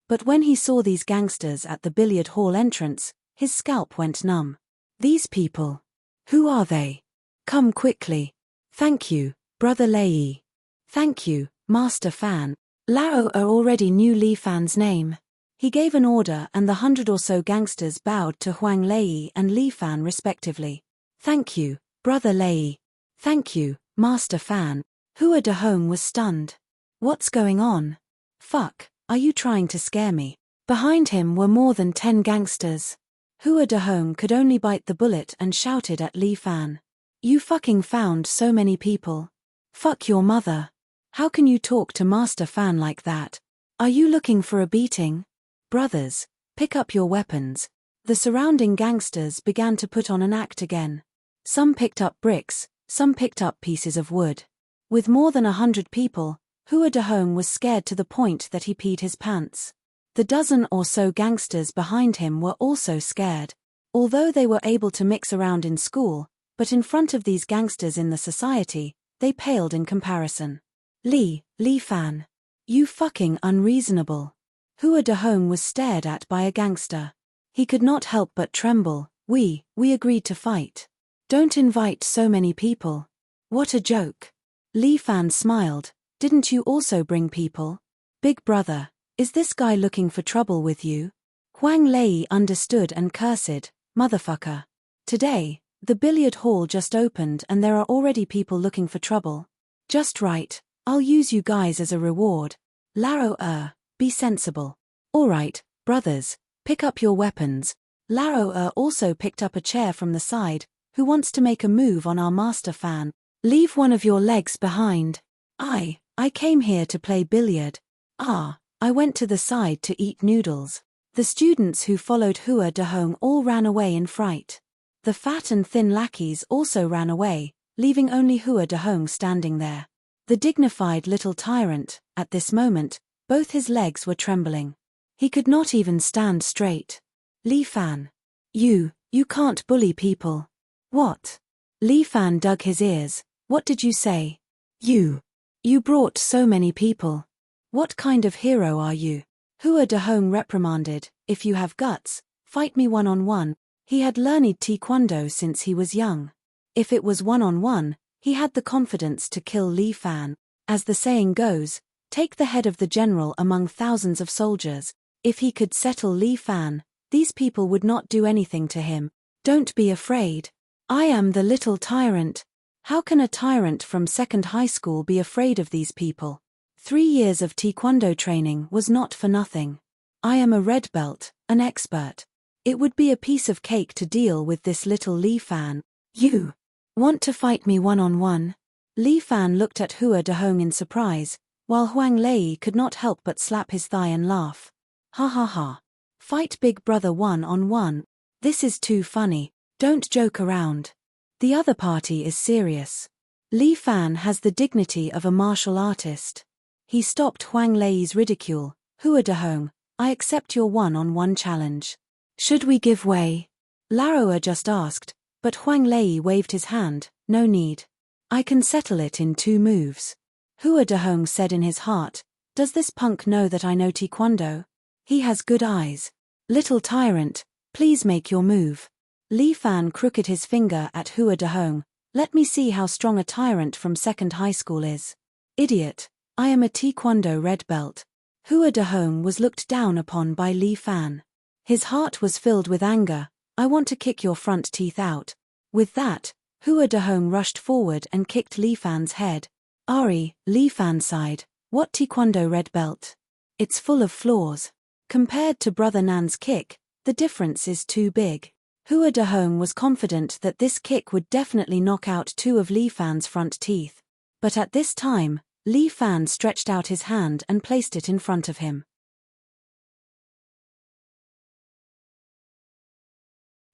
But when he saw these gangsters at the billiard hall entrance, his scalp went numb. "These people. Who are they? Come quickly." "Thank you, brother Lei." "Thank you, Master Fan." Lao already knew Li Fan's name. He gave an order and the 100 or so gangsters bowed to Huang Lei and Li Fan respectively. "Thank you, brother Lei." "Thank you, Master Fan." Hua Dehong was stunned. "What's going on? Fuck, are you trying to scare me?" Behind him were more than 10 gangsters. Hua Dehong could only bite the bullet and shouted at Li Fan. "You fucking found so many people. Fuck your mother. How can you talk to Master Fan like that? Are you looking for a beating? Brothers, pick up your weapons." The surrounding gangsters began to put on an act again. Some picked up bricks, some picked up pieces of wood. With more than 100 people, Hua Dehong was scared to the point that he peed his pants. The dozen or so gangsters behind him were also scared. Although they were able to mix around in school, but in front of these gangsters in the society, they paled in comparison. Li Fan. You fucking unreasonable." Hua Dehong was stared at by a gangster. He could not help but tremble. We agreed to fight. Don't invite so many people." "What a joke." Li Fan smiled. "Didn't you also bring people?" "Big brother, is this guy looking for trouble with you?" Huang Lei understood and cursed, "Motherfucker. Today, the billiard hall just opened and there are already people looking for trouble. Just right, I'll use you guys as a reward. Lao be sensible." "All right, brothers, pick up your weapons." Lao also picked up a chair from the side. "Who wants to make a move on our Master Fan? Leave one of your legs behind." I came here to play billiard." I went to the side to eat noodles." The students who followed Hua Dehong all ran away in fright. The fat and thin lackeys also ran away, leaving only Hua Dehong standing there. The dignified little tyrant, at this moment, both his legs were trembling. He could not even stand straight. "Li Fan. You can't bully people. What? Li Fan dug his ears. What did you say? You brought so many people. What kind of hero are you? Hua Dahong reprimanded, if you have guts, fight me one-on-one. He had learned taekwondo since he was young. If it was one-on-one, he had the confidence to kill Li Fan. As the saying goes, take the head of the general among thousands of soldiers. If he could settle Li Fan, these people would not do anything to him. Don't be afraid. I am the little tyrant. How can a tyrant from second high school be afraid of these people? 3 years of taekwondo training was not for nothing. I am a red belt, an expert. It would be a piece of cake to deal with this little Li Fan. You want to fight me one-on-one? Li Fan looked at Hua Dahong in surprise, while Huang Lei could not help but slap his thigh and laugh. Ha ha ha. Fight big brother one-on-one. This is too funny. Don't joke around. The other party is serious. Li Fan has the dignity of a martial artist. He stopped Huang Lei's ridicule. Hua Dahong, I accept your one-on-one challenge. Should we give way? Laroa just asked, but Huang Lei waved his hand. No need. I can settle it in 2 moves. Hua Dahong said in his heart, does this punk know that I know taekwondo? He has good eyes. Little tyrant, please make your move. Li Fan crooked his finger at Hua Dahong. Let me see how strong a tyrant from second high school is. Idiot, I am a taekwondo red belt. Hua Dahong was looked down upon by Li Fan. His heart was filled with anger. I want to kick your front teeth out. With that, Hua Dahong rushed forward and kicked Li Fan's head. Ari, Li Fan sighed. What taekwondo red belt? It's full of flaws. Compared to Brother Nan's kick, the difference is too big. Hua Dahong was confident that this kick would definitely knock out 2 of Li Fan's front teeth. But at this time, Li Fan stretched out his hand and placed it in front of him.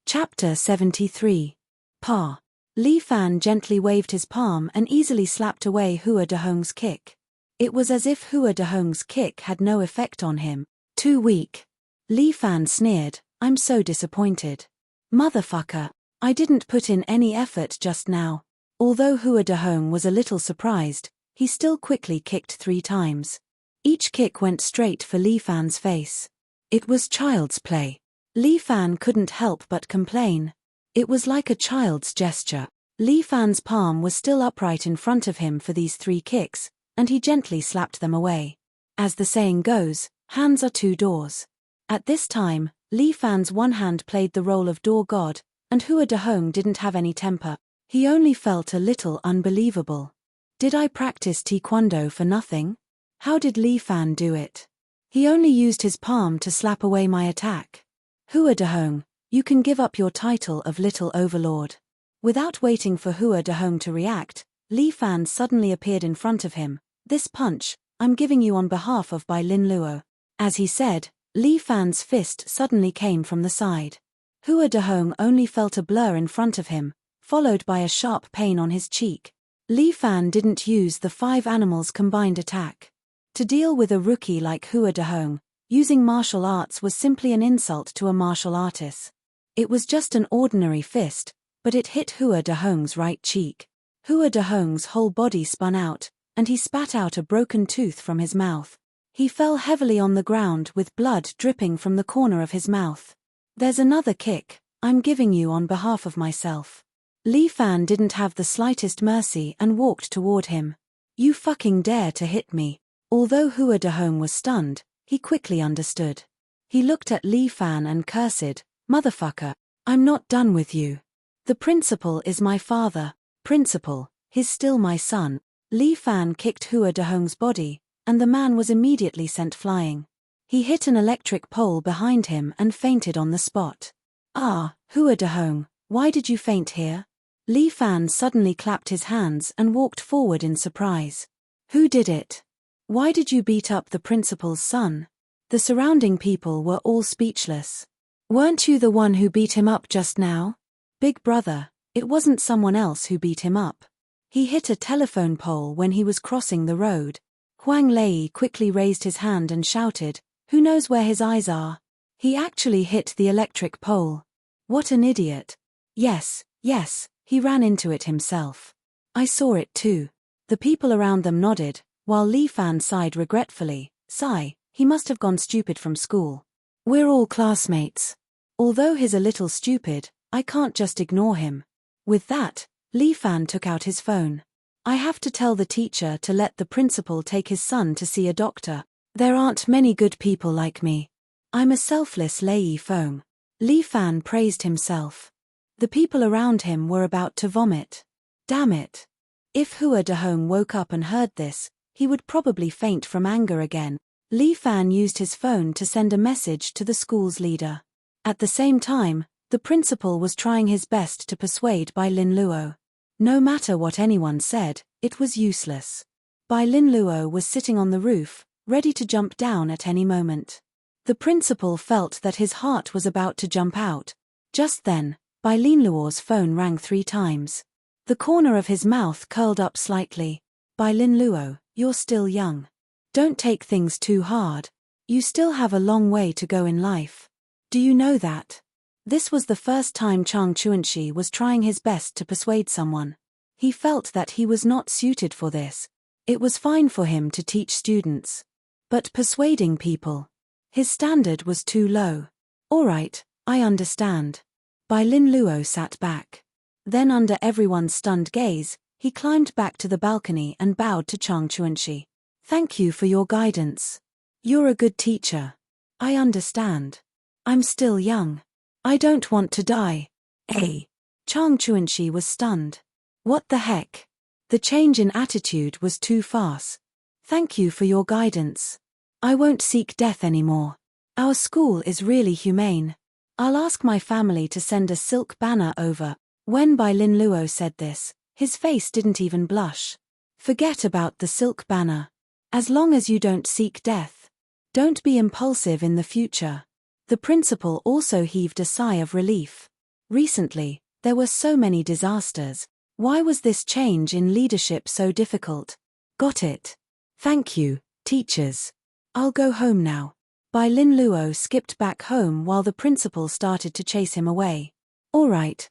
Chapter 73. Pa. Li Fan gently waved his palm and easily slapped away Hua Dahong's kick. It was as if Hua Dahong's kick had no effect on him. Too weak. Li Fan sneered, I'm so disappointed. Motherfucker, I didn't put in any effort just now. Although Hua Dahong was a little surprised, he still quickly kicked 3 times. Each kick went straight for Li Fan's face. It was child's play. Li Fan couldn't help but complain. It was like a child's gesture. Li Fan's palm was still upright in front of him for these 3 kicks, and he gently slapped them away. As the saying goes, hands are 2 doors. At this time, Li Fan's one hand played the role of door god, and Hua Dahong didn't have any temper. He only felt a little unbelievable. Did I practice taekwondo for nothing? How did Li Fan do it? He only used his palm to slap away my attack. Hua Dahong, you can give up your title of Little Overlord. Without waiting for Hua Dahong to react, Li Fan suddenly appeared in front of him. This punch, I'm giving you on behalf of Bai Lin Luo. As he said, Li Fan's fist suddenly came from the side. Hua Dahong only felt a blur in front of him, followed by a sharp pain on his cheek. Li Fan didn't use the 5 animals combined attack. To deal with a rookie like Hua Dahong, using martial arts was simply an insult to a martial artist. It was just an ordinary fist, but it hit Hua Dahong's right cheek. Hua Dahong's whole body spun out, and he spat out a broken tooth from his mouth. He fell heavily on the ground with blood dripping from the corner of his mouth. There's another kick, I'm giving you on behalf of myself. Li Fan didn't have the slightest mercy and walked toward him. You fucking dare to hit me. Although Hua Dahong was stunned, he quickly understood. He looked at Li Fan and cursed, motherfucker, I'm not done with you. The principal is my father. Principal, he's still my son. Li Fan kicked Hua Dahong's body, and the man was immediately sent flying. He hit an electric pole behind him and fainted on the spot. Ah, Hua Dahong, why did you faint here? Li Fan suddenly clapped his hands and walked forward in surprise. Who did it? Why did you beat up the principal's son? The surrounding people were all speechless. Weren't you the one who beat him up just now? Big brother, it wasn't someone else who beat him up. He hit a telephone pole when he was crossing the road. Huang Lei quickly raised his hand and shouted, who knows where his eyes are? He actually hit the electric pole. What an idiot. Yes, he ran into it himself. I saw it too. The people around them nodded, while Li Fan sighed regretfully. Sigh, he must have gone stupid from school. We're all classmates. Although he's a little stupid, I can't just ignore him. With that, Li Fan took out his phone. I have to tell the teacher to let the principal take his son to see a doctor. There aren't many good people like me. I'm a selfless Lei Feng. Li Fan praised himself. The people around him were about to vomit. Damn it. If Hua Dehong woke up and heard this, he would probably faint from anger again. Li Fan used his phone to send a message to the school's leader. At the same time, the principal was trying his best to persuade Bai Lin Luo. No matter what anyone said, it was useless. Bai Lin Luo was sitting on the roof, ready to jump down at any moment. The principal felt that his heart was about to jump out. Just then, Bai Lin Luo's phone rang 3 times. The corner of his mouth curled up slightly. Bai Lin Luo, you're still young. Don't take things too hard. You still have a long way to go in life. Do you know that? This was the first time Chang Chuanxi was trying his best to persuade someone. He felt that he was not suited for this. It was fine for him to teach students. But persuading people? His standard was too low. All right, I understand. Bai Lin Luo sat back. Then under everyone's stunned gaze, he climbed back to the balcony and bowed to Chang Chuanxi. Thank you for your guidance. You're a good teacher. I understand. I'm still young. I don't want to die. Chang Chuanxi was stunned. What the heck? The change in attitude was too fast. Thank you for your guidance. I won't seek death anymore. Our school is really humane. I'll ask my family to send a silk banner over. When Bai Lin Luo said this, his face didn't even blush. Forget about the silk banner. As long as you don't seek death. Don't be impulsive in the future. The principal also heaved a sigh of relief. Recently, there were so many disasters. Why was this change in leadership so difficult? Got it. Thank you, teachers. I'll go home now. Bai Lin Luo skipped back home while the principal started to chase him away. All right.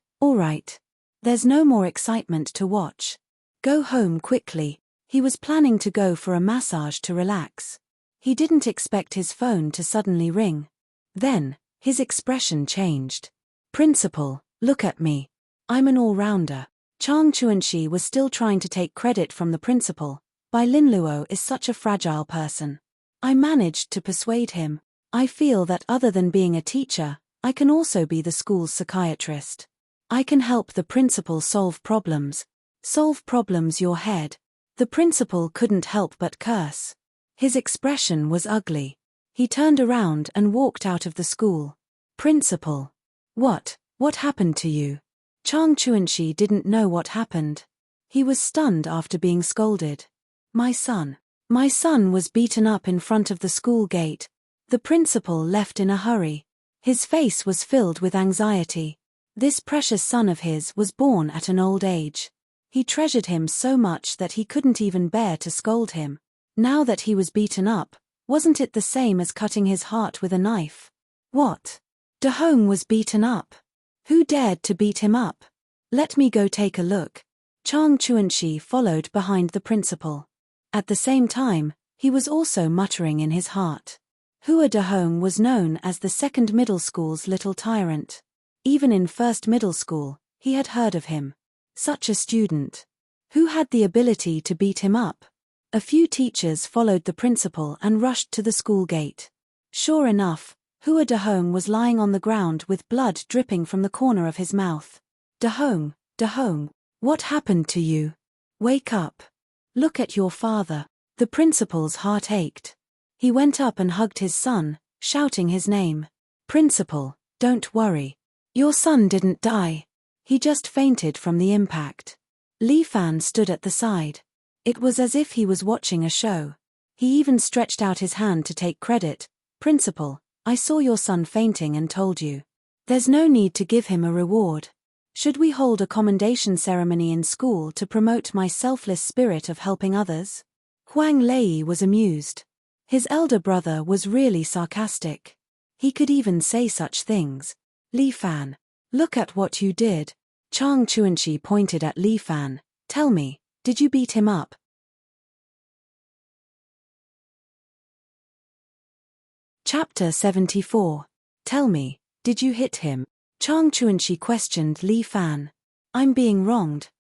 There's no more excitement to watch. Go home quickly. He was planning to go for a massage to relax. He didn't expect his phone to suddenly ring. Then, his expression changed. Principal, look at me. I'm an all-rounder. Chang Chuanxi was still trying to take credit from the principal. Bai Lin Luo is such a fragile person. I managed to persuade him. I feel that other than being a teacher, I can also be the school's psychiatrist. I can help the principal solve problems. Solve problems your head. The principal couldn't help but curse. His expression was ugly. He turned around and walked out of the school. Principal. What happened to you? Chang Chuanxi didn't know what happened. He was stunned after being scolded. My son was beaten up in front of the school gate. The principal left in a hurry. His face was filled with anxiety. This precious son of his was born at an old age. He treasured him so much that he couldn't even bear to scold him. Now that he was beaten up, wasn't it the same as cutting his heart with a knife? What? Dehong was beaten up. Who dared to beat him up? Let me go take a look. Chang Chuanxi followed behind the principal. At the same time, he was also muttering in his heart. Hua Dehong was known as the second middle school's little tyrant. Even in first middle school, he had heard of him. Such a student. Who had the ability to beat him up? A few teachers followed the principal and rushed to the school gate. Sure enough, Hua Dehong was lying on the ground with blood dripping from the corner of his mouth. Dehong, what happened to you? Wake up. Look at your father. The principal's heart ached. He went up and hugged his son, shouting his name. Principal, don't worry. Your son didn't die. He just fainted from the impact. Li Fan stood at the side. It was as if he was watching a show. He even stretched out his hand to take credit. Principal, I saw your son fainting and told you. There's no need to give him a reward. Should we hold a commendation ceremony in school to promote my selfless spirit of helping others? Huang Lei was amused. His elder brother was really sarcastic. He could even say such things. Li Fan, Look at what you did. Chang Chuanxi pointed at Li Fan. Tell me, did you beat him up? Chapter 74. Tell me, did you hit him? Chang Chuanxi questioned Li Fan. I'm being wronged.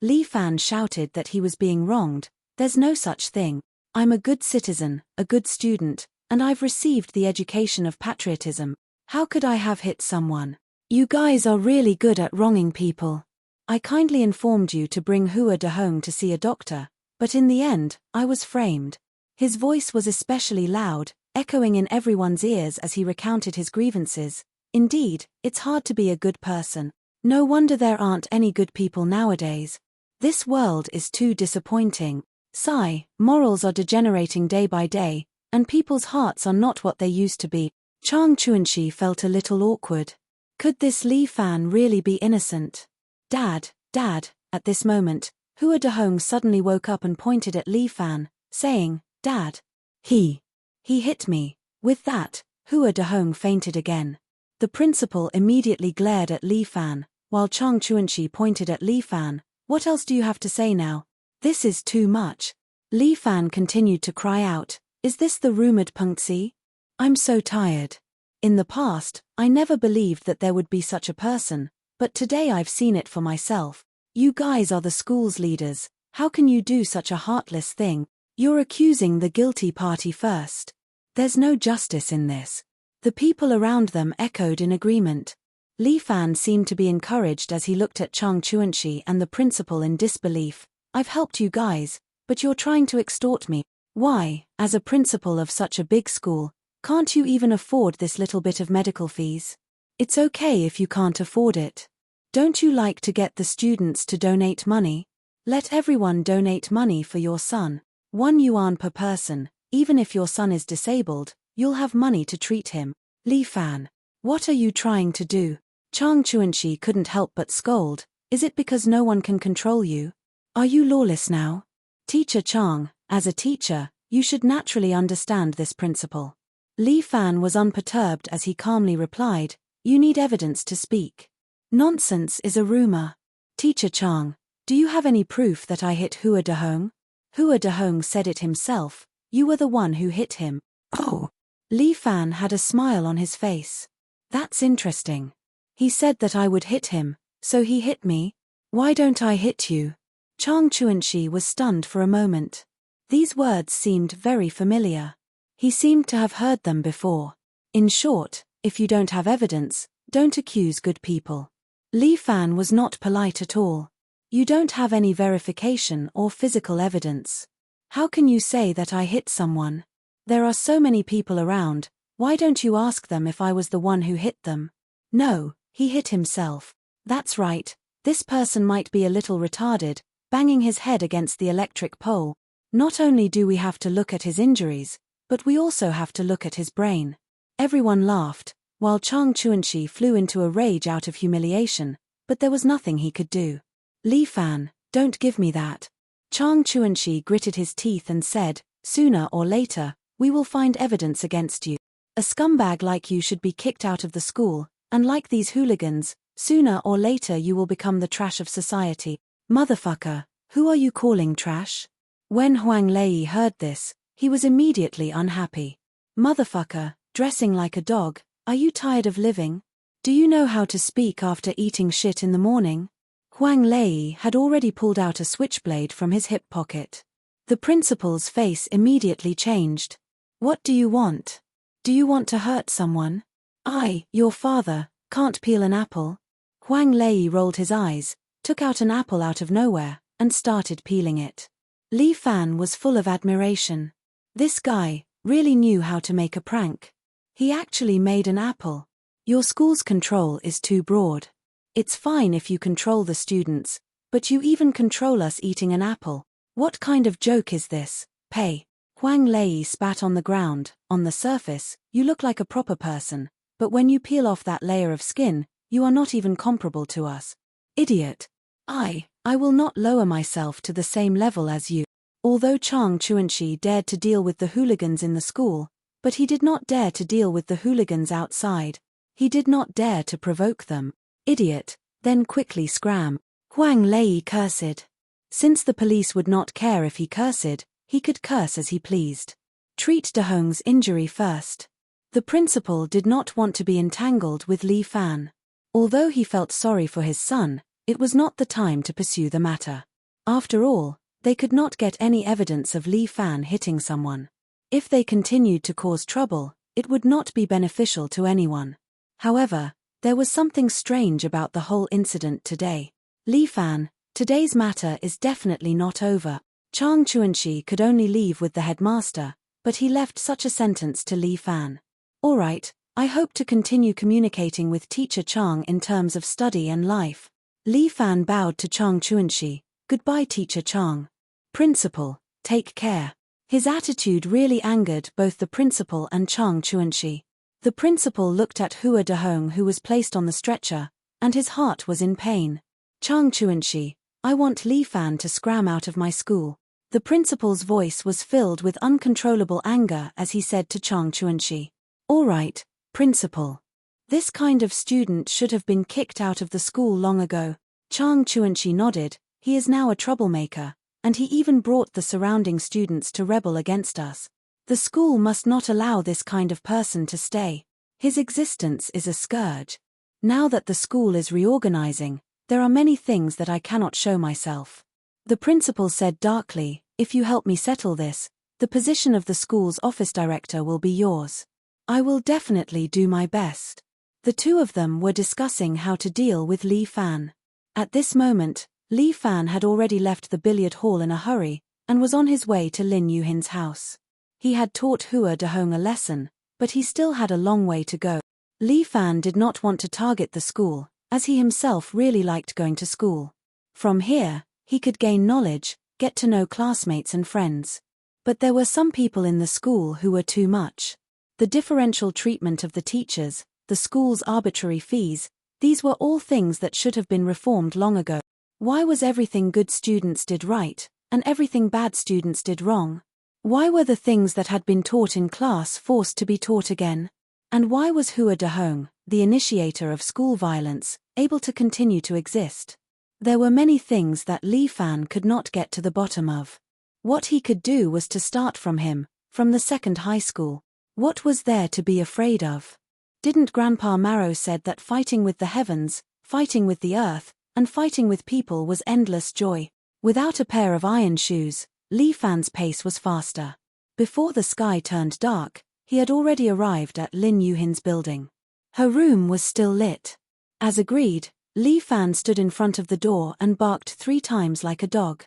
Li Fan shouted that he was being wronged. There's no such thing. I'm a good citizen, a good student, and I've received the education of patriotism. How could I have hit someone? You guys are really good at wronging people. I kindly informed you to bring Hua Dehong to see a doctor, but in the end, I was framed. His voice was especially loud, echoing in everyone's ears as he recounted his grievances. Indeed, it's hard to be a good person. No wonder there aren't any good people nowadays. This world is too disappointing. Sigh, morals are degenerating day by day, and people's hearts are not what they used to be. Chang Chuanxi felt a little awkward. Could this Li Fan really be innocent? Dad, at this moment, Hua Dehong suddenly woke up and pointed at Li Fan, saying, Dad. He hit me. With that, Hua Dehong fainted again. The principal immediately glared at Li Fan, while Chang Chuanxi pointed at Li Fan. What else do you have to say now? This is too much. Li Fan continued to cry out, is this the rumored Pengzi? I'm so tired. In the past, I never believed that there would be such a person, but today I've seen it for myself. You guys are the school's leaders. How can you do such a heartless thing? You're accusing the guilty party first. There's no justice in this. The people around them echoed in agreement. Li Fan seemed to be encouraged as he looked at Chang Chuanxi and the principal in disbelief. I've helped you guys, but you're trying to extort me. Why, as a principal of such a big school, can't you even afford this little bit of medical fees? It's okay if you can't afford it. Don't you like to get the students to donate money? Let everyone donate money for your son. 1 yuan per person. Even if your son is disabled, you'll have money to treat him. Li Fan, what are you trying to do? Chang Chuanxi couldn't help but scold. Is it because no one can control you? Are you lawless now? Teacher Chang, as a teacher, you should naturally understand this principle. Li Fan was unperturbed as he calmly replied, you need evidence to speak. Nonsense is a rumor. Teacher Chang, do you have any proof that I hit Hua Dehong? Hua Dehong said it himself. You were the one who hit him. Oh. Li Fan had a smile on his face. That's interesting. He said that I would hit him, so he hit me. Why don't I hit you? Chang Chuanxi was stunned for a moment. These words seemed very familiar. He seemed to have heard them before. In short, if you don't have evidence, don't accuse good people. Li Fan was not polite at all. You don't have any verification or physical evidence. How can you say that I hit someone? There are so many people around, why don't you ask them if I was the one who hit them? No, he hit himself. That's right, this person might be a little retarded, banging his head against the electric pole. Not only do we have to look at his injuries, but we also have to look at his brain. Everyone laughed, while Chang Chuanxi flew into a rage out of humiliation, but there was nothing he could do. Li Fan, don't give me that. Chang Chuanxi gritted his teeth and said, sooner or later, we will find evidence against you. A scumbag like you should be kicked out of the school, and like these hooligans, sooner or later you will become the trash of society. Motherfucker, who are you calling trash? When Huang Lei heard this, he was immediately unhappy. Motherfucker, dressing like a dog, are you tired of living? Do you know how to speak after eating shit in the morning? Huang Lei had already pulled out a switchblade from his hip pocket. The principal's face immediately changed. What do you want? Do you want to hurt someone? I, your father, can't peel an apple. Huang Lei rolled his eyes, took out an apple out of nowhere, and started peeling it. Li Fan was full of admiration. This guy really knew how to make a prank. He actually made an apple. Your school's control is too broad. It's fine if you control the students, but you even control us eating an apple. What kind of joke is this? Pay. Huang Lei spat on the ground. On the surface, you look like a proper person, but when you peel off that layer of skin, you are not even comparable to us. Idiot. I will not lower myself to the same level as you. Although Chang Chuanxi dared to deal with the hooligans in the school, but he did not dare to deal with the hooligans outside. He did not dare to provoke them. Idiot, then quickly scram. Huang Lei cursed. Since the police would not care if he cursed, he could curse as he pleased. Treat De Hong's injury first. The principal did not want to be entangled with Li Fan. Although he felt sorry for his son, it was not the time to pursue the matter. After all, they could not get any evidence of Li Fan hitting someone. If they continued to cause trouble, it would not be beneficial to anyone. However, there was something strange about the whole incident today. Li Fan, today's matter is definitely not over. Chang Chuanxi could only leave with the headmaster, but he left such a sentence to Li Fan. All right, I hope to continue communicating with Teacher Chang in terms of study and life. Li Fan bowed to Chang Chuanxi. Goodbye, Teacher Chang. Principal, take care. His attitude really angered both the principal and Chang Chuanxi. The principal looked at Hua De Hong, who was placed on the stretcher, and his heart was in pain. Chang Chuanxi, I want Li Fan to scram out of my school. The principal's voice was filled with uncontrollable anger as he said to Chang Chuanxi. All right, principal. This kind of student should have been kicked out of the school long ago. Chang Chuanxi nodded. He is now a troublemaker, and he even brought the surrounding students to rebel against us. The school must not allow this kind of person to stay. His existence is a scourge. Now that the school is reorganizing, there are many things that I cannot show myself. The principal said darkly, if you help me settle this, the position of the school's office director will be yours. I will definitely do my best. The two of them were discussing how to deal with Li Fan. At this moment, Li Fan had already left the billiard hall in a hurry, and was on his way to Lin Yuhin's house. He had taught Hua De Hong a lesson, but he still had a long way to go. Li Fan did not want to target the school, as he himself really liked going to school. From here, he could gain knowledge, get to know classmates and friends. But there were some people in the school who were too much. The differential treatment of the teachers, the school's arbitrary fees, these were all things that should have been reformed long ago. Why was everything good students did right, and everything bad students did wrong? Why were the things that had been taught in class forced to be taught again? And why was Hua De Hong, the initiator of school violence, able to continue to exist? There were many things that Li Fan could not get to the bottom of. What he could do was to start from him, from the second high school. What was there to be afraid of? Didn't Grandpa Marrow said that fighting with the heavens, fighting with the earth, and fighting with people was endless joy? Without a pair of iron shoes, Li Fan's pace was faster. Before the sky turned dark, he had already arrived at Lin Yuhin's building. Her room was still lit. As agreed, Li Fan stood in front of the door and barked 3 times like a dog.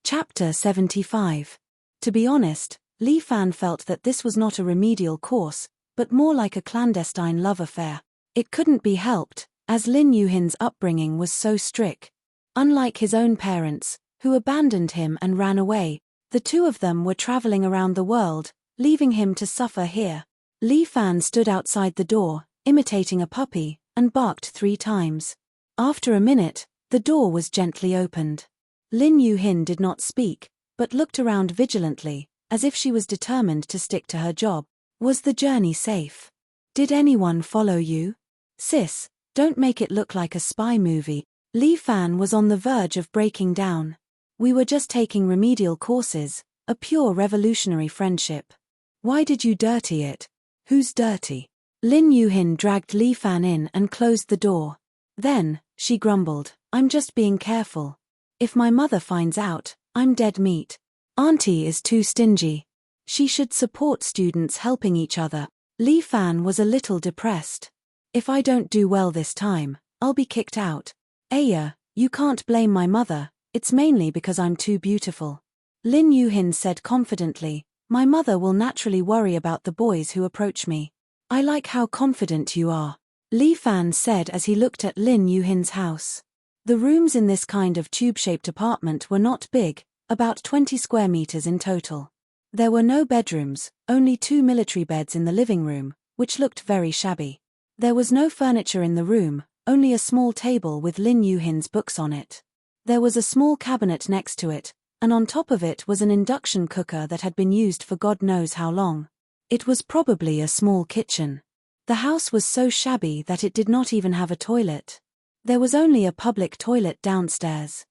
Chapter 75. To be honest, Li Fan felt that this was not a remedial course, but more like a clandestine love affair. It couldn't be helped, as Lin Yuhin's upbringing was so strict. Unlike his own parents, who abandoned him and ran away, the two of them were traveling around the world, leaving him to suffer here. Li Fan stood outside the door, imitating a puppy, and barked 3 times. After a minute, the door was gently opened. Lin Yuhin did not speak, but looked around vigilantly, as if she was determined to stick to her job. Was the journey safe? Did anyone follow you? Sis, don't make it look like a spy movie. Li Fan was on the verge of breaking down. We were just taking remedial courses, a pure revolutionary friendship. Why did you dirty it? Who's dirty? Lin Yuhin dragged Li Fan in and closed the door. Then, she grumbled, I'm just being careful. If my mother finds out, I'm dead meat. Auntie is too stingy. She should support students helping each other. Li Fan was a little depressed. If I don't do well this time, I'll be kicked out. Aya, you can't blame my mother, it's mainly because I'm too beautiful. Lin Yuhin said confidently, my mother will naturally worry about the boys who approach me. I like how confident you are. Li Fan said as he looked at Lin Yuhin's house. The rooms in this kind of tube-shaped apartment were not big, about 20 square meters in total. There were no bedrooms, only 2 military beds in the living room, which looked very shabby. There was no furniture in the room, only a small table with Lin Yuhin's books on it. There was a small cabinet next to it, and on top of it was an induction cooker that had been used for God knows how long. It was probably a small kitchen. The house was so shabby that it did not even have a toilet. There was only a public toilet downstairs.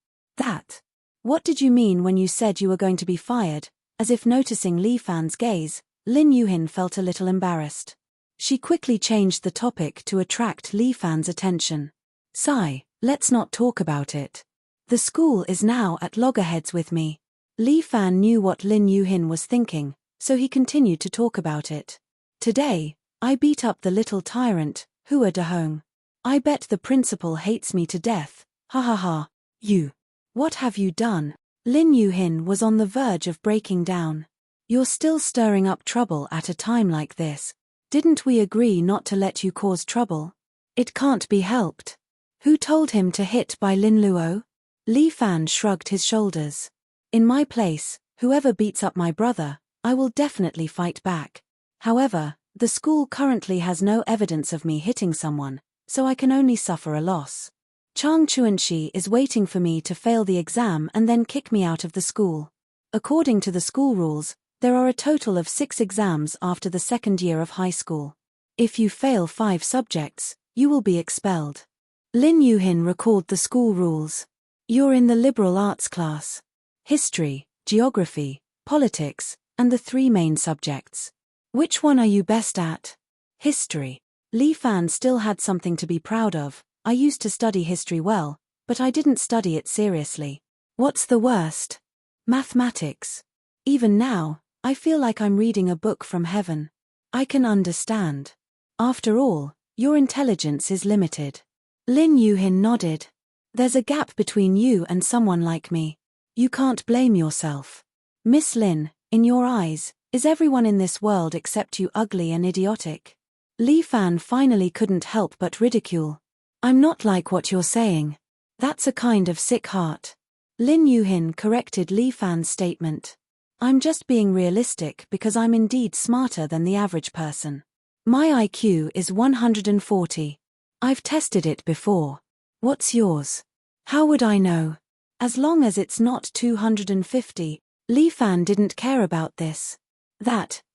What did you mean when you said you were going to be fired? As if noticing Li Fan's gaze, Lin Yuhin felt a little embarrassed. She quickly changed the topic to attract Li Fan's attention. Sigh, let's not talk about it. The school is now at loggerheads with me. Li Fan knew what Lin Yuhin was thinking, so he continued to talk about it. Today, I beat up the little tyrant, Hua Dehong. I bet the principal hates me to death, ha ha ha. You. What have you done? Lin Yuhin was on the verge of breaking down. You're still stirring up trouble at a time like this. Didn't we agree not to let you cause trouble? It can't be helped. Who told him to hit by Lin Luo? Li Fan shrugged his shoulders. In my place, whoever beats up my brother, I will definitely fight back. However, the school currently has no evidence of me hitting someone, so I can only suffer a loss. Chang Chuanxi is waiting for me to fail the exam and then kick me out of the school. According to the school rules, there are a total of 6 exams after the second year of high school. If you fail 5 subjects, you will be expelled. Lin Yuhin recalled the school rules. You're in the liberal arts class. History, geography, politics, and the 3 main subjects. Which one are you best at? History. Li Fan still had something to be proud of. I used to study history well, but I didn't study it seriously. What's the worst? Mathematics. Even now, I feel like I'm reading a book from heaven. I can understand. After all, your intelligence is limited. Lin Yuhin nodded. There's a gap between you and someone like me. You can't blame yourself. Miss Lin, in your eyes, is everyone in this world except you ugly and idiotic? Li Fan finally couldn't help but ridicule. I'm not like what you're saying. That's a kind of sick heart. Lin Yuhin corrected Li Fan's statement. I'm just being realistic because I'm indeed smarter than the average person. My IQ is 140. I've tested it before. What's yours? How would I know? As long as it's not 250. Li Fan didn't care about this.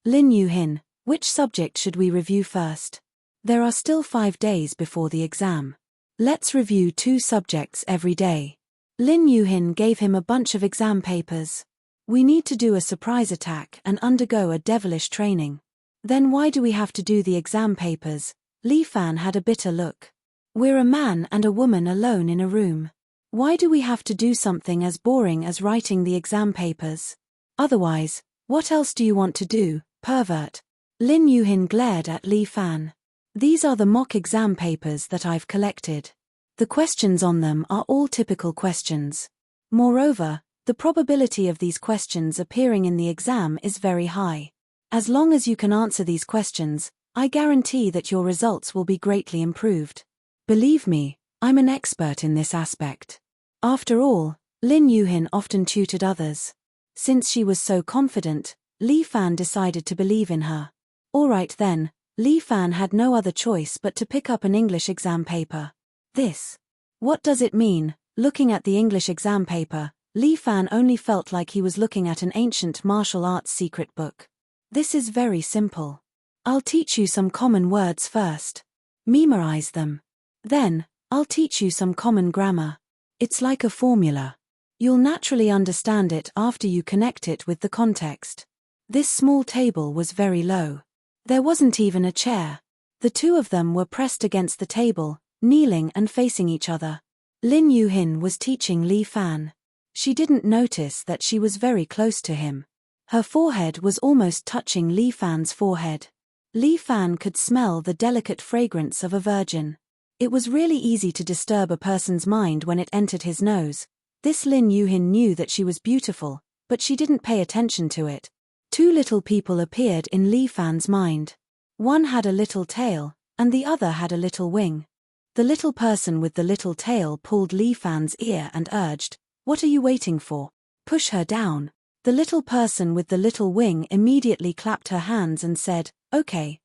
Lin Yuhin, which subject should we review first? There are still 5 days before the exam. Let's review 2 subjects every day. Lin Yuhin gave him a bunch of exam papers. We need to do a surprise attack and undergo a devilish training. Then why do we have to do the exam papers? Li Fan had a bitter look. We're a man and a woman alone in a room. Why do we have to do something as boring as writing the exam papers? Otherwise, what else do you want to do, pervert? Lin Yuhin glared at Li Fan. These are the mock exam papers that I've collected. The questions on them are all typical questions. Moreover, the probability of these questions appearing in the exam is very high. As long as you can answer these questions, I guarantee that your results will be greatly improved. Believe me, I'm an expert in this aspect. After all, Lin Yuhin often tutored others. Since she was so confident, Li Fan decided to believe in her. Alright then, Li Fan had no other choice but to pick up an English exam paper. What does it mean? Looking at the English exam paper, Li Fan only felt like he was looking at an ancient martial arts secret book. This is very simple. I'll teach you some common words first. Memorize them. Then, I'll teach you some common grammar. It's like a formula. You'll naturally understand it after you connect it with the context. This small table was very low. There wasn't even a chair. The 2 of them were pressed against the table, kneeling and facing each other. Lin Yuhin was teaching Li Fan. She didn't notice that she was very close to him. Her forehead was almost touching Li Fan's forehead. Li Fan could smell the delicate fragrance of a virgin. It was really easy to disturb a person's mind when it entered his nose. This Lin Yuhin knew that she was beautiful, but she didn't pay attention to it. 2 little people appeared in Li Fan's mind. One had a little tail, and the other had a little wing. The little person with the little tail pulled Li Fan's ear and urged, "What are you waiting for? Push her down." The little person with the little wing immediately clapped her hands and said, Okay.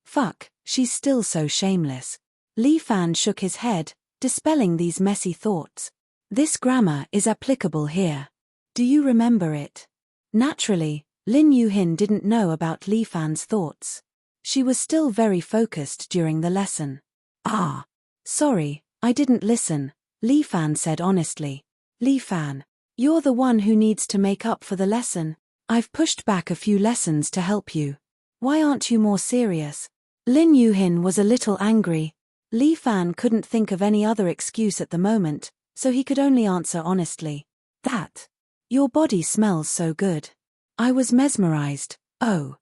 Fuck, she's still so shameless." Li Fan shook his head, dispelling these messy thoughts. This grammar is applicable here. Do you remember it? Naturally, Lin Yuhin didn't know about Li Fan's thoughts. She was still very focused during the lesson. Ah. Sorry, I didn't listen, Li Fan said honestly. Li Fan, you're the one who needs to make up for the lesson. I've pushed back a few lessons to help you. Why aren't you more serious? Lin Yuhin was a little angry. Li Fan couldn't think of any other excuse at the moment, so he could only answer honestly. That. Your body smells so good. I was mesmerized. Oh.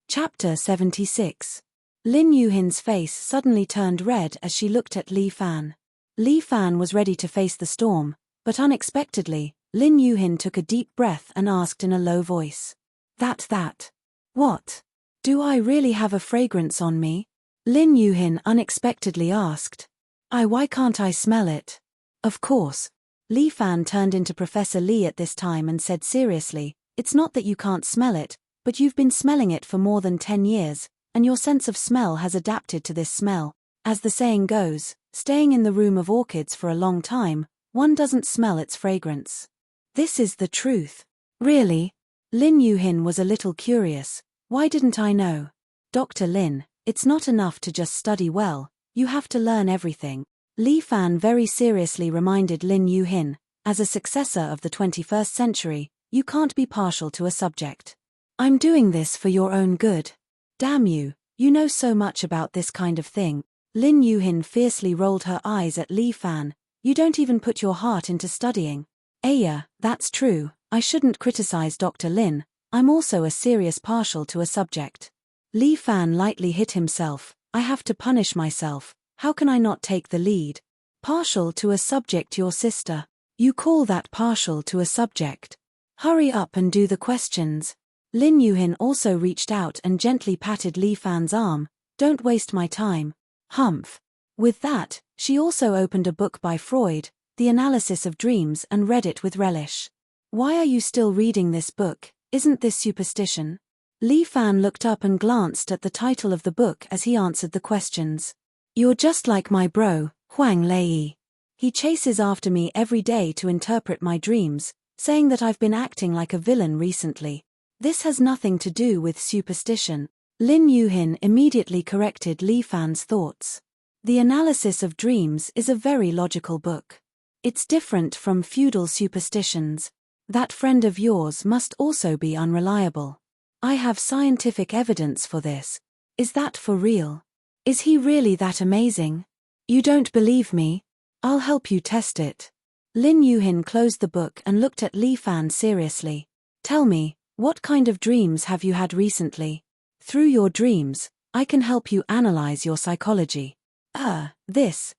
Chapter 76. Lin Yuhin's face suddenly turned red as she looked at Li Fan. Li Fan was ready to face the storm, but unexpectedly, Lin Yuhin took a deep breath and asked in a low voice. That. What? Do I really have a fragrance on me? Lin Yuhin unexpectedly asked. Why can't I smell it? Of course. Li Fan turned into Professor Li at this time and said seriously, it's not that you can't smell it, but you've been smelling it for more than 10 years, and your sense of smell has adapted to this smell. As the saying goes, staying in the room of orchids for a long time, one doesn't smell its fragrance. This is the truth. Really? Lin Yuhin was a little curious. Why didn't I know? Dr. Lin, it's not enough to just study well, you have to learn everything. Li Fan very seriously reminded Lin Yuhin, as a successor of the 21st century, you can't be partial to a subject. I'm doing this for your own good. Damn you, you know so much about this kind of thing. Lin Yuhin fiercely rolled her eyes at Li Fan. You don't even put your heart into studying. Yeah, that's true, I shouldn't criticize Dr. Lin, I'm also a serious partial to a subject. Li Fan lightly hit himself. I have to punish myself, how can I not take the lead? Partial to a subject, your sister. You call that partial to a subject? Hurry up and do the questions. Lin Yuhin also reached out and gently patted Li Fan's arm. Don't waste my time. Humph. With that, she also opened a book by Freud, The Analysis of Dreams, and read it with relish. Why are you still reading this book? Isn't this superstition? Li Fan looked up and glanced at the title of the book as he answered the questions. You're just like my bro, Huang Lei. He chases after me every day to interpret my dreams, saying that I've been acting like a villain recently. This has nothing to do with superstition. Lin Yuhin immediately corrected Li Fan's thoughts. The Analysis of Dreams is a very logical book. It's different from feudal superstitions. That friend of yours must also be unreliable. I have scientific evidence for this. Is that for real? Is he really that amazing? You don't believe me? I'll help you test it. Lin Yuhin closed the book and looked at Li Fan seriously. Tell me, what kind of dreams have you had recently? Through your dreams, I can help you analyze your psychology.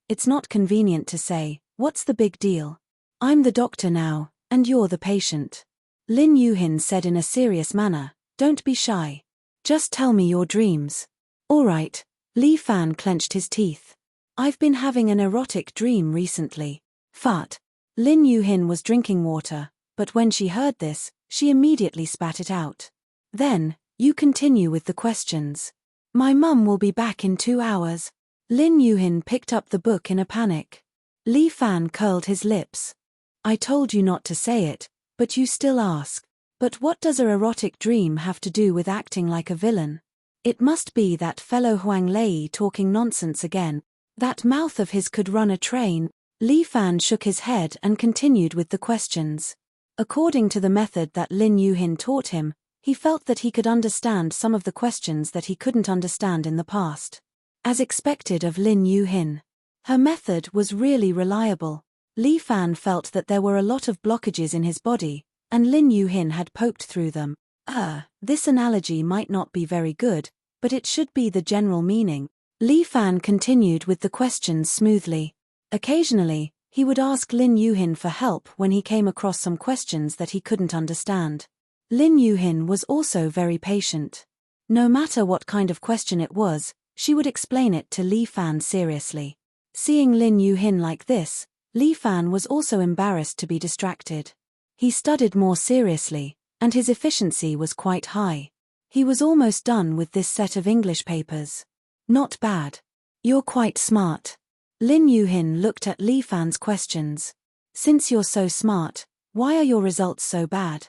It's not convenient to say, what's the big deal? I'm the doctor now, and you're the patient. Lin Yuhin said in a serious manner, don't be shy. Just tell me your dreams. All right. Li Fan clenched his teeth. I've been having an erotic dream recently. Fart. Lin Yuhin was drinking water, but when she heard this, she immediately spat it out. Then, you continue with the questions. My mum will be back in 2 hours. Lin Yuhin picked up the book in a panic. Li Fan curled his lips. I told you not to say it, but you still ask. But what does a erotic dream have to do with acting like a villain? It must be that fellow Huang Lei talking nonsense again. That mouth of his could run a train. Li Fan shook his head and continued with the questions. According to the method that Lin Yuhin taught him, he felt that he could understand some of the questions that he couldn't understand in the past. As expected of Lin Yuhin, her method was really reliable. Li Fan felt that there were a lot of blockages in his body, and Lin Yuhin had poked through them. This analogy might not be very good, but it should be the general meaning. Li Fan continued with the questions smoothly. Occasionally, he would ask Lin Yuhin for help when he came across some questions that he couldn't understand. Lin Yuhin was also very patient. No matter what kind of question it was, she would explain it to Li Fan seriously. Seeing Lin Yuhin like this, Li Fan was also embarrassed to be distracted. He studied more seriously, and his efficiency was quite high. He was almost done with this set of English papers. Not bad. You're quite smart. Lin Yuhin looked at Li Fan's questions. Since you're so smart, why are your results so bad?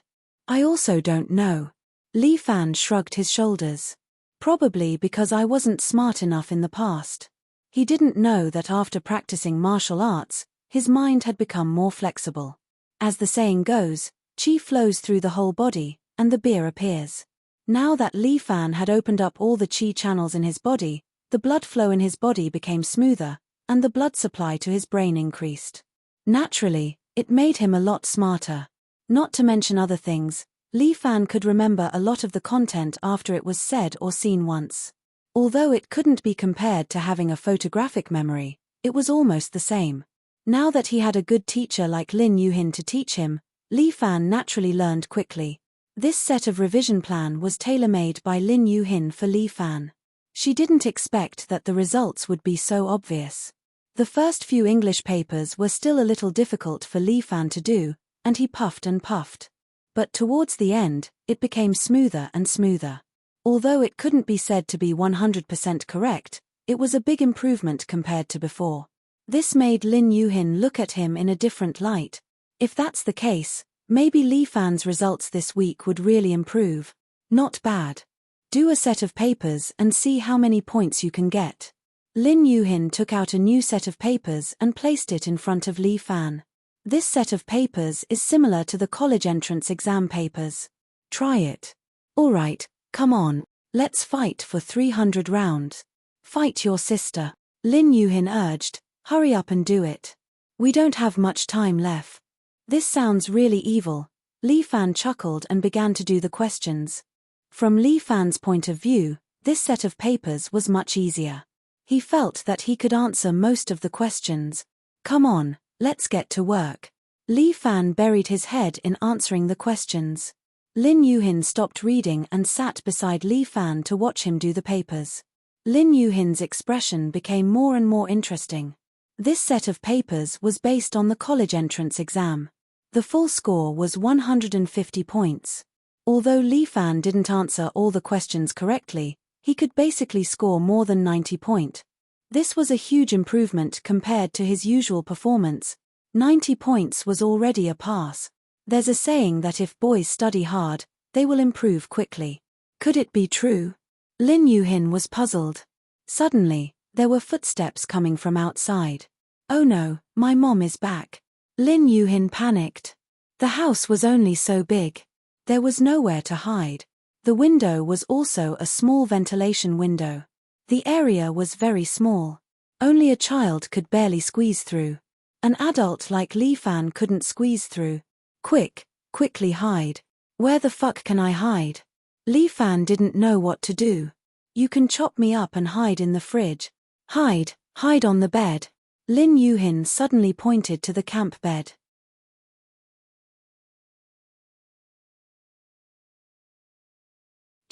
I also don't know. Li Fan shrugged his shoulders. Probably because I wasn't smart enough in the past. He didn't know that after practicing martial arts, his mind had become more flexible. As the saying goes, qi flows through the whole body, and the beer appears. Now that Li Fan had opened up all the qi channels in his body, the blood flow in his body became smoother, and the blood supply to his brain increased. Naturally, it made him a lot smarter. Not to mention other things, Li Fan could remember a lot of the content after it was said or seen once. Although it couldn't be compared to having a photographic memory, it was almost the same. Now that he had a good teacher like Lin Yuhin to teach him, Li Fan naturally learned quickly. This set of revision plan was tailor-made by Lin Yuhin for Li Fan. She didn't expect that the results would be so obvious. The first few English papers were still a little difficult for Li Fan to do, and he puffed and puffed. But towards the end, it became smoother and smoother. Although it couldn't be said to be 100% correct, it was a big improvement compared to before. This made Lin Yuhin look at him in a different light. If that's the case, maybe Li Fan's results this week would really improve. Not bad. Do a set of papers and see how many points you can get. Lin Yuhin took out a new set of papers and placed it in front of Li Fan. This set of papers is similar to the college entrance exam papers. Try it. Alright, come on, let's fight for 300 rounds. Fight your sister. Lin Yuhin urged, hurry up and do it. We don't have much time left. This sounds really evil. Li Fan chuckled and began to do the questions. From Li Fan's point of view, this set of papers was much easier. He felt that he could answer most of the questions. Come on, let's get to work. Li Fan buried his head in answering the questions. Lin Yuhin stopped reading and sat beside Li Fan to watch him do the papers. Lin Yuhin's expression became more and more interesting. This set of papers was based on the college entrance exam. The full score was 150 points. Although Li Fan didn't answer all the questions correctly, he could basically score more than 90 points. This was a huge improvement compared to his usual performance. 90 points was already a pass. There's a saying that if boys study hard, they will improve quickly. Could it be true? Lin Yuhin was puzzled. Suddenly, there were footsteps coming from outside. Oh no, my mom is back. Lin Yuhin panicked. The house was only so big. There was nowhere to hide. The window was also a small ventilation window. The area was very small. Only a child could barely squeeze through. An adult like Li Fan couldn't squeeze through. Quickly hide. Where the fuck can I hide? Li Fan didn't know what to do. You can chop me up and hide in the fridge. Hide on the bed. Lin Yuhin suddenly pointed to the camp bed.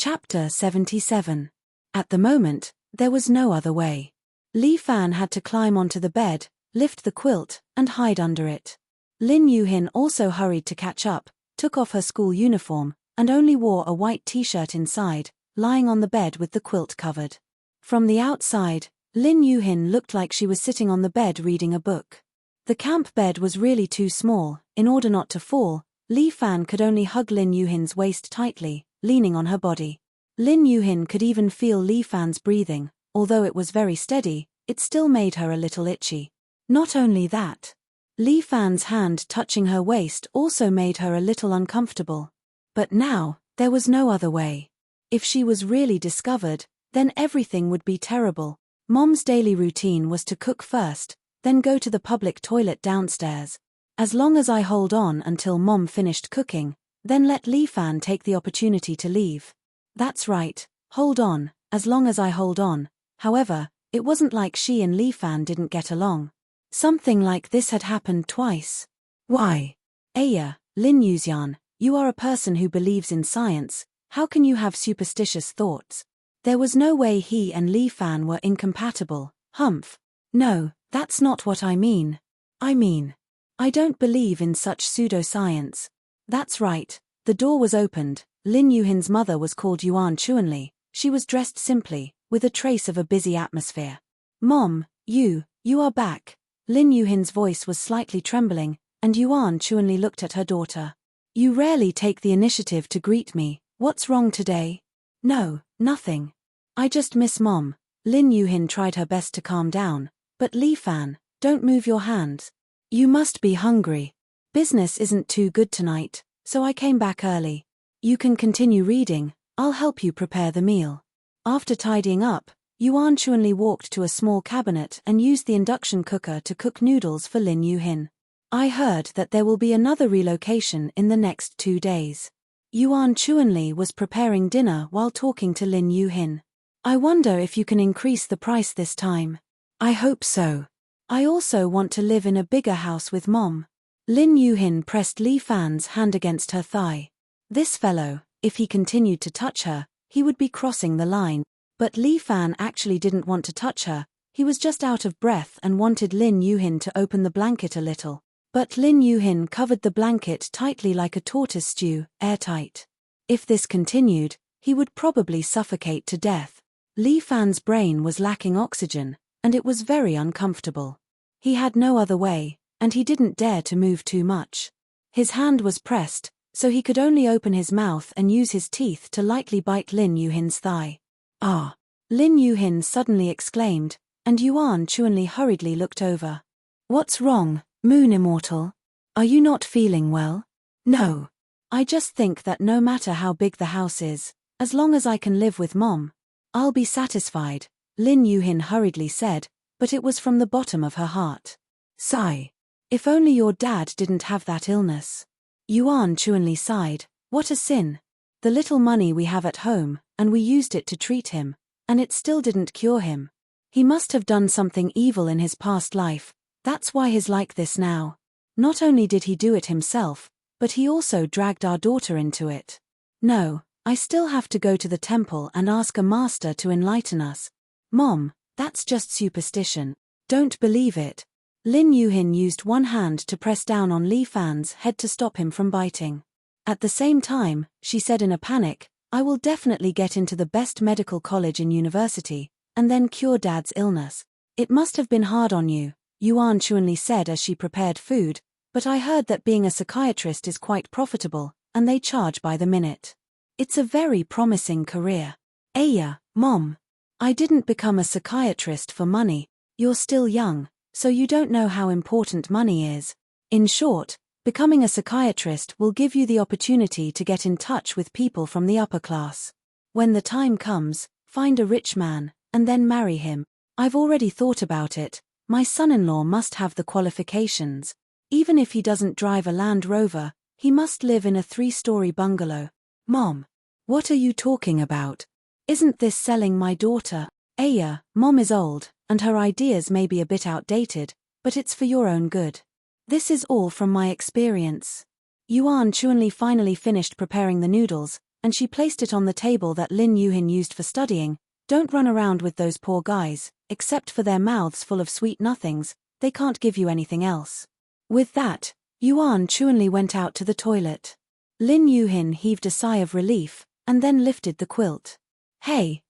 Chapter 77. At the moment, there was no other way. Li Fan had to climb onto the bed, lift the quilt, and hide under it. Lin Yuhin also hurried to catch up, took off her school uniform, and only wore a white t-shirt inside, lying on the bed with the quilt covered. From the outside, Lin Yuhin looked like she was sitting on the bed reading a book. The camp bed was really too small. In order not to fall, Li Fan could only hug Lin Yuhin's waist tightly, leaning on her body. Lin Yuhin could even feel Li Fan's breathing. Although it was very steady, it still made her a little itchy. Not only that, Li Fan's hand touching her waist also made her a little uncomfortable. But now, there was no other way. If she was really discovered, then everything would be terrible. Mom's daily routine was to cook first, then go to the public toilet downstairs. As long as I hold on until Mom finished cooking, then let Li Fan take the opportunity to leave. That's right, hold on, as long as I hold on. However, it wasn't like she and Li Fan didn't get along. Something like this had happened twice. Why? Aya, Lin Yuxian, you are a person who believes in science. How can you have superstitious thoughts? There was no way he and Li Fan were incompatible. Humph. No, that's not what I mean. I don't believe in such pseudoscience. That's right. The door was opened. Lin Yuhin's mother was called Yuan Chuanli. She was dressed simply, with a trace of a busy atmosphere. Mom, you You are back. Lin Yuhin's voice was slightly trembling, and Yuan Chuanli looked at her daughter. You rarely take the initiative to greet me. What's wrong today? No, nothing. I just miss Mom. Lin Yuhin tried her best to calm down. But Li Fan, don't move your hands. You must be hungry. Business isn't too good tonight, so I came back early. You can continue reading, I'll help you prepare the meal. After tidying up, Yuan Chuanli walked to a small cabinet and used the induction cooker to cook noodles for Lin Yuhin. I heard that there will be another relocation in the next 2 days. Yuan Chuanli was preparing dinner while talking to Lin Yuhin. I wonder if you can increase the price this time. I hope so. I also want to live in a bigger house with Mom. Lin Yuhin pressed Li Fan's hand against her thigh. This fellow, if he continued to touch her, he would be crossing the line. But Li Fan actually didn't want to touch her, he was just out of breath and wanted Lin Yuhin to open the blanket a little. But Lin Yuhin covered the blanket tightly like a tortoise stew, airtight. If this continued, he would probably suffocate to death. Li Fan's brain was lacking oxygen, and it was very uncomfortable. He had no other way, and he didn't dare to move too much. His hand was pressed, so he could only open his mouth and use his teeth to lightly bite Lin Yuhin's thigh. Ah! Lin Yuhin suddenly exclaimed, and Yuan Chuanli hurriedly looked over. What's wrong, Moon Immortal? Are you not feeling well? No. I just think that no matter how big the house is, as long as I can live with Mom, I'll be satisfied, Lin Yuhin hurriedly said, but it was from the bottom of her heart. Sigh. If only your dad didn't have that illness. Yuan Chuanli sighed. What a sin. The little money we have at home, and we used it to treat him, and it still didn't cure him. He must have done something evil in his past life, that's why he's like this now. Not only did he do it himself, but he also dragged our daughter into it. No, I still have to go to the temple and ask a master to enlighten us. Mom, that's just superstition. Don't believe it. Lin Yuhin used one hand to press down on Li Fan's head to stop him from biting. At the same time, she said in a panic, I will definitely get into the best medical college in university, and then cure Dad's illness. It must have been hard on you, Yuan Chuanli said as she prepared food, but I heard that being a psychiatrist is quite profitable, and they charge by the minute. It's a very promising career. Aya, Mom. I didn't become a psychiatrist for money. You're still young, so you don't know how important money is. In short, becoming a psychiatrist will give you the opportunity to get in touch with people from the upper class. When the time comes, find a rich man, and then marry him. I've already thought about it. My son-in-law must have the qualifications. Even if he doesn't drive a Land Rover, he must live in a 3-story bungalow. Mom. What are you talking about? Isn't this selling my daughter? Aya, Mom is old, and her ideas may be a bit outdated, but it's for your own good. This is all from my experience. Yuan Chuanli finally finished preparing the noodles, and she placed it on the table that Lin Yuhin used for studying. Don't run around with those poor guys, except for their mouths full of sweet nothings, they can't give you anything else. With that, Yuan Chuanli went out to the toilet. Lin Yuhin heaved a sigh of relief, and then lifted the quilt. Hey,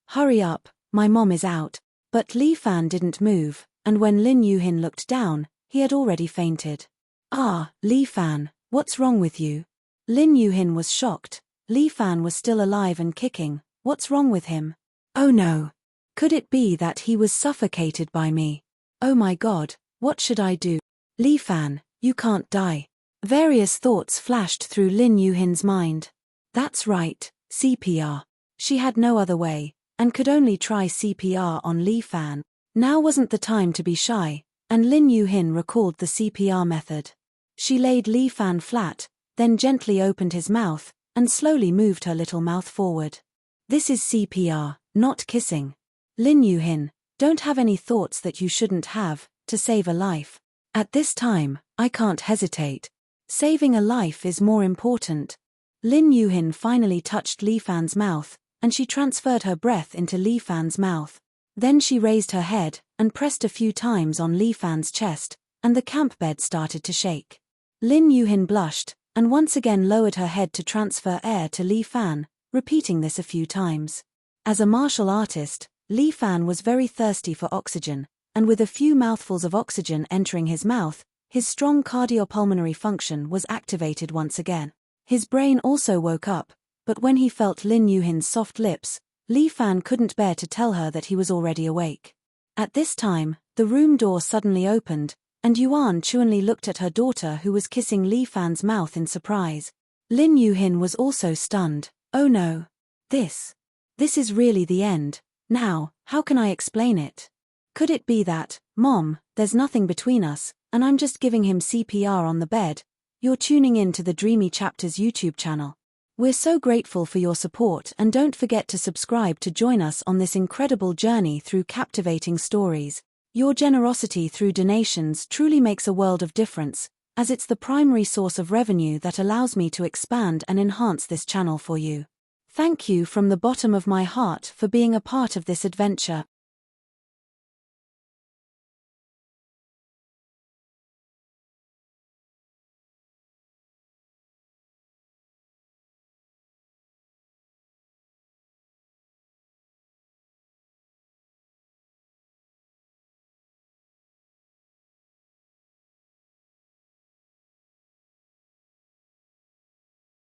hurry up, my mom is out. But Li Fan didn't move, and when Lin Yuhin looked down, he had already fainted. Ah, Li Fan, what's wrong with you? Lin Yuhin was shocked. Li Fan was still alive and kicking. What's wrong with him? Oh no. Could it be that he was suffocated by me? Oh my God, what should I do? Li Fan, you can't die. Various thoughts flashed through Lin Yuhin's mind. That's right, CPR. She had no other way, and could only try CPR on Li Fan. Now wasn't the time to be shy, and Lin Yuhin recalled the CPR method. She laid Li Fan flat, then gently opened his mouth, and slowly moved her little mouth forward. This is CPR, not kissing. Lin Yuhin, don't have any thoughts that you shouldn't have, to save a life. At this time, I can't hesitate. Saving a life is more important. Lin Yuhin finally touched Li Fan's mouth, and she transferred her breath into Li Fan's mouth. Then she raised her head, and pressed a few times on Li Fan's chest, and the camp bed started to shake. Lin Yuhin blushed, and once again lowered her head to transfer air to Li Fan, repeating this a few times. As a martial artist, Li Fan was very thirsty for oxygen, and with a few mouthfuls of oxygen entering his mouth, his strong cardiopulmonary function was activated once again. His brain also woke up, but when he felt Lin Yuhin's soft lips, Li Fan couldn't bear to tell her that he was already awake. At this time, the room door suddenly opened, and Yuan Chuanli looked at her daughter who was kissing Li Fan's mouth in surprise. Lin Yuhin was also stunned. Oh no. This is really the end. Now, how can I explain it? Could it be that, Mom, there's nothing between us, and I'm just giving him CPR on the bed? You're tuning in to the Dreamy Chapters YouTube channel. We're so grateful for your support, and don't forget to subscribe to join us on this incredible journey through captivating stories. Your generosity through donations truly makes a world of difference, as it's the primary source of revenue that allows me to expand and enhance this channel for you. Thank you from the bottom of my heart for being a part of this adventure.